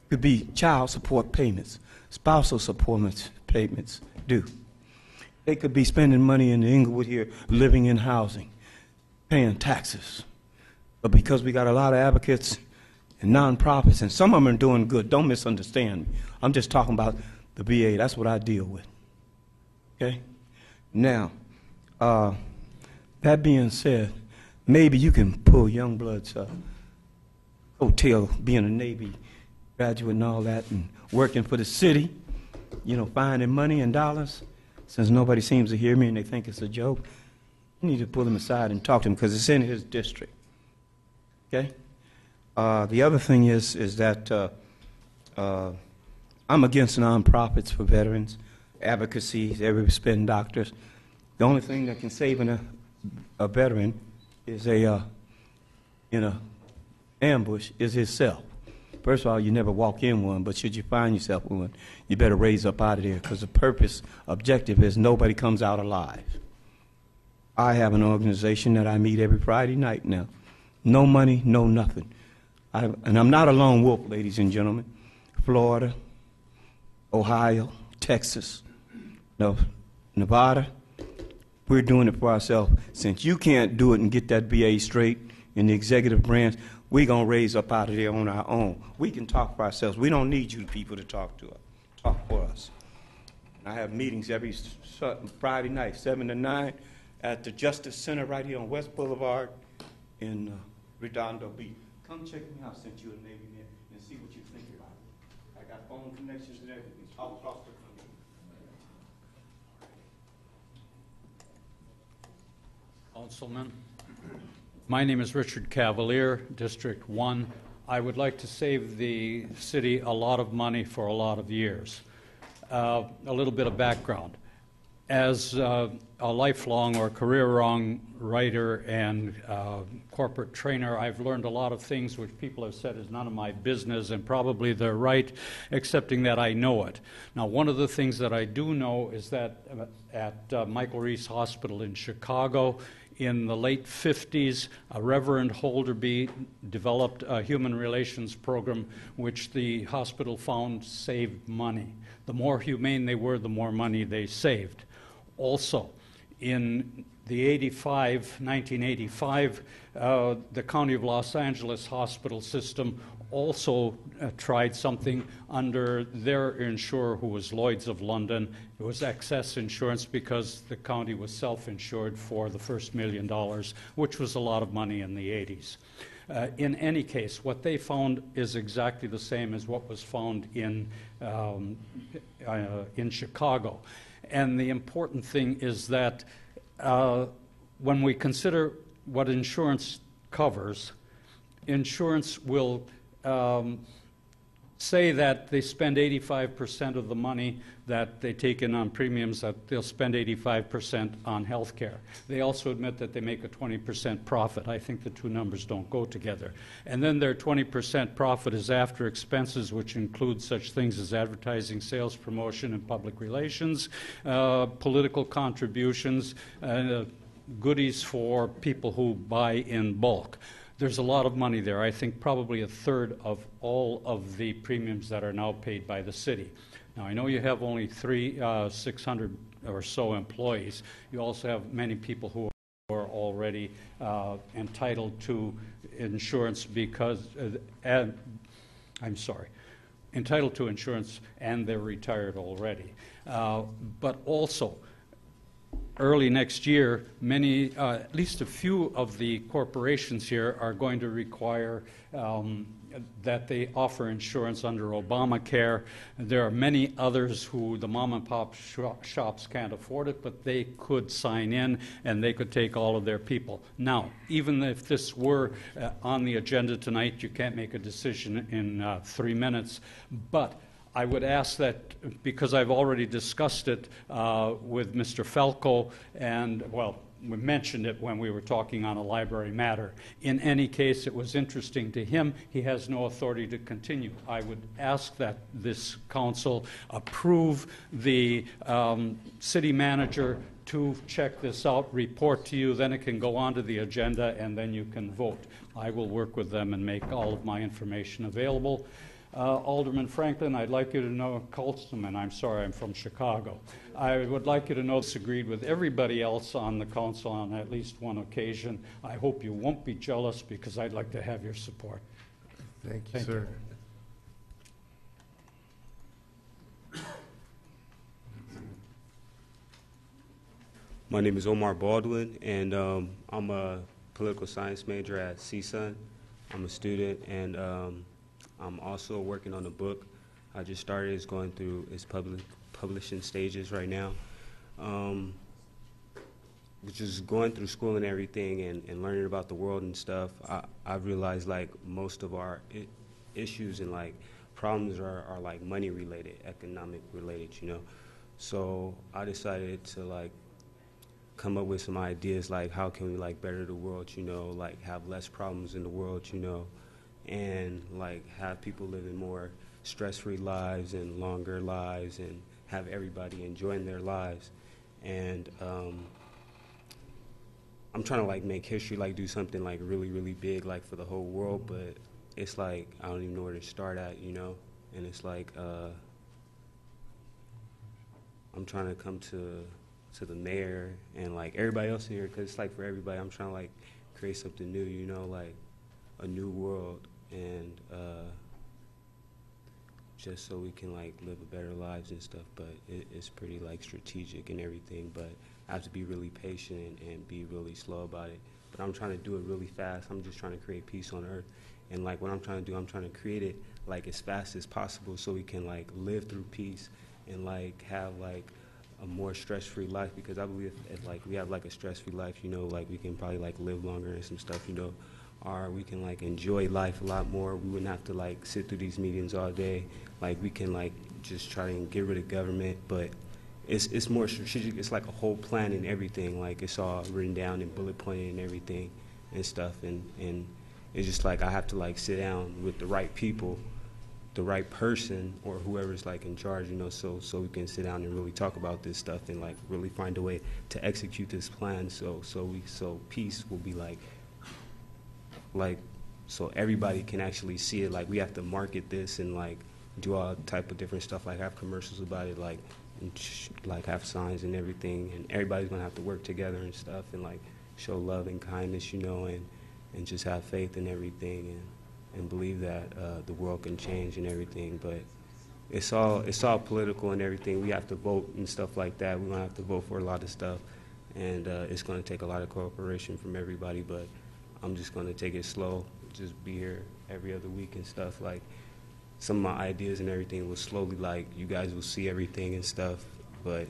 could be child support payments, spousal support payments due. They could be spending money in Inglewood here, living in housing, paying taxes. But because we got a lot of advocates and nonprofits, and some of them are doing good, don't misunderstand me. I'm just talking about the VA. That's what I deal with. Okay? Now, that being said, maybe you can pull Youngblood's hotel, being a Navy graduate and all that, and working for the city, you know, finding money and dollars. Since nobody seems to hear me and they think it's a joke, you need to pull him aside and talk to him because it's in his district. Okay? The other thing is that I'm against nonprofits for veterans, advocacy, every spend doctors. The only thing that can save a veteran is in a ambush is himself. First of all, you never walk in one, but should you find yourself in one, you better raise up out of there, because the purpose, objective is nobody comes out alive. I have an organization that I meet every Friday night now. No money, no nothing. And I'm not a lone wolf, ladies and gentlemen. Florida, Ohio, Texas, Nevada, we're doing it for ourselves. Since you can't do it and get that VA straight in the executive branch, we're going to raise up out of there on our own. We can talk for ourselves. We don't need you people to talk for us. I have meetings every Friday night, 7 to 9, at the Justice Center right here on West Boulevard in Redondo Beach. Come check me out since you're a Navy man and see what you think about it. I got phone connections and everything all across the country. Councilman, my name is Richard Cavalier, District 1. I would like to save the city a lot of money for a lot of years. A little bit of background. As a lifelong or career-long writer and corporate trainer, I've learned a lot of things which people have said is none of my business, and probably they're right, excepting that I know it. Now, one of the things that I do know is that at Michael Reese Hospital in Chicago, in the late 50s, Reverend Holderby developed a human relations program which the hospital found saved money. The more humane they were, the more money they saved. Also, in the 1985, the County of Los Angeles hospital system also tried something under their insurer, who was Lloyd's of London. It was excess insurance because the county was self-insured for the first $1 million, which was a lot of money in the 80s. In any case, what they found is exactly the same as what was found in Chicago. And the important thing is that when we consider what insurance covers, insurance will say that they spend 85% of the money that they take in on premiums, that they'll spend 85% on health care. They also admit that they make a 20% profit. I think the two numbers don't go together. And then their 20% profit is after expenses, which include such things as advertising, sales, promotion, and public relations, political contributions, goodies for people who buy in bulk. There's a lot of money there. I think probably a third of all of the premiums that are now paid by the city. Now, I know you have only 600 or so employees. You also have many people who are already entitled to insurance because, entitled to insurance and they're retired already. But also, early next year, many, at least a few of the corporations here are going to require that they offer insurance under Obamacare. There are many others who the mom and pop shops can't afford it, but they could sign in and they could take all of their people. Now, even if this were on the agenda tonight, you can't make a decision in 3 minutes, but I would ask that, because I've already discussed it with Mr. Falco, and, well, we mentioned it when we were talking on a library matter. In any case, it was interesting to him. He has no authority to continue. I would ask that this council approve the city manager to check this out, report to you, then it can go onto the agenda, and then you can vote. I will work with them and make all of my information available. Alderman Franklin, I'd like you to know, Councilman, I'm sorry, I'm from Chicago. I would like you to know disagreed with everybody else on the council on at least one occasion. I hope you won't be jealous because I'd like to have your support. Thank you, sir. My name is Omar Baldwin, and I'm a political science major at CSUN. I'm a student, and I'm also working on a book. I just started. It's going through its publishing stages right now. Just going through school and everything and learning about the world and stuff, I've realized like most of our issues and like problems are like money related, economic related, you know. So I decided to like come up with some ideas like how can we like better the world, you know, like have less problems in the world, you know, and like have people living more stress-free lives and longer lives and have everybody enjoying their lives. And I'm trying to like make history, like do something like really, really big like for the whole world, but it's like I don't even know where to start at, you know. And it's like I'm trying to come to the mayor and like everybody else here, because it's like for everybody I'm trying to like create something new, you know, like a new world, and just so we can like live a better lives and stuff. But it's pretty like strategic and everything, but I have to be really patient and be really slow about it. But I'm trying to do it really fast. I'm just trying to create peace on earth, and like what I'm trying to do, I'm trying to create it like as fast as possible so we can like live through peace and like have like a more stress-free life, because I believe if like we have like a stress-free life, you know, like we can probably like live longer and some stuff, you know, or we can like enjoy life a lot more. We wouldn't have to like sit through these meetings all day. Like we can like just try to get rid of government, but it's more strategic. It's like a whole plan and everything. Like it's all written down and bullet pointed and everything and stuff. And it's just like I have to like sit down with the right people, the right person, or whoever's like in charge, you know, so we can sit down and really talk about this stuff and like really find a way to execute this plan. So peace will be like so everybody can actually see it. Like we have to market this and like do all type of different stuff, like have commercials about it, like and like have signs and everything, and everybody's gonna have to work together and stuff and like show love and kindness, you know, and just have faith in everything and believe that the world can change and everything. But it's all political and everything. We have to vote and stuff like that. We're gonna have to vote for a lot of stuff, and it's gonna take a lot of cooperation from everybody. But I'm just gonna take it slow, just be here every other week and stuff. Like some of my ideas and everything will slowly, like you guys will see everything and stuff, but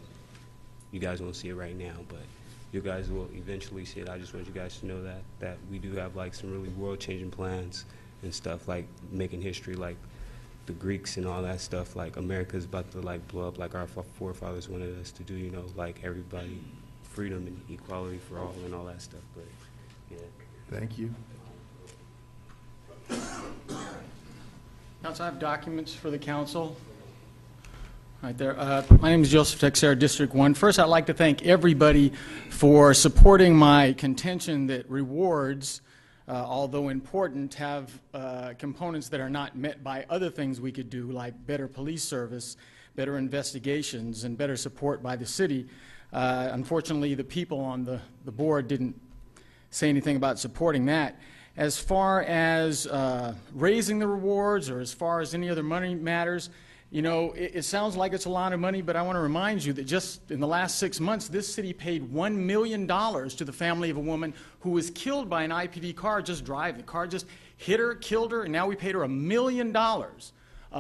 you guys won't see it right now. But you guys will eventually see it. I just want you guys to know that we do have like some really world-changing plans and stuff, like making history, like the Greeks and all that stuff. Like America's about to like blow up, like our forefathers wanted us to do. You know, like everybody, freedom and equality for all and all that stuff. But yeah. Thank you. Council, I have documents for the council. Right there. My name is Joseph Texera, District 1. First, I'd like to thank everybody for supporting my contention that rewards, although important, have components that are not met by other things we could do, like better police service, better investigations, and better support by the city. Unfortunately, the people on the board didn't say anything about supporting that. As far as raising the rewards or as far as any other money matters, you know, it sounds like it's a lot of money, but I want to remind you that just in the last 6 months, this city paid $1 million to the family of a woman who was killed by an IPD car just driving. The car just hit her, killed her, and now we paid her $1 million. $1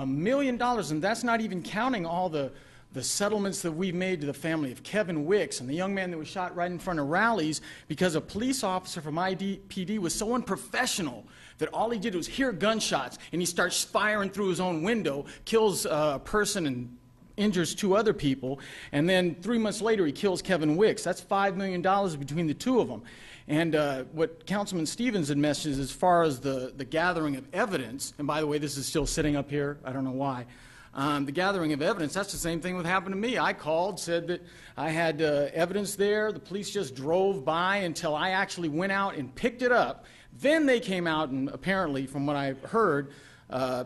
million, and that's not even counting all the settlements that we've made to the family of Kevin Wicks and the young man that was shot right in front of rallies because a police officer from IDPD was so unprofessional that all he did was hear gunshots and he starts firing through his own window, kills a person and injures 2 other people, and then 3 months later he kills Kevin Wicks. That's $5 million between the 2 of them. And what Councilman Stevens had mentioned is as far as the gathering of evidence, and by the way, this is still sitting up here, I don't know why, the gathering of evidence, that's the same thing that happened to me. I called, said that I had evidence there. The police just drove by until I actually went out and picked it up. Then they came out and apparently, from what I heard,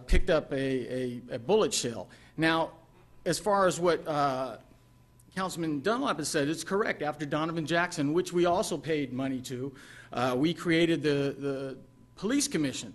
picked up a bullet shell. Now, as far as what Councilman Dunlap has said, it's correct. After Donovan Jackson, which we also paid money to, we created the police commission.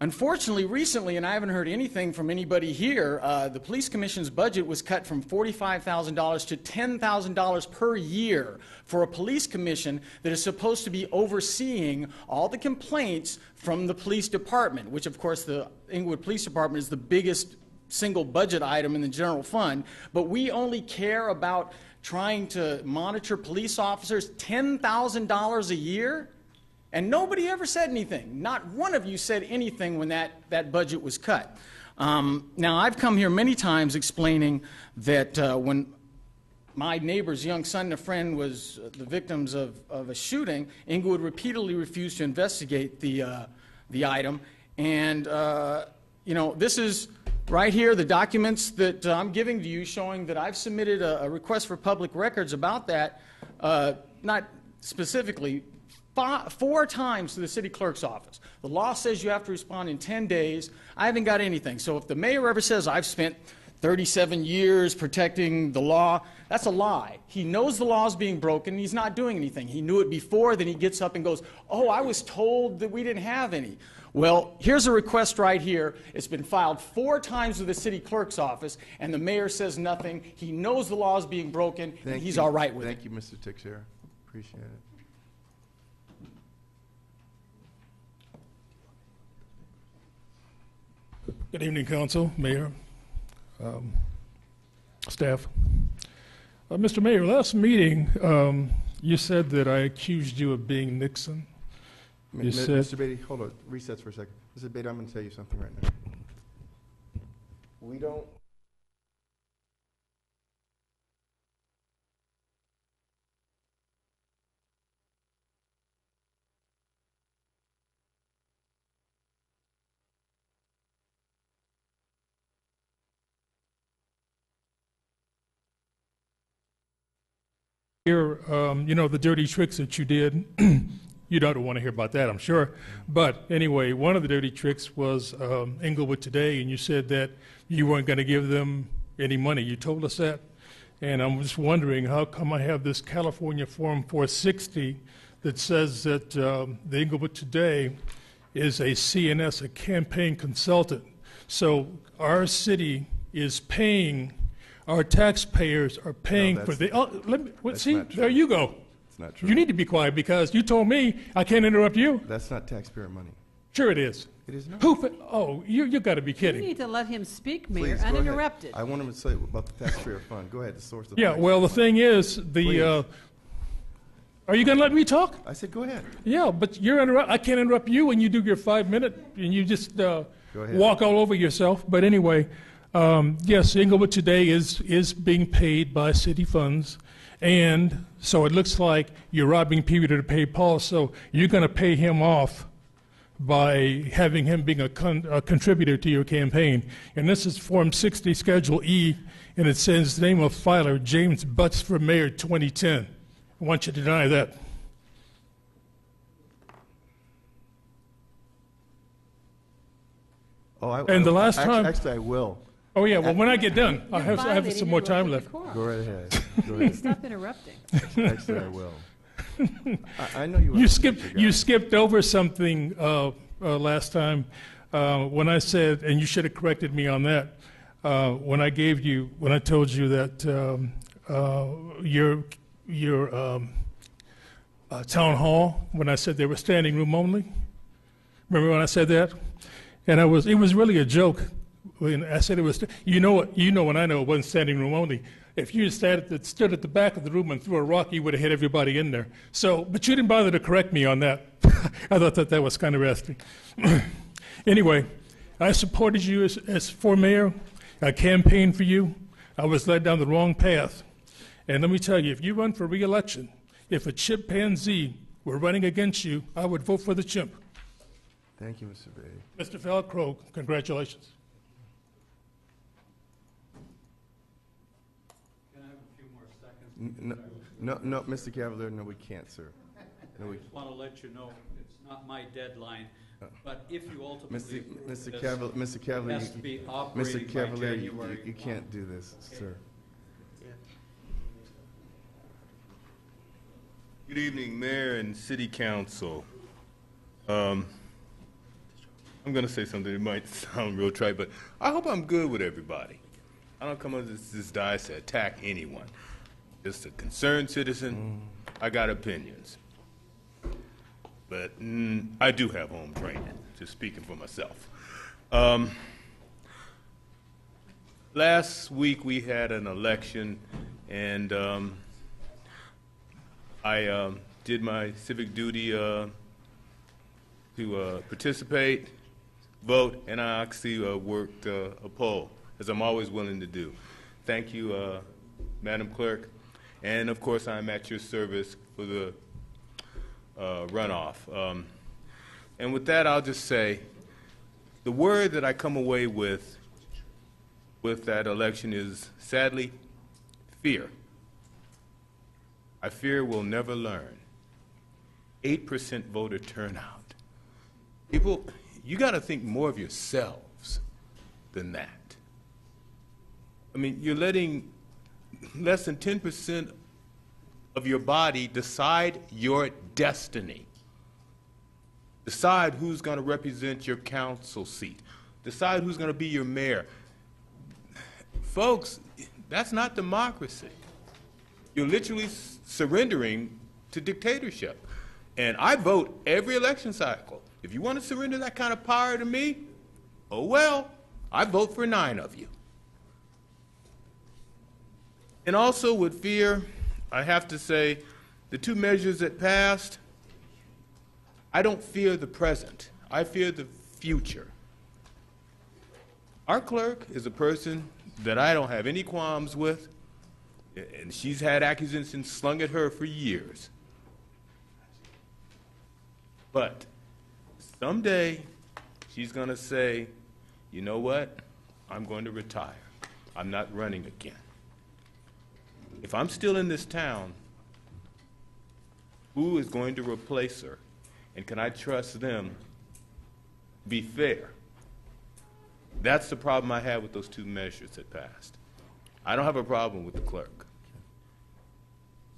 Unfortunately, recently, and I haven't heard anything from anybody here, the police commission's budget was cut from $45,000 to $10,000 per year for a police commission that is supposed to be overseeing all the complaints from the police department, which, of course, the Inglewood Police Department is the biggest single budget item in the general fund. But we only care about trying to monitor police officers $10,000 a year? And nobody ever said anything. Not one of you said anything when that budget was cut. Now, I've come here many times explaining that when my neighbor's young son and a friend was the victims of a shooting, Inglewood repeatedly refused to investigate the item. And, you know, this is right here, the documents that I'm giving to you showing that I've submitted a request for public records about that, not specifically, 4 times to the city clerk's office. The law says you have to respond in 10 days. I haven't got anything. So if the mayor ever says I've spent 37 years protecting the law, that's a lie. He knows the law is being broken, and he's not doing anything. He knew it before, then he gets up and goes, oh, I was told that we didn't have any. Well, here's a request right here. It's been filed 4 times with the city clerk's office, and the mayor says nothing. He knows the law is being broken, and he's all right with it. Thank you, Mr. Teixeira. Appreciate it. Good evening, Council, Mayor, staff. Mr. Mayor, last meeting, you said that I accused you of being Nixon. You said, Mr. Beatty, hold on. Recess for a second. Mr. Beatty, I'm going to tell you something right now. We don't... you know, the dirty tricks that you did. You don't want to hear about that, I'm sure. But anyway, one of the dirty tricks was Inglewood Today, and you said that you weren't going to give them any money. You told us that. And I'm just wondering, how come I have this California Form 460 that says that the Inglewood Today is a CNS, a campaign consultant. So our city is paying, our taxpayers are paying for the... Oh, see, there you go. It's not true. You need to be quiet because you told me I can't interrupt you. That's not taxpayer money. Sure it is. It is not. Oh, you got to be kidding. You need to let him speak, Mayor, Please, uninterrupted. I want him to say about the taxpayer fund. Go ahead, the source of Yeah, well, the thing is, are you going to let me talk? I said go ahead. Yeah, but you're I can't interrupt you when you do your 5 minute, and you just, Go ahead. walk all over yourself. But anyway, yes, Inglewood today is being paid by city funds. And so it looks like you're robbing Peter to pay Paul. So you're going to pay him off by having him being a contributor to your campaign. And this is Form 60, Schedule E, and it says name of filer, James Butts for Mayor 2010. I want you to deny that. And the last time... Actually, I will. Oh, yeah, well, when I get done, I have some more time left. Go right ahead. Go ahead. Stop interrupting. Actually, I will. I know you. You skipped over something last time when I said, and you should have corrected me on that. When I told you that your town hall, when I said they were standing room only. Remember when I said that? And it was really a joke when I said it was. You know when I know it wasn't standing room only. If you stood at the back of the room and threw a rock, you would have hit everybody in there. So, but you didn't bother to correct me on that. I thought that was kind of interesting. Anyway, I supported you as for mayor. I campaigned for you. I was led down the wrong path. And let me tell you, if you run for re-election, if a chimpanzee were running against you, I would vote for the chimp. Thank you, Mr. Beatty. Mr. Falcrow, congratulations. No, Mr. Cavalier, no, we can't, sir. No, I just want to let you know it's not my deadline, but if you ultimately Mr. Cavalier, it has to be operating Mr. by Cavalier, January you can't do this, sir. Good evening, Mayor and City Council. I'm going to say something that might sound real trite, but I hope I'm good with everybody. I don't come on this dais to attack anyone. Just a concerned citizen. I got opinions. But I do have home training, just speaking for myself. Last week we had an election, and I did my civic duty to participate, vote, and I actually worked a poll, as I'm always willing to do. Thank you, Madam Clerk. And, of course, I'm at your service for the runoff. And with that, I'll just say the word that I come away with that election is, sadly, fear. I fear we'll never learn. 8% voter turnout. People, you got to think more of yourselves than that. I mean, you're letting less than 10% of your body decide your destiny. Decide who's going to represent your council seat. Decide who's going to be your mayor. Folks, that's not democracy. You're literally surrendering to dictatorship. And I vote every election cycle. If you want to surrender that kind of power to me, oh well, I vote for 9 of you. And also with fear, I have to say, the 2 measures that passed, I don't fear the present. I fear the future. Our clerk is a person that I don't have any qualms with, and she's had accusations slung at her for years. But someday, she's going to say, you know what? I'm going to retire. I'm not running again. If I'm still in this town, who is going to replace her? And can I trust them to be fair? That's the problem I had with those 2 measures that passed. I don't have a problem with the clerk,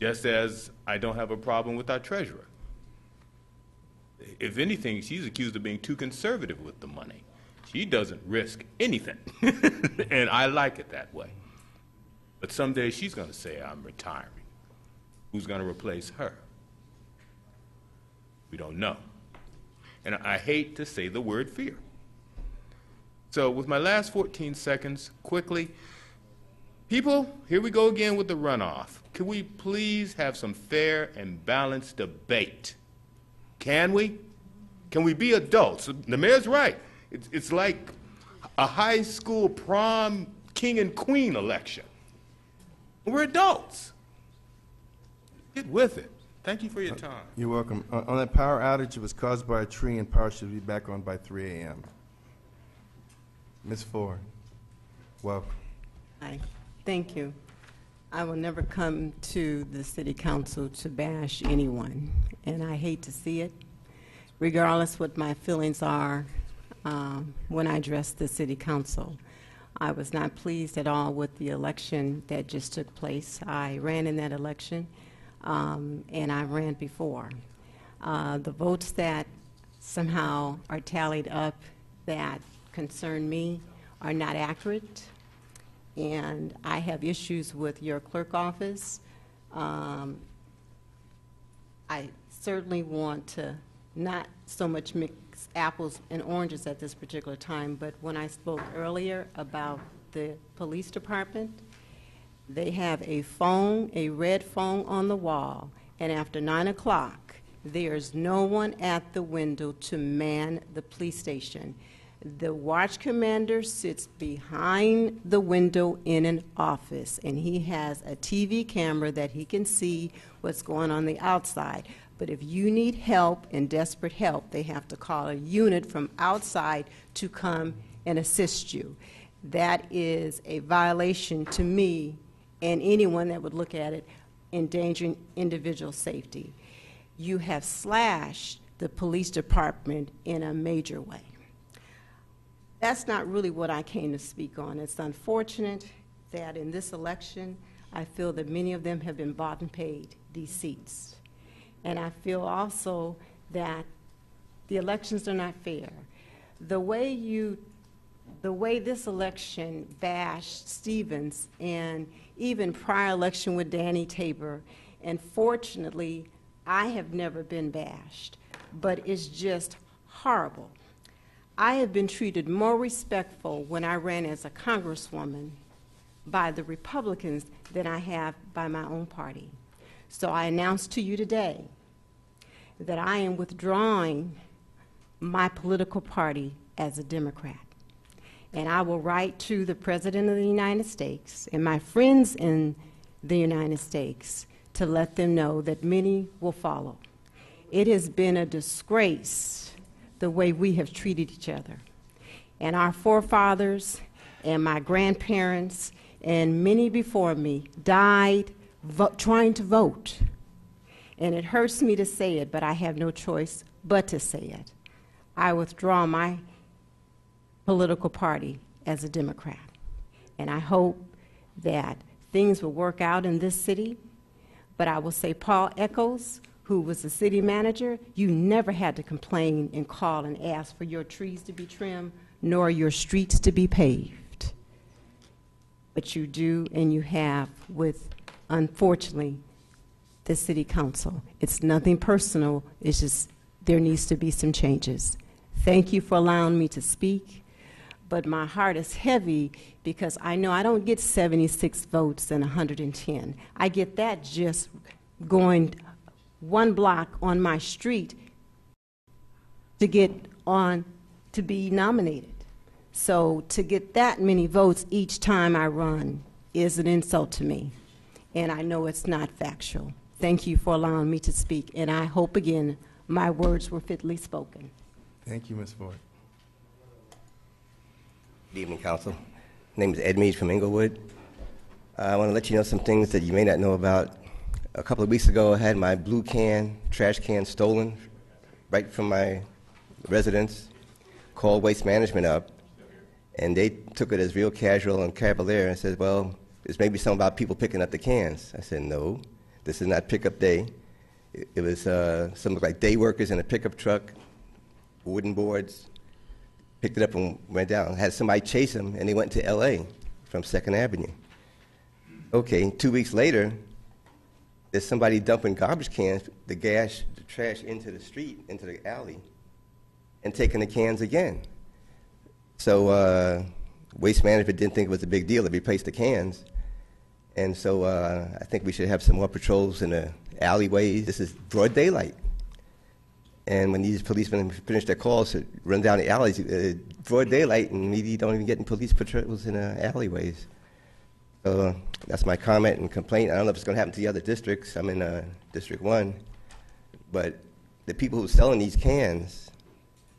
just as I don't have a problem with our treasurer. If anything, she's accused of being too conservative with the money. She doesn't risk anything, and I like it that way. But someday she's going to say, I'm retiring. Who's going to replace her? We don't know. And I hate to say the word fear. So with my last 14 seconds, quickly, people, here we go again with the runoff. Can we please have some fair and balanced debate? Can we? Can we be adults? The mayor's right. It's like a high school prom king and queen election. We're adults. Get with it. Thank you for your time. You're welcome. On that power outage, it was caused by a tree, and power should be back on by 3 a.m. Ms. Ford, welcome. Hi, thank you. I will never come to the city council to bash anyone, and I hate to see it, regardless what my feelings are when I address the city council. I was not pleased at all with the election that just took place. I ran in that election, and I ran before. The votes that somehow are tallied up that concern me are not accurate, and I have issues with your clerk office. I certainly want to not so much mix apples and oranges at this particular time, but when I spoke earlier about the police department, they have a phone, a red phone on the wall, and after 9 o'clock, there's no one at the window to man the police station. The watch commander sits behind the window in an office, and he has a TV camera that he can see what's going on the outside. But if you need help and desperate help, they have to call a unit from outside to come and assist you. That is a violation to me and anyone that would look at it, endangering individual safety. You have slashed the police department in a major way. That's not really what I came to speak on. It's unfortunate that in this election, I feel that many of them have been bought and paid, these seats. And I feel also that the elections are not fair. The way this election bashed Stevens and even prior election with Danny Tabor, and fortunately, I have never been bashed, but it's just horrible. I have been treated more respectful when I ran as a congresswoman by the Republicans than I have by my own party. So I announce to you today that I am withdrawing my political party as a Democrat. And I will write to the President of the United States and my friends in the United States to let them know that many will follow. It has been a disgrace the way we have treated each other. And our forefathers and my grandparents and many before me died trying to vote. And it hurts me to say it, but I have no choice but to say it. I withdraw my political party as a Democrat. And I hope that things will work out in this city. But I will say Paul Echols, who was the city manager, you never had to complain and call and ask for your trees to be trimmed, nor your streets to be paved. But you do, and you have with, unfortunately, the city council. It's nothing personal, it's just there needs to be some changes. Thank you for allowing me to speak, but my heart is heavy because I know I don't get 76 votes and 110. I get that just going one block on my street to get on to be nominated. So to get that many votes each time I run is an insult to me, and I know it's not factual. Thank you for allowing me to speak, and I hope again my words were fitly spoken. Thank you, Ms. Ford. Good evening, Council. My name is Ed Meade from Inglewood. I want to let you know some things that you may not know about. A couple of weeks ago, I had my blue trash can stolen right from my residence. Called Waste Management up, and they took it as real casual and cavalier and said, well, there's maybe something about people picking up the cans. I said, no, this is not pickup day. It was some like day workers in a pickup truck, wooden boards, picked it up and went down. Had somebody chase them, and they went to L.A. from 2nd Avenue. Okay, 2 weeks later, there's somebody dumping garbage cans, the trash into the street, into the alley, and taking the cans again. So Waste Management didn't think it was a big deal to replace the cans. And so I think we should have some more patrols in the alleyways. This is broad daylight. And when these policemen finish their calls, run down the alleys, broad daylight, and maybe you don't even get in police patrols in alleyways. So that's my comment and complaint. I don't know if it's going to happen to the other districts. I'm in District 1. But the people who are selling these cans,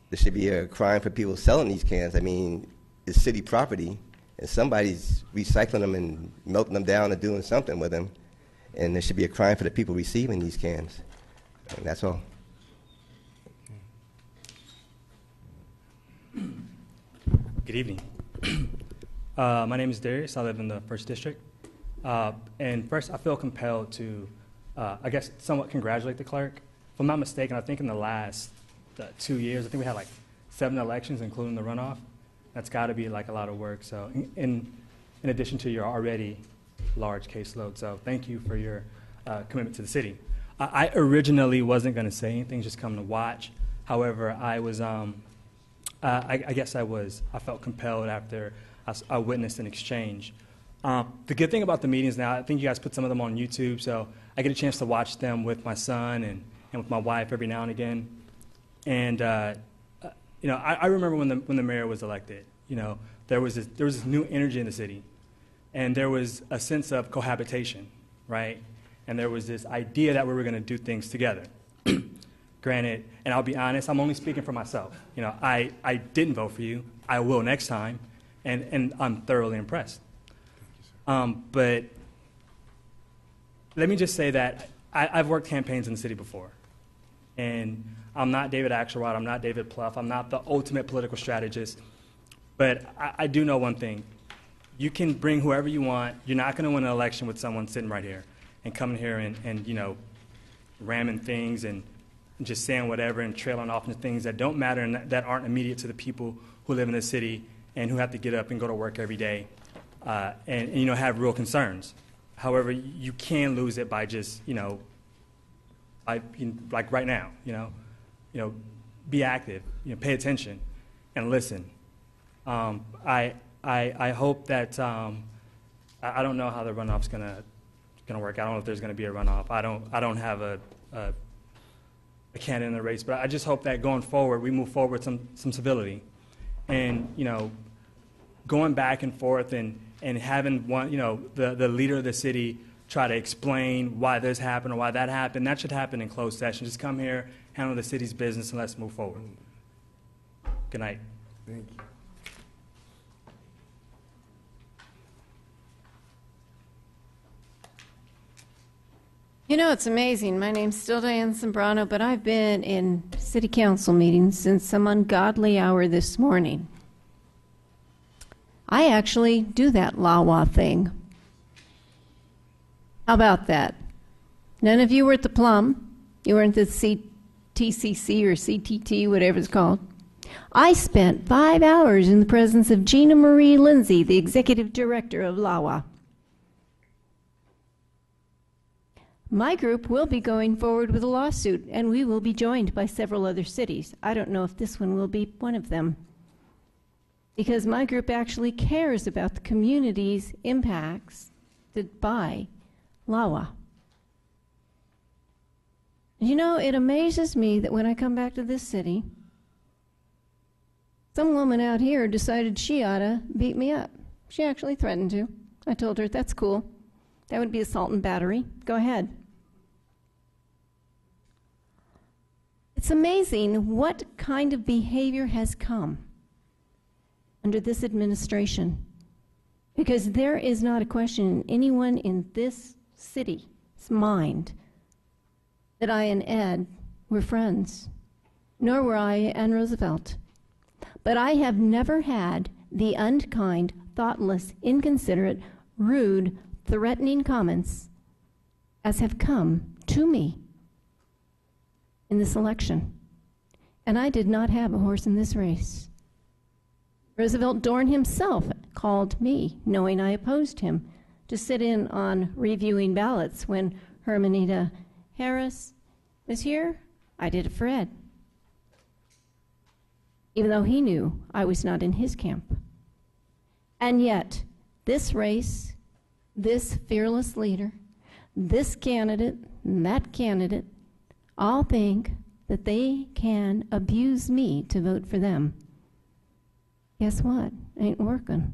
there should be a crime for people selling these cans. I mean, it's city property, and somebody's recycling them and melting them down and doing something with them. And there should be a crime for the people receiving these cans. And that's all. Good evening. My name is Darius. I live in the 1st District. And first, I feel compelled to, I guess, somewhat congratulate the clerk. If I'm not mistaken, I think in the last 2 years, I think we had like 7 elections, including the runoff. That's got to be like a lot of work. So in addition to your already large caseload. So thank you for your commitment to the city. I originally wasn't going to say anything, just come to watch. However, I was, I guess I felt compelled after I witnessed an exchange. The good thing about the meetings now, I think you guys put some of them on YouTube, so I get a chance to watch them with my son and with my wife every now and again. And you know, I remember when the mayor was elected. You know, there was this new energy in the city, and there was a sense of cohabitation, right? And there was this idea that we were going to do things together. Granted, and I'll be honest, I'm only speaking for myself. You know, I didn't vote for you. I will next time, and I'm thoroughly impressed. But let me just say that I've worked campaigns in the city before, and I'm not David Axelrod, I'm not David Plouffe, I'm not the ultimate political strategist, but I do know one thing. You can bring whoever you want. You're not going to win an election with someone sitting right here and coming here and you know, ramming things and just saying whatever and trailing off into things that don't matter and that aren't immediate to the people who live in the city and who have to get up and go to work every day and you know, have real concerns. However, you can lose it by just, you know, like right now, you know, be active, you know, pay attention and listen. I hope that I don't know how the runoff's gonna work. I don't know if there's gonna be a runoff. I don't have a candidate in the race, but I just hope that going forward we move forward with some civility, and you know, going back and forth and having one, you know, the leader of the city try to explain why this happened or why that happened. That should happen in closed session. Just come here, handle the city's business, and let's move forward. Good night. Thank you. You know, it's amazing. My name's still Diane Sembrano, but I've been in city council meetings since some ungodly hour this morning. I actually do that LAWA thing. How about that? None of you were at the Plum. You weren't at the TCC or CTT, whatever it's called. I spent 5 hours in the presence of Gina Marie Lindsay, the executive director of LAWA. My group will be going forward with a lawsuit, and we will be joined by several other cities. I don't know if this one will be one of them, because my group actually cares about the community's impacts by LAWA. You know, it amazes me that when I come back to this city, some woman out here decided she ought to beat me up. She actually threatened to. I told her, that's cool. That would be assault and battery. Go ahead. It's amazing what kind of behavior has come under this administration, because there is not a question in anyone in this city's mind that I and Ed were friends, nor were I and Roosevelt. But I have never had the unkind, thoughtless, inconsiderate, rude, threatening comments as have come to me in this election. And I did not have a horse in this race. Roosevelt Dorn himself called me, knowing I opposed him, to sit in on reviewing ballots when Hermanita Harris was here. I did it for Ed, even though he knew I was not in his camp. And yet, this race, this fearless leader, this candidate, and that candidate, all think that they can abuse me to vote for them, guess what? Ain't working.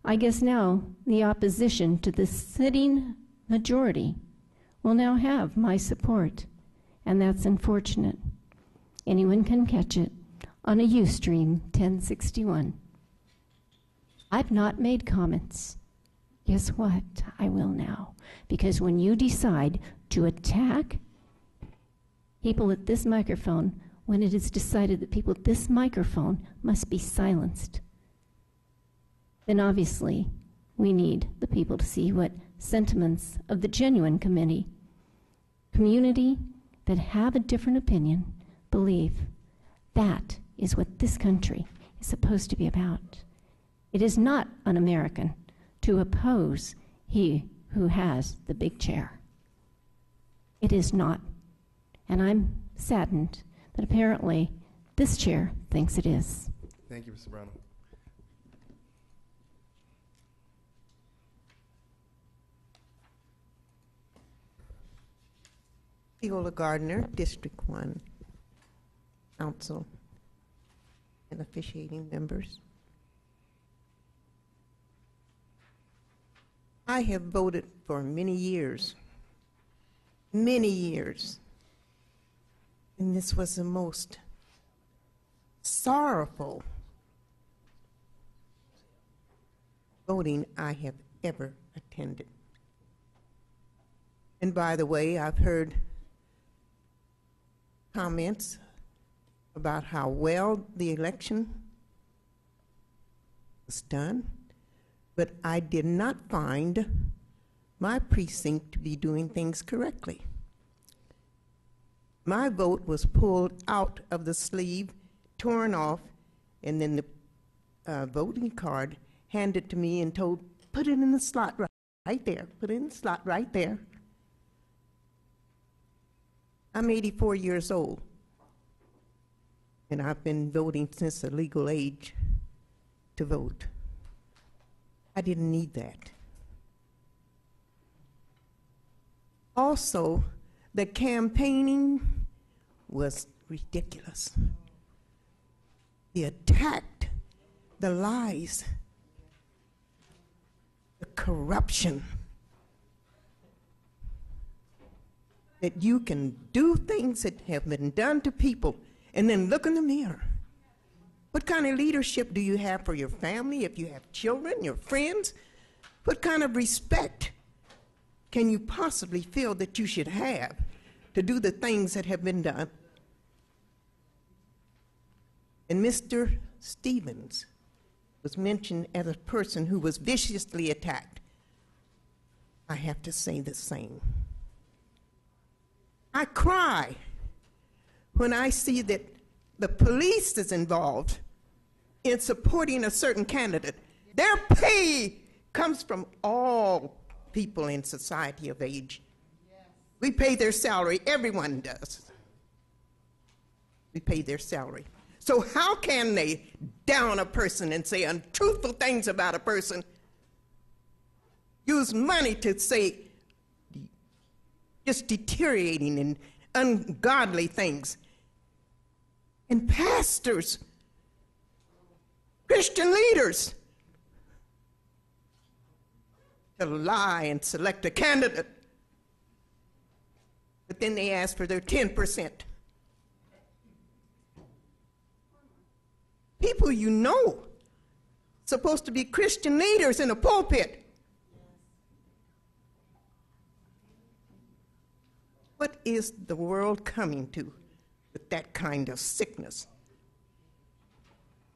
I guess now the opposition to the sitting majority will now have my support, and that's unfortunate. Anyone can catch it on a Ustream 1061. I've not made comments. Guess what? I will now. Because when you decide to attack people at this microphone, when it is decided that people at this microphone must be silenced, then obviously we need the people to see what sentiments of the genuine community that have a different opinion believe. That is what this country is supposed to be about. It is not un-American to oppose he who has the big chair. It is not. And I'm saddened that apparently this chair thinks it is. Thank you, Mr. Brown. Viola Gardner, District 1, Council and officiating members. I have voted for many years, and this was the most sorrowful voting I have ever attended. And by the way, I've heard comments about how well the election was done, but I did not find my precinct to be doing things correctly. My vote was pulled out of the sleeve, torn off, and then the voting card handed to me and told, put it in the slot right there, put it in the slot right there. I'm 84 years old, and I've been voting since the legal age to vote. I didn't need that. Also, the campaigning was ridiculous. They attacked the lies, the corruption, that you can do things that have been done to people and then look in the mirror. What kind of leadership do you have for your family, if you have children, your friends? What kind of respect can you possibly feel that you should have to do the things that have been done? And Mr. Stevens was mentioned as a person who was viciously attacked. I have to say the same. I cry when I see that the police is involved in supporting a certain candidate. Their pay comes from all people in society of age. We pay their salary. Everyone does. We pay their salary. So how can they down a person and say untruthful things about a person, use money to say just deteriorating and ungodly things? And pastors, Christian leaders, to lie and select a candidate, but then they ask for their 10%. People you know, supposed to be Christian leaders in a pulpit. What is the world coming to with that kind of sickness?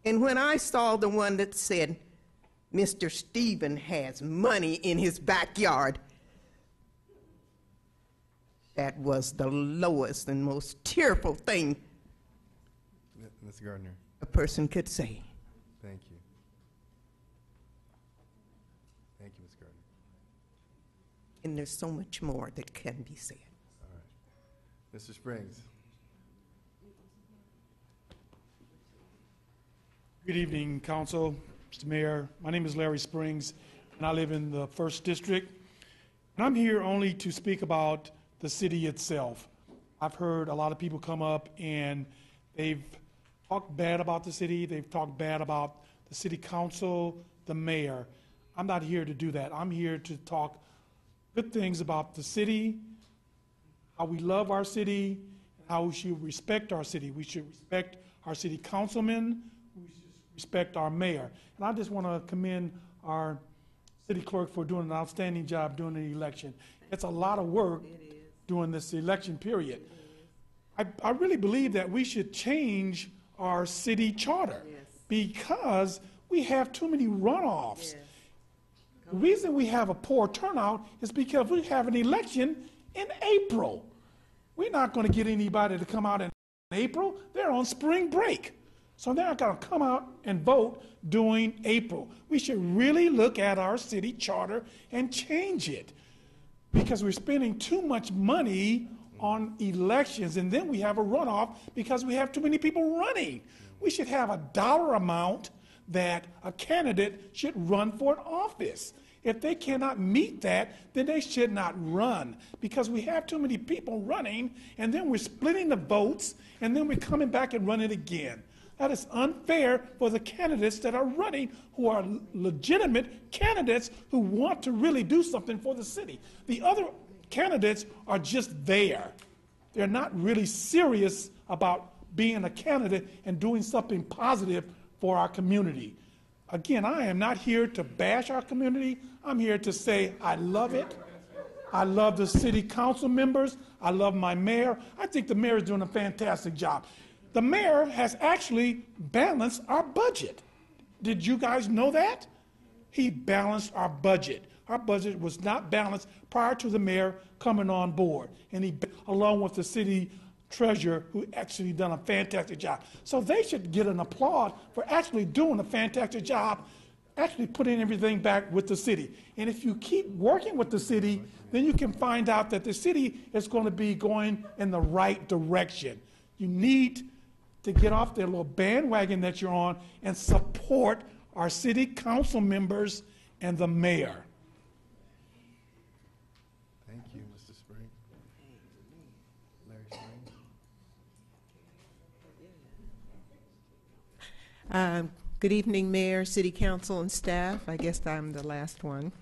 And when I saw the one that said, Mr. Stephen has money in his backyard, that was the lowest and most tearful thing Mr. Gardner. A person could say. Thank you. Thank you, Ms. Gardner. And there's so much more that can be said. All right. Mr. Springs. Good evening, Council, Mr. Mayor. My name is Larry Springs, and I live in the 1st District. And I'm here only to speak about the city itself. I've heard a lot of people come up and they've talked bad about the city, they've talked bad about the city council, the mayor. I'm not here to do that. I'm here to talk good things about the city, how we love our city, and how we should respect our city. We should respect our city councilmen, we should respect our mayor. And I just want to commend our city clerk for doing an outstanding job during the election. It's a lot of work during this election period. I really believe that we should change our city charter because we have too many runoffs. The reason we have a poor turnout is because we have an election in April. We're not going to get anybody to come out in April. They're on spring break. So they're not going to come out and vote during April. We should really look at our city charter and change it because we're spending too much money on elections, and then we have a runoff because we have too many people running. We should have a dollar amount that a candidate should run for an office. If they cannot meet that, then they should not run because we have too many people running, and then we're splitting the votes, and then we're coming back and running again. That is unfair for the candidates that are running, who are legitimate candidates who want to really do something for the city. The other candidates are just there. They're not really serious about being a candidate and doing something positive for our community. Again, I am not here to bash our community. I'm here to say I love it. I love the city council members. I love my mayor. I think the mayor is doing a fantastic job. The mayor has actually balanced our budget. Did you guys know that? He balanced our budget. Our budget was not balanced prior to the mayor coming on board, and he, along with the city treasurer, who actually done a fantastic job. So they should get an applaud for actually doing a fantastic job, actually putting everything back with the city. And if you keep working with the city, then you can find out that the city is going to be going in the right direction. You need to get off that little bandwagon that you're on and support our city council members and the mayor. Thank you, Mr. Spring. Larry Spring. Good evening, Mayor, City Council, and staff. I guess I'm the last one.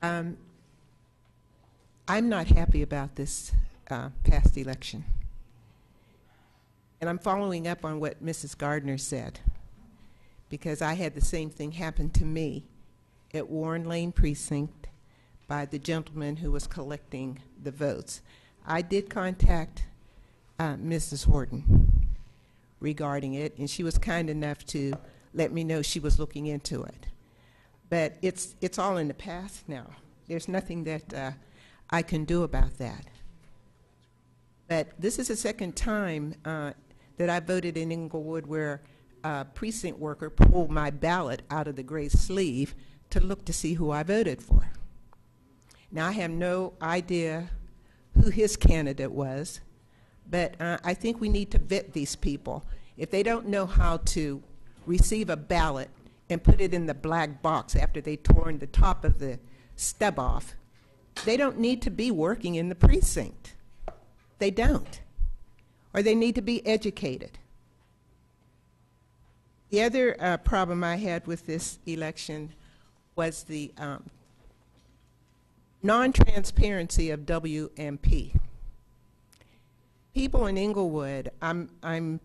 I'm not happy about this past election. And I'm following up on what Mrs. Gardner said, because I had the same thing happen to me at Warren Lane Precinct by the gentleman who was collecting the votes. I did contact Mrs. Horton regarding it, and she was kind enough to let me know she was looking into it. But it's all in the past now. There's nothing that I can do about that. But this is the second time that I voted in Inglewood where a precinct worker pulled my ballot out of the gray sleeve to look to see who I voted for. Now, I have no idea who his candidate was, but I think we need to vet these people. If they don't know how to receive a ballot and put it in the black box after they torn the top of the stub off, they don't need to be working in the precinct. They don't. Or they need to be educated. The other problem I had with this election was the non-transparency of WMP. People in Inglewood, I've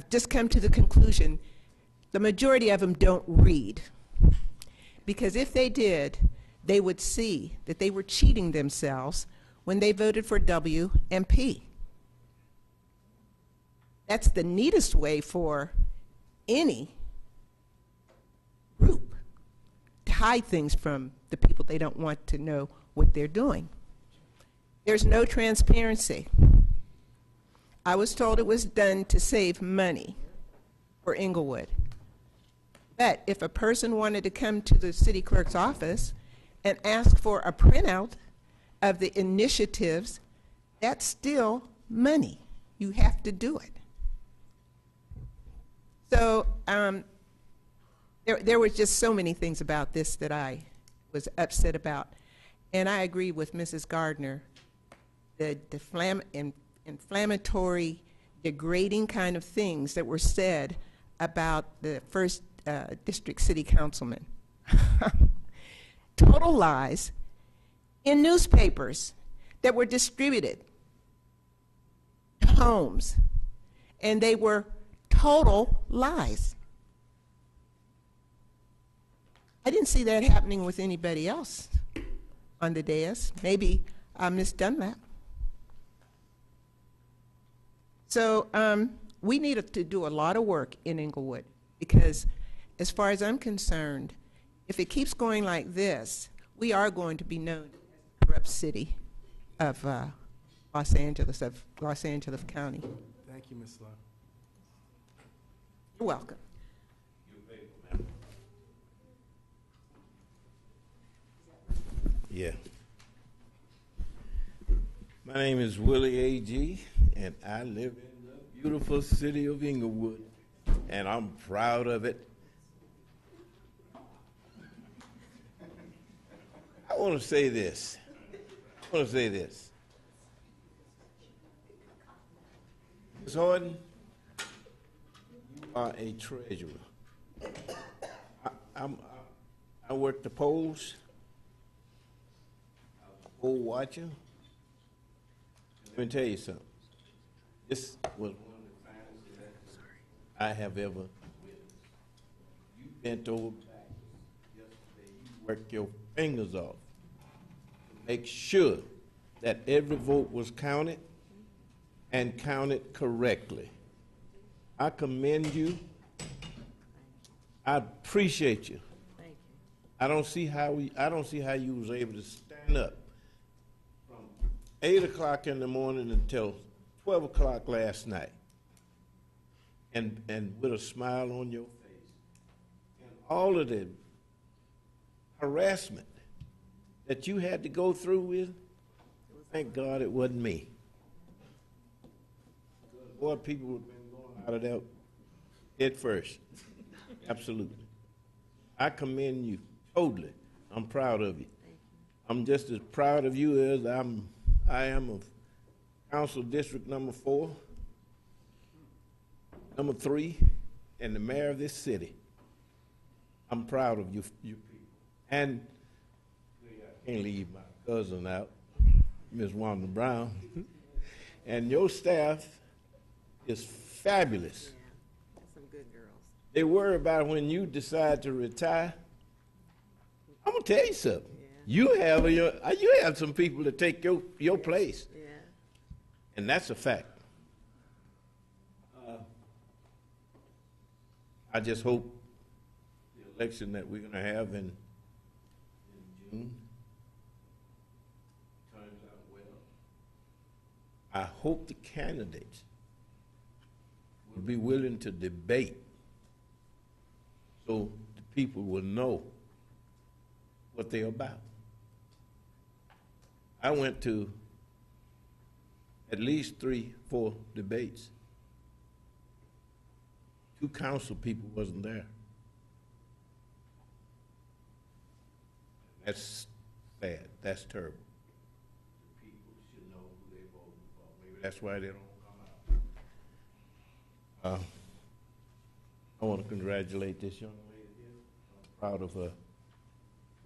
just come to the conclusion the majority of them don't read. Because if they did, they would see that they were cheating themselves when they voted for WMP. That's the neatest way for any group to hide things from the people they don't want to know what they're doing. There's no transparency. I was told it was done to save money for Inglewood. But if a person wanted to come to the city clerk's office and ask for a printout of the initiatives, that's still money. You have to do it. So there were just so many things about this that I was upset about. And I agree with Mrs. Gardner the inflammatory, degrading kind of things that were said about the first district city councilman. Total lies in newspapers that were distributed to homes, and they were total lies. I didn't see that happening with anybody else on the dais. Maybe Ms. Dunlap. So we need to do a lot of work in Inglewood, because as far as I'm concerned, if it keeps going like this, we are going to be known as the corrupt city of Los Angeles County. Thank you, Ms. Sloan. You're welcome. Yeah. My name is Willie A.G., and I live in the beautiful city of Inglewood, and I'm proud of it. I want to say this. Ms. Horton, you are a treasurer. I work the polls. Poll watcher. Let me tell you something. This was one of the finest elections I have ever witnessed. You bent over backwards yesterday. You worked your fingers off to make sure that every vote was counted and counted correctly. I commend you. I appreciate you. Thank you. I don't see how you was able to stand up from 8 o'clock in the morning until 12 o'clock last night, and with a smile on your face, and all of the harassment that you had to go through with. Thank God it wasn't me. Boy, people would have been going out of that head first. Absolutely. I commend you totally. I'm proud of you. I'm just as proud of you as I am of Council District number 4, number 3, and the mayor of this city. I'm proud of you people. And I can't leave my cousin out, Ms. Wanda Brown. And your staff is fabulous. Yeah, that's some good girls. They worry about when you decide to retire. I'm gonna tell you something. Yeah. You have some people to take your place. Yeah. And that's a fact. I just hope the election that we're gonna have in June turns out well. I hope the candidates will be willing to debate so the people will know what they're about. I went to at least 3, 4 debates. 2 council people wasn't there. That's bad. That's terrible. The people should know who they voted for. Maybe that's why they don't come out. I want to congratulate this young lady here. I'm proud of her.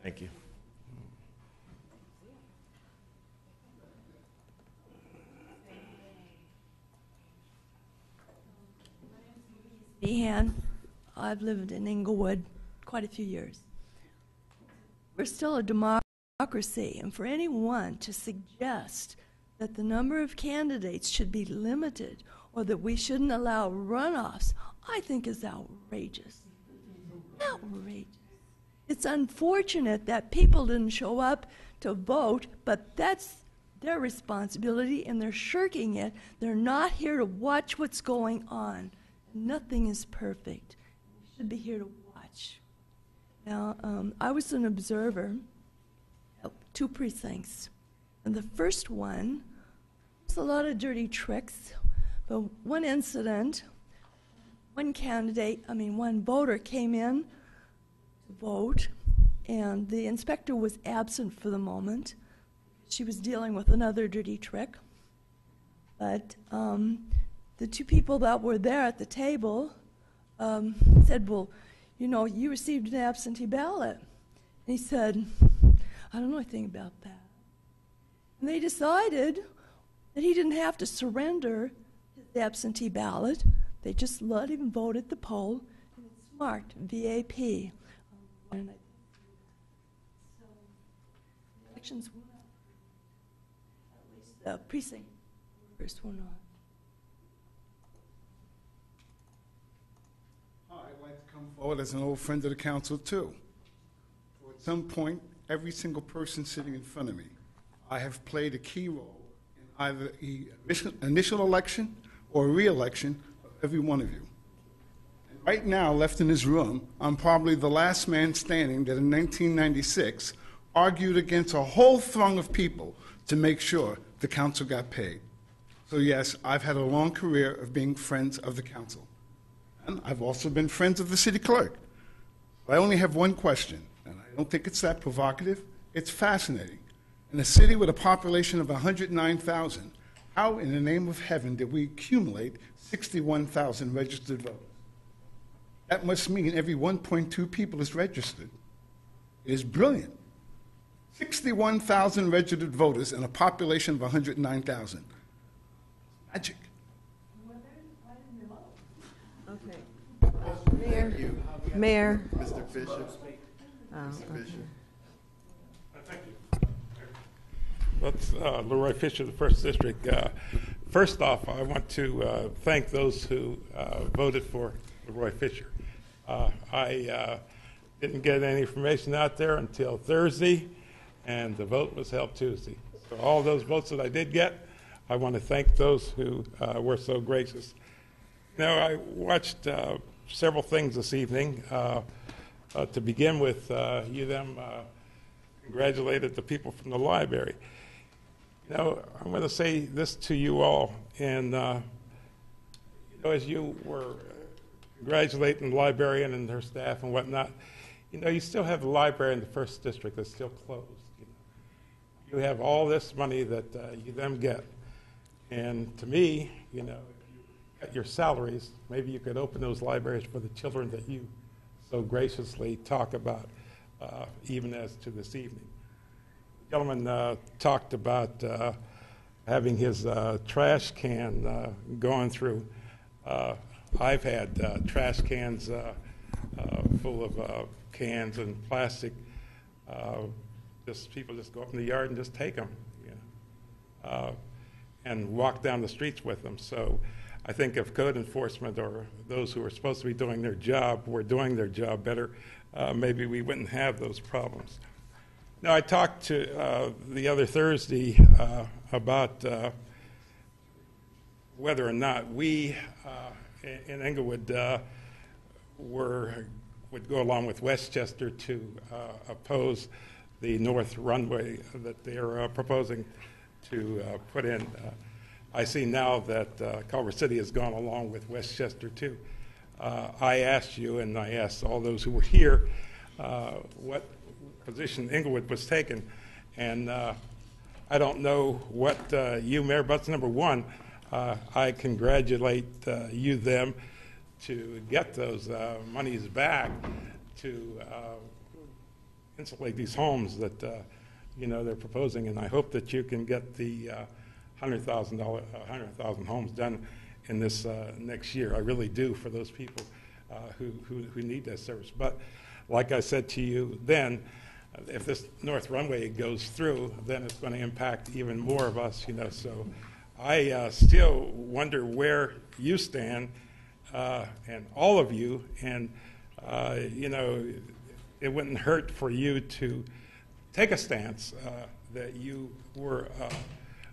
Thank you. Behan. I've lived in Inglewood quite a few years. We're still a democracy, and for anyone to suggest that the number of candidates should be limited or that we shouldn't allow runoffs, I think is outrageous. Outrageous. It's unfortunate that people didn't show up to vote, but that's their responsibility, and they're shirking it. They're not here to watch what's going on. Nothing is perfect. We should be here to watch. Now, I was an observer at 2 precincts. And the first one was a lot of dirty tricks. But one incident, one voter came in to vote, and the inspector was absent for the moment. she was dealing with another dirty trick. But the two people that were there at the table said, well, you know, you received an absentee ballot. And he said, I don't know anything about that. And they decided that he didn't have to surrender his absentee ballot. They just let him vote at the poll, and it's marked VAP. And so the elections were not, at least the precinct workers were not. I'd like to come forward as an old friend of the council, too. For at some point, every single person sitting in front of me, I have played a key role in either the initial election or re-election of every one of you. And right now, left in this room, I'm probably the last man standing that in 1996 argued against a whole throng of people to make sure the council got paid. So yes, I've had a long career of being friends of the council. And I've also been friends of the city clerk. But I only have one question, and I don't think it's that provocative. It's fascinating. In a city with a population of 109,000, how in the name of heaven did we accumulate 61,000 registered voters? That must mean every 1.2 people is registered. It is brilliant. 61,000 registered voters in a population of 109,000. Magic. Okay. Mayor. Mr. Fisher. Mr. Fisher. Thank you. That's Leroy Fisher, the 1st District. First off, I want to thank those who voted for Leroy Fisher. I didn't get any information out there until Thursday, and the vote was held Tuesday. So all those votes that I did get, I want to thank those who were so gracious. Now, I watched several things this evening. To begin with, congratulated the people from the library. You know, I'm going to say this to you all, and as you were congratulating the librarian and her staff and whatnot, you still have the library in the 1st District that's still closed. You have all this money that you them get, and to me, if you got your salaries, maybe you could open those libraries for the children that you so graciously talk about, even as to this evening. The gentleman talked about having his trash can going through. I've had trash cans full of cans and plastic. People just go up in the yard and just take them, and walk down the streets with them. So I think if code enforcement or those who are supposed to be doing their job were doing their job better, maybe we wouldn't have those problems. Now, I talked to the other Thursday about whether or not we in Inglewood would go along with Westchester to oppose the north runway that they're proposing to put in. I see now that Culver City has gone along with Westchester too. I asked you, and I asked all those who were here, what position Inglewood was taking, and I don't know what you, Mayor Butts, number one, I congratulate you them to get those monies back to insulate these homes that they're proposing, and I hope that you can get the 100,000 homes done in this next year. I really do, for those people who need that service. But like I said to you then, if this north runway goes through, then it's going to impact even more of us. So I still wonder where you stand, and all of you, and it wouldn't hurt for you to take a stance that you were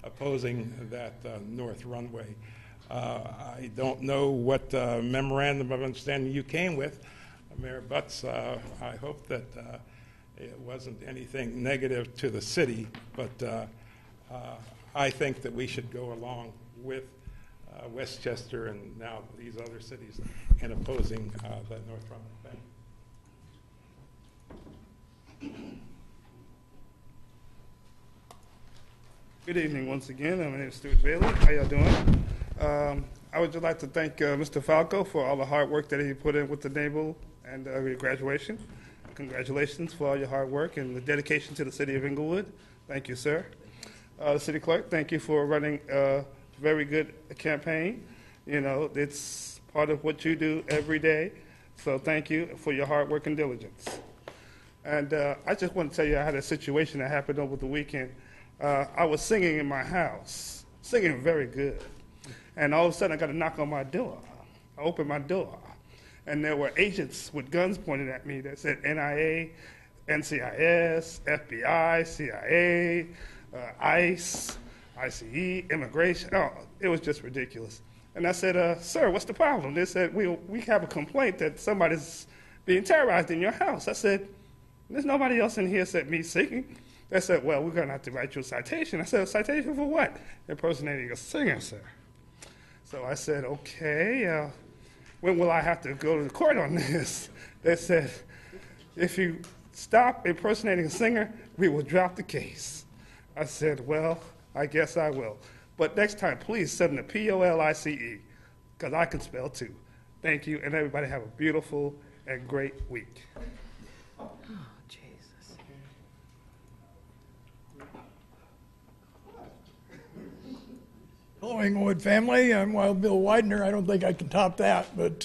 opposing that north runway. I don't know what memorandum of understanding you came with, Mayor Butts. I hope that it wasn't anything negative to the city, but I think that we should go along with Westchester and now these other cities in opposing that north runway. Thank you. Good evening once again. My name is Stuart Bailey. How y'all doing? I would just like to thank Mr. Falco for all the hard work that he put in with the naval and your graduation. Congratulations for all your hard work and the dedication to the city of Inglewood. Thank you, sir. City Clerk, thank you for running a very good campaign. You know, it's part of what you do every day. So thank you for your hard work and diligence. And I just want to tell you I had a situation that happened over the weekend. I was singing in my house, singing very good. And all of a sudden I got a knock on my door. I opened my door. And there were agents with guns pointed at me that said NIA, NCIS, FBI, CIA, ICE, ICE, immigration. Oh, it was just ridiculous. And I said, sir, what's the problem? They said, we have a complaint that somebody's being terrorized in your house. I said, there's nobody else in here except me singing. They said, well, we're going to have to write you a citation. I said, a citation for what? Impersonating a singer, sir. So I said, okay, when will I have to go to the court on this? They said, if you stop impersonating a singer, we will drop the case. I said, well, I guess I will. But next time, please send the POLICE, because I can spell too. Thank you, and everybody have a beautiful and great week. Oh, Jesus. Hello, Inglewood family. I'm Wild Bill Widener. I don't think I can top that, but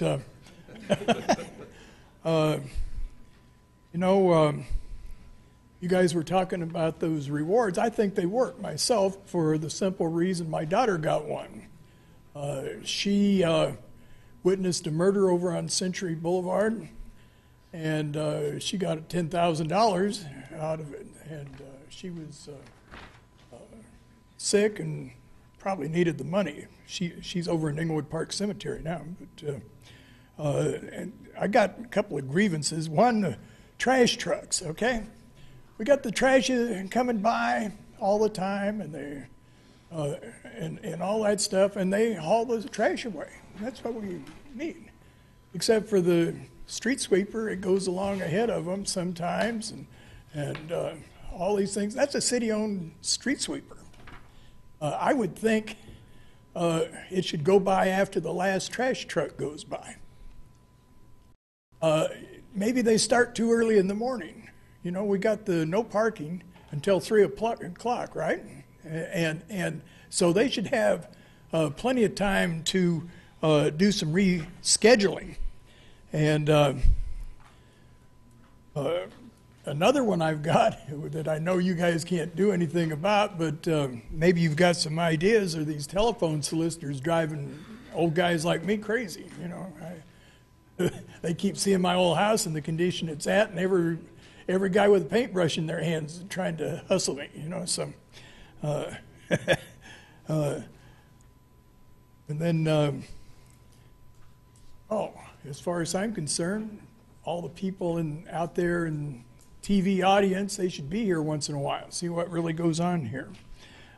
you guys were talking about those rewards. I think they work myself for the simple reason my daughter got one. She witnessed a murder over on Century Boulevard, and she got $10,000 out of it. And she was sick and probably needed the money. She's over in Inglewood Park Cemetery now. But and I got a couple of grievances. One, the trash trucks, okay? We got the trash coming by all the time, and they and all that stuff, and they haul the trash away. That's what we need. Except for the street sweeper, it goes along ahead of them sometimes, and all these things. That's a city-owned street sweeper. I would think it should go by after the last trash truck goes by. Maybe they start too early in the morning. You know, we got the no parking until 3 o'clock, right? And so they should have plenty of time to do some rescheduling. And another one I've got that I know you guys can't do anything about, but maybe you've got some ideas, are these telephone solicitors driving old guys like me crazy. You know, they keep seeing my old house and the condition it's at, and every guy with a paintbrush in their hands trying to hustle me, you know. So, and then, as far as I'm concerned, all the people out there in TV audience, they should be here once in a while, see what really goes on here.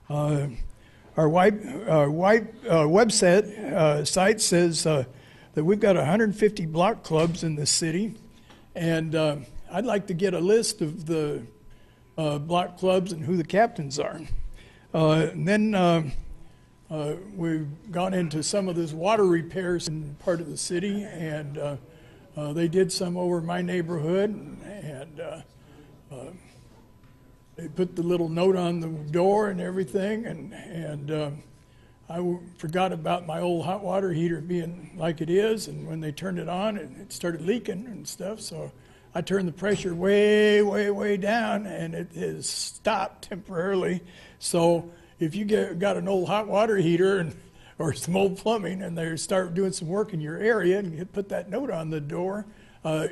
Our website site says that we've got 150 block clubs in the city, and I'd like to get a list of the block clubs and who the captains are. And then we've gone into some of this water repairs in part of the city, and they did some over my neighborhood, and they put the little note on the door and everything, and I forgot about my old hot water heater being like it is, and when they turned it on, it started leaking and stuff, so I turned the pressure way, way, way down, and it has stopped temporarily. So if you got an old hot water heater or some old plumbing, and they start doing some work in your area, and you put that note on the door,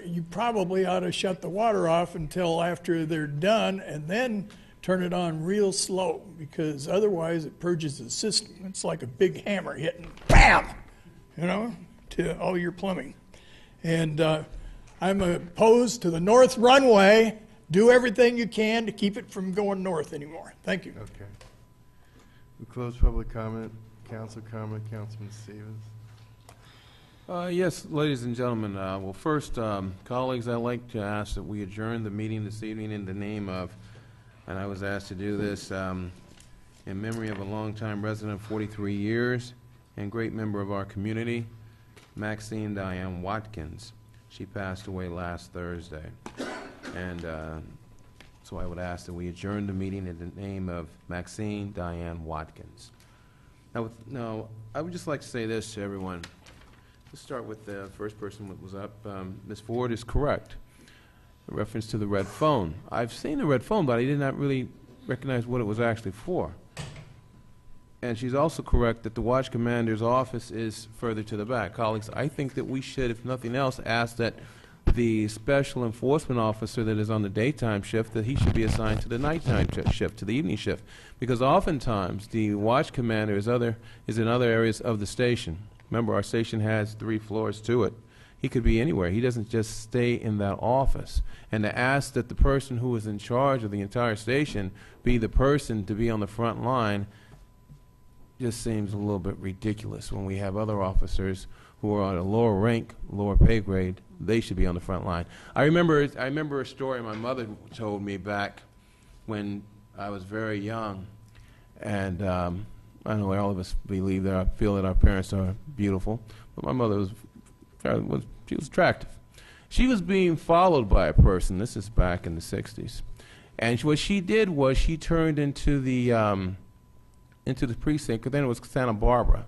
you probably ought to shut the water off until after they're done, and then turn it on real slow, because otherwise it purges the system. It's like a big hammer hitting, bam, you know, to all your plumbing. And I'm opposed to the north runway. Do everything you can to keep it from going north anymore. Thank you. Okay. We close public comment. Council comment. Councilman Stevens. Yes, ladies and gentlemen. Well, first, colleagues, I'd like to ask that we adjourn the meeting this evening in the name of, and I was asked to do this, in memory of a longtime resident of 43 years and great member of our community, Maxine Diane Watkins. She passed away last Thursday. And so I would ask that we adjourn the meeting in the name of Maxine Diane Watkins. Now, I would just like to say this to everyone. Let's start with the first person that was up. Ms. Ford is correct. In reference to the red phone. I've seen the red phone, but I did not really recognize what it was actually for. And she's also correct that the watch commander's office is further to the back. Colleagues, I think that we should, if nothing else, ask that the special enforcement officer that is on the daytime shift, that he should be assigned to the nighttime shift, to the evening shift. Because oftentimes the watch commander is in other areas of the station. Remember, our station has 3 floors to it. He could be anywhere. He doesn't just stay in that office. And to ask that the person who is in charge of the entire station be the person to be on the front line just seems a little bit ridiculous when we have other officers who are on a lower rank, lower pay grade. They should be on the front line. I remember a story my mother told me back when I was very young. And I know all of us feel that our parents are beautiful, but my mother was attractive. She was being followed by a person. This is back in the 60s. And what she did was she turned into the precinct, because then it was Santa Barbara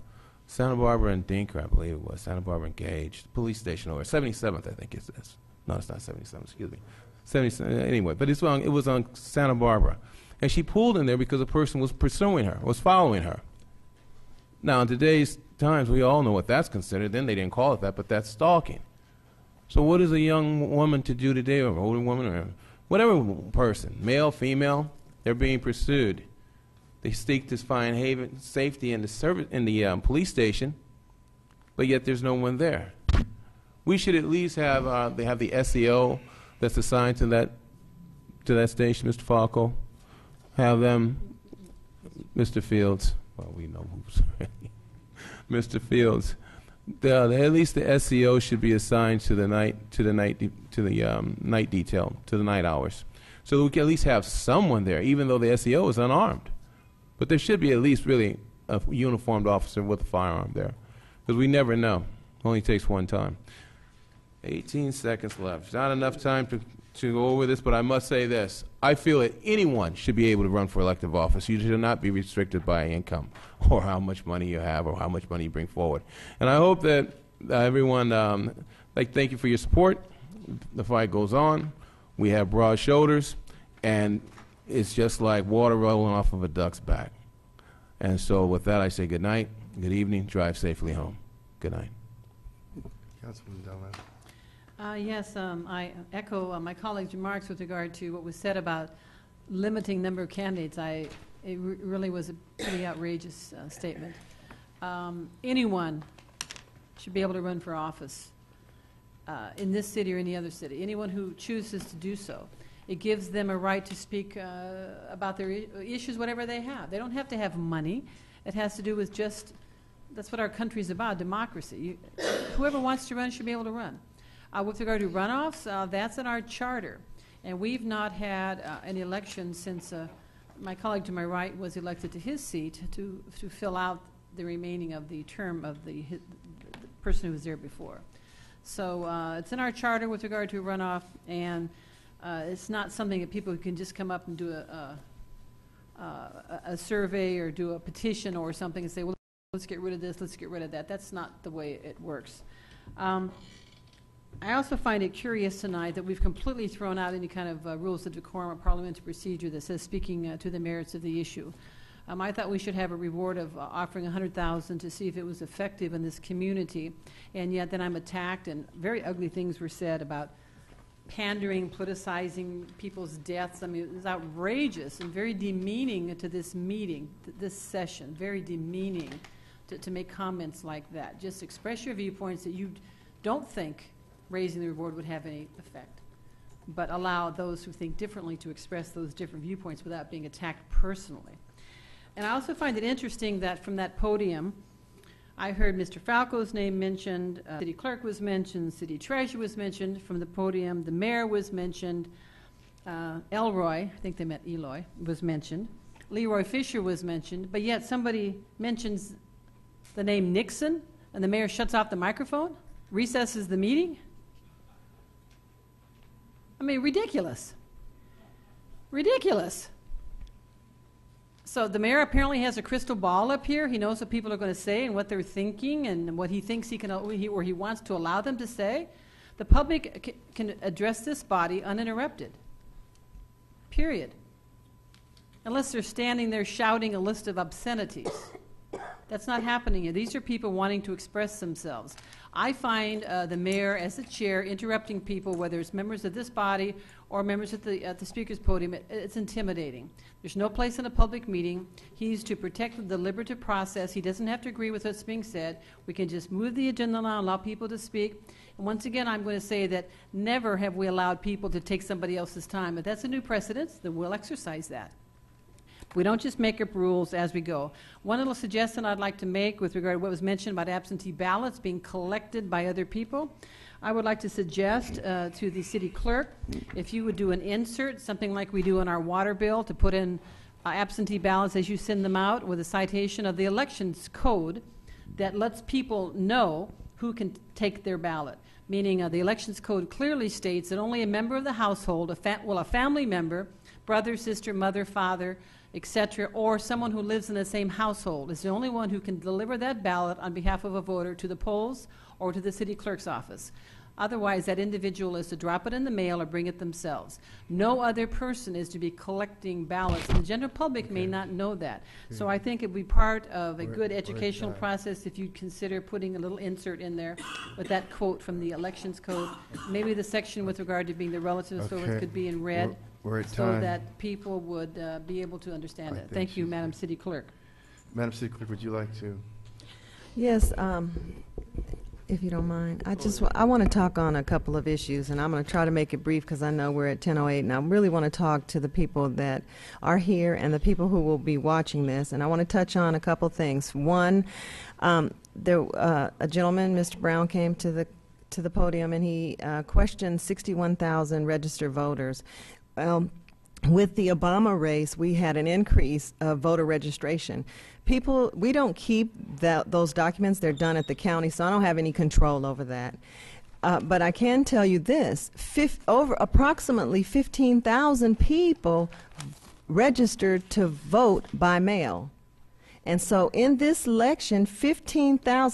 and Dinker, I believe it was, Santa Barbara and Gage, the police station over 77th, I think it is. No, it's not 77th, excuse me. 77, anyway, but it was on Santa Barbara. And she pulled in there because a person was pursuing her, was following her. Now, in today's times, we all know what that's considered. Then they didn't call it that, but that's stalking. So what is a young woman to do today, or an older woman, or whatever person, male, female, they're being pursued. They seek to find safety in the police station, but yet there's no one there. We should at least have they have the SEO that's assigned to that station, Mr. Falco. Have them, Mr. Fields. Well, we know who's Mr. Fields. At least the SEO should be assigned to the night detail, to the night hours, so that we can at least have someone there, even though the SEO is unarmed. But there should be at least really a uniformed officer with a firearm there, because we never know. It only takes one time. 18 seconds left. Not enough time to go over this, but I must say this. I feel that anyone should be able to run for elective office. You should not be restricted by income or how much money you have or how much money you bring forward. And I hope that everyone, thank you for your support. The fight goes on. We have broad shoulders, and it's just like water rolling off of a duck's back. And so with that, I say good night, good evening, drive safely home. Good night. Councilman Delman. Yes, I echo my colleague's remarks with regard to what was said about limiting number of candidates. It really was a pretty outrageous statement. Anyone should be able to run for office in this city or any other city. Anyone who chooses to do so. It gives them a right to speak about their issues, whatever they have. They don't have to have money. It has to do with that's what our country's about, democracy. Whoever wants to run should be able to run. With regard to runoffs, that's in our charter. And we've not had an election since my colleague to my right was elected to his seat to fill out the remaining of the term of the person who was there before. So it's in our charter with regard to runoff, and it's not something that people can just come up and do a survey or do a petition or something and say, well, let's get rid of this, let's get rid of that. That's not the way it works. I also find it curious tonight that we've completely thrown out any kind of rules of decorum or parliamentary procedure that says speaking to the merits of the issue. I thought we should have a reward of offering $100,000 to see if it was effective in this community, and yet then I'm attacked and very ugly things were said about pandering, politicizing people's deaths. I mean, it was outrageous and very demeaning to this meeting, this session, very demeaning to make comments like that. Just express your viewpoints that you don't think raising the reward would have any effect, but allow those who think differently to express those different viewpoints without being attacked personally. And I also find it interesting that from that podium, I heard Mr. Falco's name mentioned, city clerk was mentioned, city treasurer was mentioned from the podium, the mayor was mentioned, Elroy, I think they meant Eloy, was mentioned. Leroy Fisher was mentioned, but yet somebody mentions the name Nixon, and the mayor shuts off the microphone, recesses the meeting? I mean, ridiculous. Ridiculous. So the mayor apparently has a crystal ball up here. He knows what people are going to say and what they're thinking and what he thinks he can, or he wants to allow them to say. The public can address this body uninterrupted. Period. Unless they're standing there shouting a list of obscenities. That's not happening here. These are people wanting to express themselves. I find the mayor, as the chair, interrupting people, whether it's members of this body or members at the speaker's podium, it's intimidating. There's no place in a public meeting. He's to protect the deliberative process. He doesn't have to agree with what's being said. We can just move the agenda along, allow people to speak. And once again, I'm going to say that never have we allowed people to take somebody else's time. If that's a new precedent, then we'll exercise that. We don't just make up rules as we go. One little suggestion I'd like to make with regard to what was mentioned about absentee ballots being collected by other people, I would like to suggest to the city clerk, if you would do an insert, something like we do in our water bill, to put in absentee ballots as you send them out with a citation of the elections code that lets people know who can take their ballot. Meaning the elections code clearly states that only a member of the household, a family member, brother, sister, mother, father, etc., or someone who lives in the same household is the only one who can deliver that ballot on behalf of a voter to the polls or to the city clerk's office. Otherwise, that individual is to drop it in the mail or bring it themselves. No other person is to be collecting ballots, and the general public may not know that. So I think it would be part of a good educational process if you consider putting a little insert in there with that quote from the elections code. Maybe the section with regard to being the relative so it could be in red, We're at so time. that people would be able to understand it. Thank you, Madam City Clerk. Madam City Clerk, would you like to? Yes, if you don't mind. I want to talk on a couple of issues, and I'm going to try to make it brief because I know we're at 10:08, and I really want to talk to the people that are here and the people who will be watching this, and I want to touch on a couple things. One, a gentleman, Mr. Brown, came to the podium, and he questioned 61,000 registered voters. With the Obama race, we had an increase of voter registration. People, we don't keep those documents. They're done at the county, so I don't have any control over that. But I can tell you this, approximately 15,000 people registered to vote by mail. And so in this election,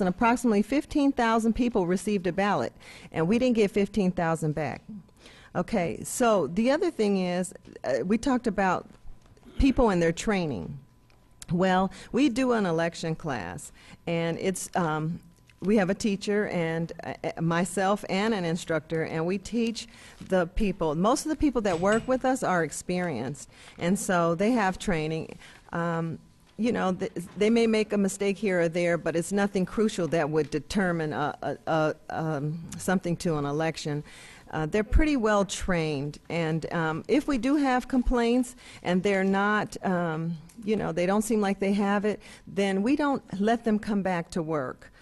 approximately 15,000 people received a ballot, and we didn't get 15,000 back. Okay, so the other thing is, we talked about people and their training. Well, we do an election class, and it's we have a teacher and myself and an instructor, and we teach the people. Most of the people that work with us are experienced, and so they have training. You know, they may make a mistake here or there, but it's nothing crucial that would determine something to an election. They're pretty well trained, and if we do have complaints and they're not, you know, they don't seem like they have it, then we don't let them come back to work.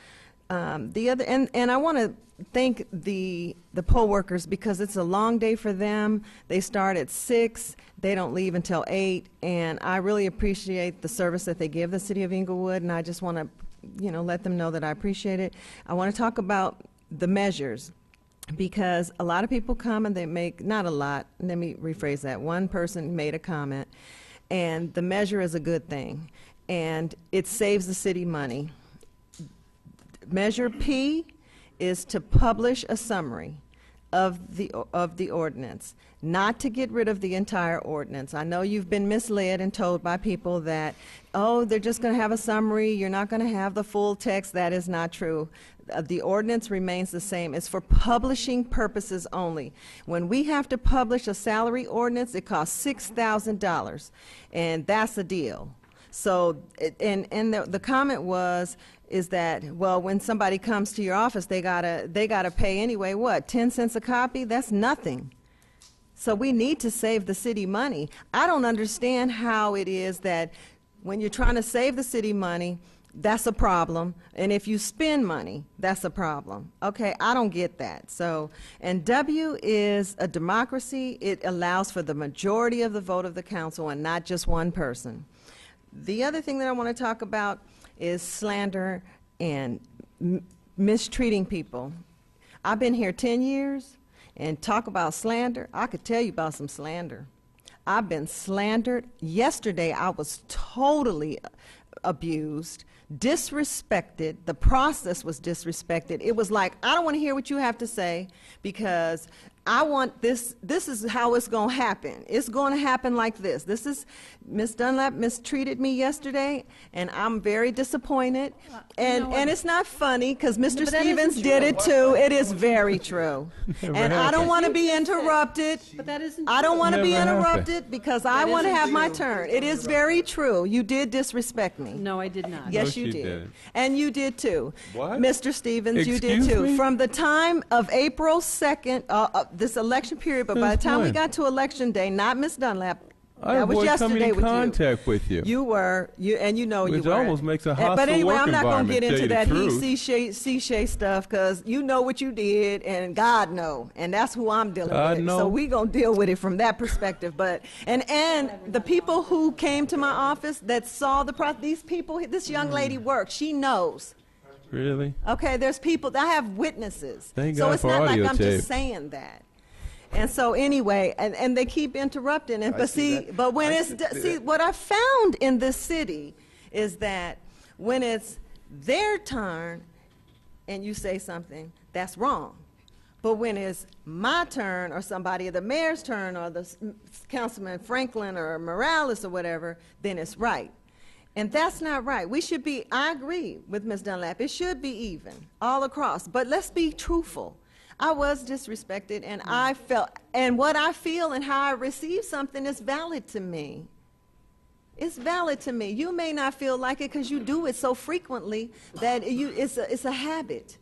And I want to thank the poll workers because it's a long day for them. They start at 6, they don't leave until 8, and I really appreciate the service that they give the city of Inglewood, and I just want to, you know, let them know that I appreciate it. I want to talk about the measures, because a lot of people come and they make, not a lot, let me rephrase that, one person made a comment, and the measure is a good thing, and it saves the city money. Measure P is to publish a summary of the ordinance, not to get rid of the entire ordinance. I know you've been misled and told by people that, oh, they're just going to have a summary, you're not going to have the full text. That is not true. The ordinance remains the same. It's for publishing purposes only. When we have to publish a salary ordinance, it costs $6,000, and that's the deal. So, and the comment is that, well, when somebody comes to your office, they gotta pay anyway. What, 10 cents a copy? That's nothing. So we need to save the city money. I don't understand how it is that when you're trying to save the city money, that's a problem, and if you spend money, that's a problem. Okay, I don't get that. So, and W is a democracy. It allows for the majority of the vote of the council and not just one person. The other thing that I want to talk about is slander and mistreating people. I've been here 10 years, and talk about slander, I could tell you about some slander. I've been slandered. Yesterday, I was totally abused, disrespected. The process was disrespected. It was like, I don't want to hear what you have to say because I want this. This is how it's going to happen. It's going to happen like this. This is, Ms. Dunlap mistreated me yesterday, and I'm very disappointed. And it's not funny because Mr. Stevens did it too. It is very true. And I don't want to be interrupted. But that isn't I don't want to be Never interrupted because I want to have my turn. It is very true. You did disrespect me. No, I did not. Yes, No, you she did. didn't. And you did too. What? Mr. Stevens, you did Excuse too. me? From the time of April 2nd, this election period, but by the Since time we when? got to election day, not Ms. Dunlap, I that was avoid yesterday coming in with contact with you. You were, and you know Which you were. almost makes a hostile But anyway, work I'm not going to environment, get into tell that you the he, she stuff because you know what you did, and God know, and that's who I'm dealing God with. know. So we gonna deal with it from that perspective. But and the people who came to my office that saw these people, this young lady works. She knows. Really? Okay, there's people. I have witnesses. Thank so God it's for not like audio I'm tape. just saying that. And so anyway, and they keep interrupting. And I but see see, that. but when I it's see that. what I found in this city is that when it's their turn, and you say something, that's wrong. But when it's my turn or somebody, the mayor's turn or the Councilman Franklin or Morales or whatever, then it's right. And that's not right. We should be, I agree with Ms. Dunlap, it should be even all across. But let's be truthful. I was disrespected, and I felt, and what I feel and how I receive something is valid to me. It's valid to me. You may not feel like it because you do it so frequently that it's a habit.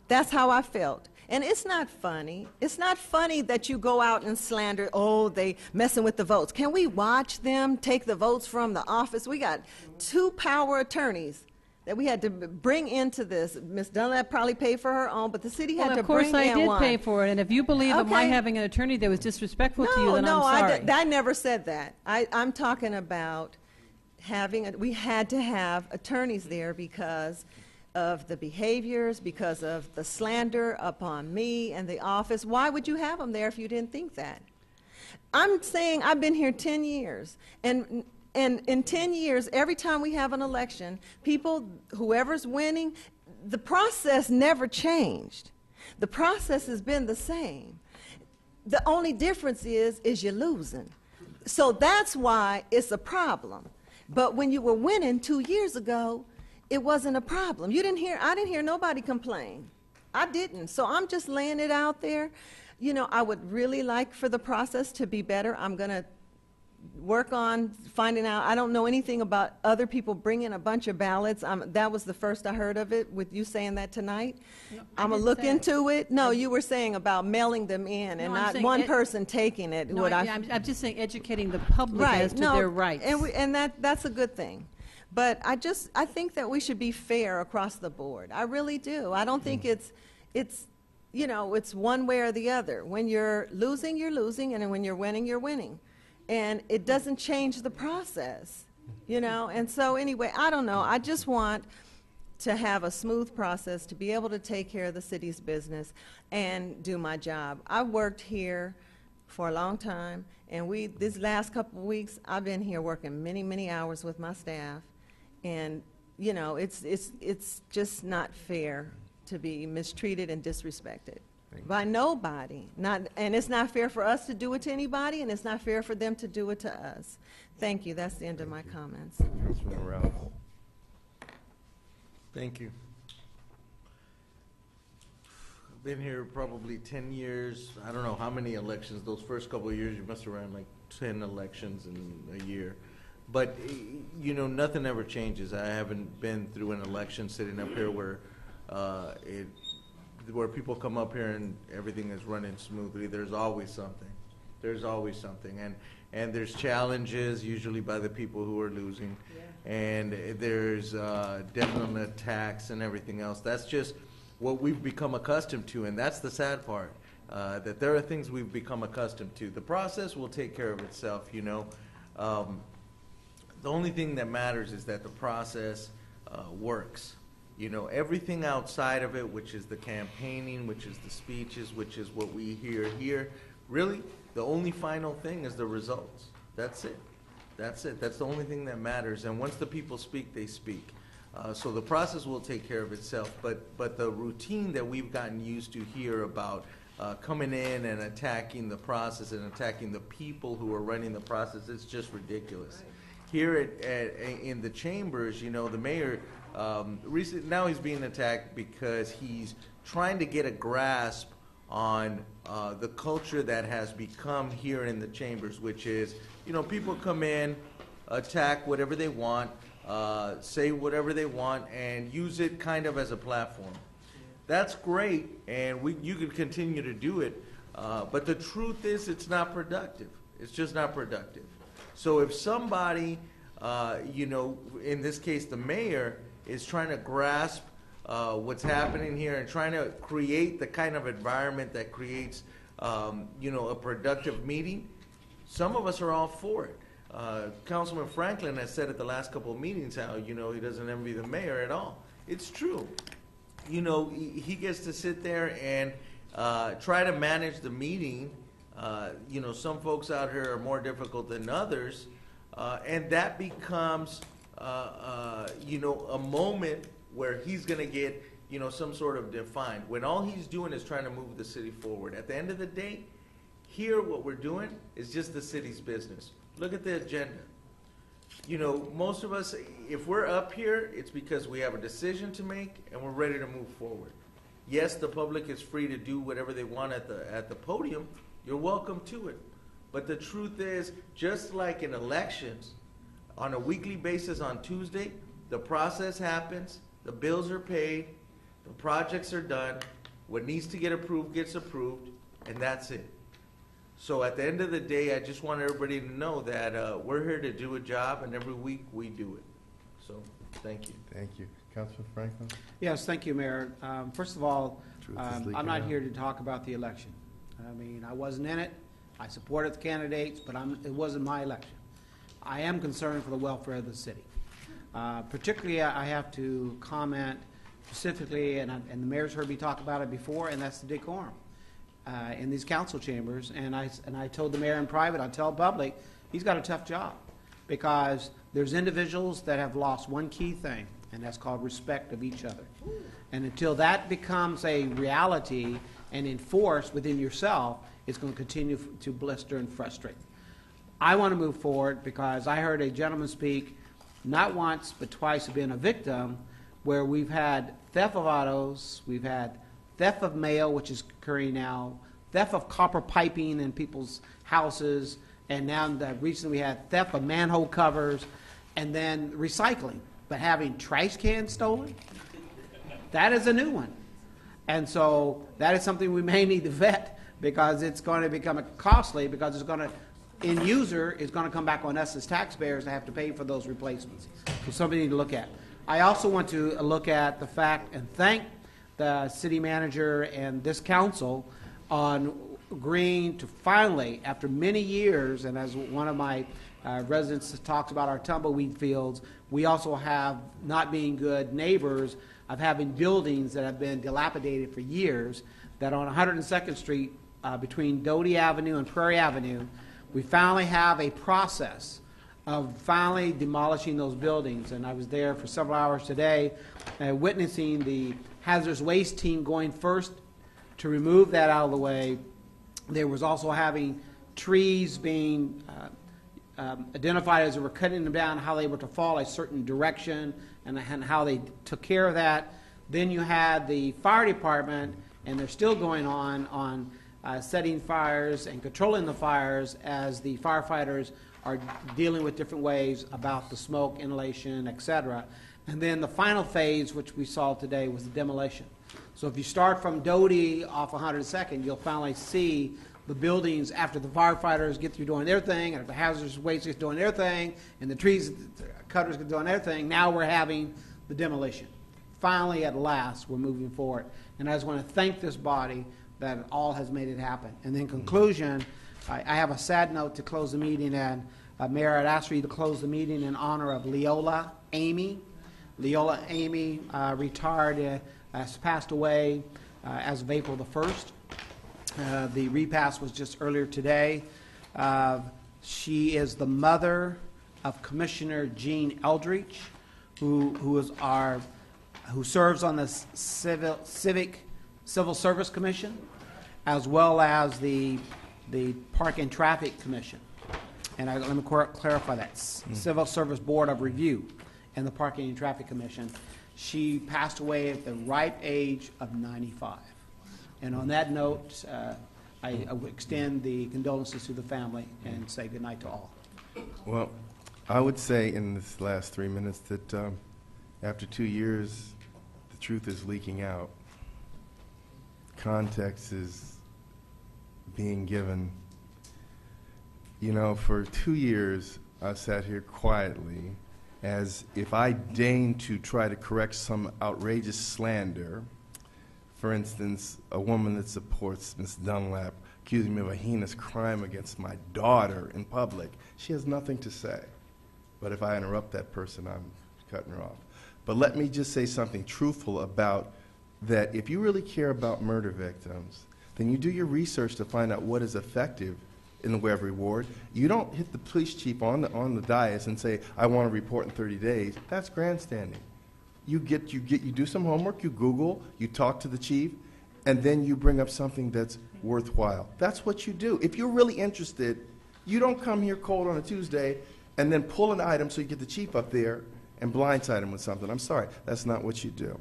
That's how I felt. And it's not funny. It's not funny that you go out and slander, oh, they messing with the votes. Can we watch them take the votes from the office? We got 2 power attorneys that we had to bring into this. Ms. Dunlap probably paid for her own, but the city had to bring in one. Of course I did pay for it, and if you believe that my Okay. having an attorney that was disrespectful to you, then no, I'm sorry. I never said that. I'm talking about we had to have attorneys there because of the behaviors, because of the slander upon me and the office. Why would you have them there if you didn't think that? I'm saying I've been here 10 years, and in 10 years, every time we have an election, whoever's winning, the process never changed. The process has been the same. The only difference is you're losing. So that's why it's a problem. But when you were winning 2 years ago, it wasn't a problem. I didn't hear nobody complain. I didn't. So I'm just laying it out there. You know, I would really like for the process to be better. I'm going to work on finding out. I don't know anything about other people bringing a bunch of ballots. That was the first I heard of it, with you saying that tonight. I'm going to look into it. No, you were saying about mailing them in and No, I'm not saying one person taking it. No, I'm just saying educating the public as to their rights. And that's a good thing. But I think that we should be fair across the board. I really do. I don't think it's one way or the other. When you're losing, and when you're winning, you're winning. And it doesn't change the process, And so anyway, I don't know. I just want to have a smooth process to be able to take care of the city's business and do my job. I've worked here for a long time, and this last couple of weeks, I've been here working many, many hours with my staff. And, it's just not fair to be mistreated and disrespected by nobody. And it's not fair for us to do it to anybody, and it's not fair for them to do it to us. Thank you. That's the end of my comments. Councilman Morales. Thank you. I've been here probably 10 years. I don't know how many elections. Those first couple of years, you must have ran like 10 elections in a year. But, nothing ever changes. I haven't been through an election sitting up here where people come up here and everything is running smoothly. There's always something. There's always something. And there's challenges, usually by the people who are losing. Yeah. And there's definitely attacks and everything else. That's just what we've become accustomed to, and that's the sad part, that there are things we've become accustomed to. The process will take care of itself, The only thing that matters is that the process works. You know, everything outside of it, which is the campaigning, which is the speeches, which is what we hear here, really, the only final thing is the results. That's it. That's it. That's the only thing that matters. And once the people speak, they speak. So the process will take care of itself. But the routine that we've gotten used to here about coming in and attacking the process and attacking the people who are running the process, it's just ridiculous. Here in the chambers, you know, the mayor, now he's being attacked because he's trying to get a grasp on the culture that has become here in the chambers, which is, you know, people come in, attack whatever they want, say whatever they want, and use it kind of as a platform. That's great, and you can continue to do it, but the truth is it's not productive. It's just not productive. So if somebody, you know, in this case the mayor, is trying to grasp what's happening here and trying to create the kind of environment that creates, you know, a productive meeting, some of us are all for it. Councilman Franklin has said at the last couple of meetings how, you know, he doesn't envy the mayor at all. It's true. You know, he gets to sit there and try to manage the meeting. You know, some folks out here are more difficult than others, and that becomes, you know, a moment where he's going to get, you know, some sort of defined, when all he's doing is trying to move the city forward. At the end of the day, here what we're doing is just the city's business. Look at the agenda. You know, most of us, if we're up here, it's because we have a decision to make and we're ready to move forward. Yes, the public is free to do whatever they want at the podium. You're welcome to it. But the truth is, just like in elections, on a weekly basis on Tuesday, the process happens, the bills are paid, the projects are done, what needs to get approved gets approved, and that's it. So at the end of the day, I just want everybody to know that we're here to do a job, and every week we do it. So, thank you. Thank you. Councilman Franklin? Yes, thank you, Mayor. First of all, I'm not here to talk about the election. I mean, I wasn't in it. I supported the candidates, but it wasn't my election. I am concerned for the welfare of the city. Particularly, I have to comment specifically, and the mayor's heard me talk about it before, and that's the decorum in these council chambers. And I told the mayor in private, I tell the public, he's got a tough job because there's individuals that have lost one key thing, and that's called respect of each other. And until that becomes a reality and enforced within yourself, it's going to continue to blister and frustrate. I want to move forward because I heard a gentleman speak not once but twice of being a victim where we've had theft of autos, we've had theft of mail, which is occurring now, theft of copper piping in people's houses, and now recently we had theft of manhole covers, and then recycling. But having trash cans stolen, that is a new one. And so that is something we may need to vet because it's going to become costly because it's going to, end user is going to come back on us as taxpayers to have to pay for those replacements. So something to look at. I also want to look at the fact and thank the city manager and this council on agreeing to finally, after many years, and as one of my residents talks about our tumbleweed fields, we also have not being good neighbors of having buildings that have been dilapidated for years, that on 102nd Street between Doty Avenue and Prairie Avenue, we finally have a process of finally demolishing those buildings. And I was there for several hours today witnessing the hazardous waste team going first to remove that out of the way. There was also having trees being identified as they were cutting them down, how they were to fall a certain direction, and how they took care of that. Then you had the fire department, and they're still going on setting fires and controlling the fires as the firefighters are dealing with different ways about the smoke, inhalation, etc. And then the final phase, which we saw today, was the demolition. So if you start from Doty off 102nd, you'll finally see the buildings after the firefighters get through doing their thing, and after the hazardous waste is doing their thing, and the trees cutters get doing their thing. Now we're having the demolition. Finally, at last, we're moving forward. And I just want to thank this body that it all has made it happen. And in conclusion, I have a sad note to close the meeting, and Mayor, I'd ask for you to close the meeting in honor of Leola Amy. Leola Amy retired, passed away as of April the 1st. The repast was just earlier today. She is the mother of Commissioner Gene Eldridge, who serves on the Civil Service Commission, as well as the Park and Traffic Commission. And let me clarify that. Civil Service Board of Review and the Parking and Traffic Commission. She passed away at the ripe age of 95. And on that note, I extend the condolences to the family and say good night to all. Well, I would say in this last 3 minutes that after 2 years, the truth is leaking out. Context is being given. You know, for 2 years, I sat here quietly as if I deigned to try to correct some outrageous slander. For instance, a woman that supports Ms. Dunlap accusing me of a heinous crime against my daughter in public. She has nothing to say. But if I interrupt that person, I'm cutting her off. But let me just say something truthful about that. If you really care about murder victims, then you do your research to find out what is effective in the way of reward. You don't hit the police chief on the dais and say, I want to report in 30 days. That's grandstanding. You do some homework, you Google, you talk to the chief, and then you bring up something that's worthwhile. That's what you do. If you're really interested, you don't come here cold on a Tuesday and then pull an item so you get the chief up there and blindside him with something. I'm sorry, that's not what you do.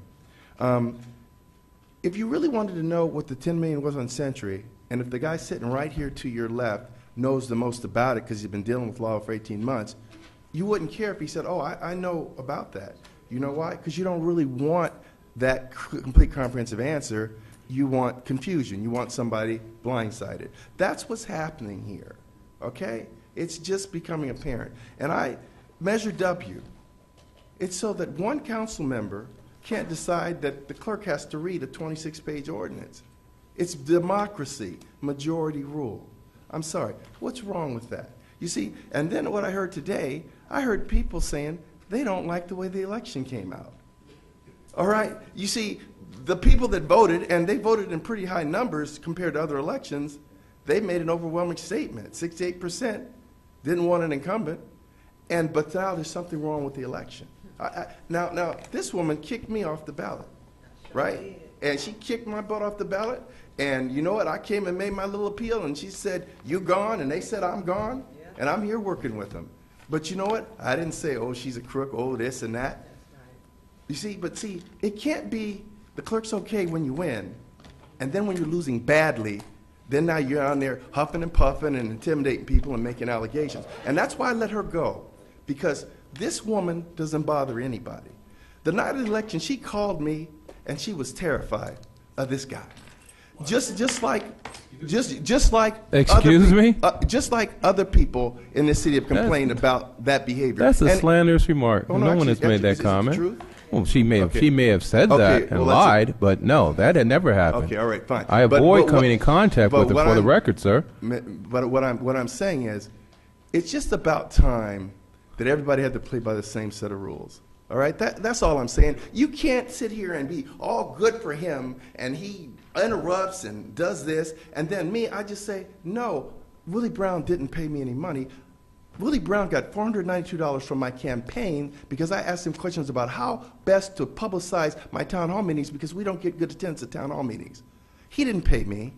If you really wanted to know what the $10 million was on Century, and if the guy sitting right here to your left knows the most about it because he's been dealing with law for 18 months, you wouldn't care if he said, oh, I know about that. You know why? Because you don't really want that complete comprehensive answer. You want confusion. You want somebody blindsided. That's what's happening here, okay? It's just becoming apparent. And I measure W. It's so that one council member can't decide that the clerk has to read a 26-page ordinance. It's democracy, majority rule. I'm sorry, what's wrong with that? You see, and then what I heard today, I heard people saying they don't like the way the election came out. All right, you see, the people that voted, and they voted in pretty high numbers compared to other elections, they made an overwhelming statement. 68% didn't want an incumbent, but now there's something wrong with the election. Now, this woman kicked me off the ballot, right? And she kicked my butt off the ballot. And you know what? I came and made my little appeal, and she said, you gone? And they said, I'm gone. Yeah. And I'm here working with them. But you know what? I didn't say, oh, she's a crook, oh, this and that. You see, it can't be the clerk's okay when you win. And then when you're losing badly, then now you're on there huffing and puffing and intimidating people and making allegations. And that's why I let her go. Because this woman doesn't bother anybody. The night of the election, she called me, and she was terrified of this guy. Just like Excuse me? Just like other people in this city have complained about that behavior. That's a slanderous remark. No one has made that comment. Well, she may have said that and lied, but no, that had never happened. Okay, all right, fine. I avoid coming in contact with her for the record, sir. But what I'm saying is, it's just about time that everybody had to play by the same set of rules. All right, that's all I'm saying. You can't sit here and be all good for him, and he interrupts and does this, and then me, I just say, no, Willie Brown didn't pay me any money. Willie Brown got $492 from my campaign because I asked him questions about how best to publicize my town hall meetings because we don't get good attendance at town hall meetings. He didn't pay me.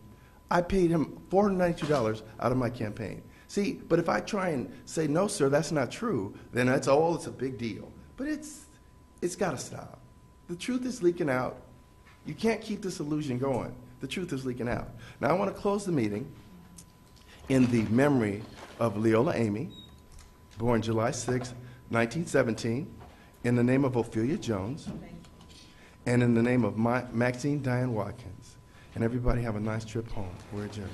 I paid him $492 out of my campaign. See, but if I try and say, no, sir, that's not true, then it's a big deal. But it's got to stop. The truth is leaking out. You can't keep this illusion going. The truth is leaking out. Now, I want to close the meeting in the memory of Leola Amy, born July 6, 1917, in the name of Ophelia Jones, and in the name of Maxine Diane Watkins. And everybody have a nice trip home. We're adjourned.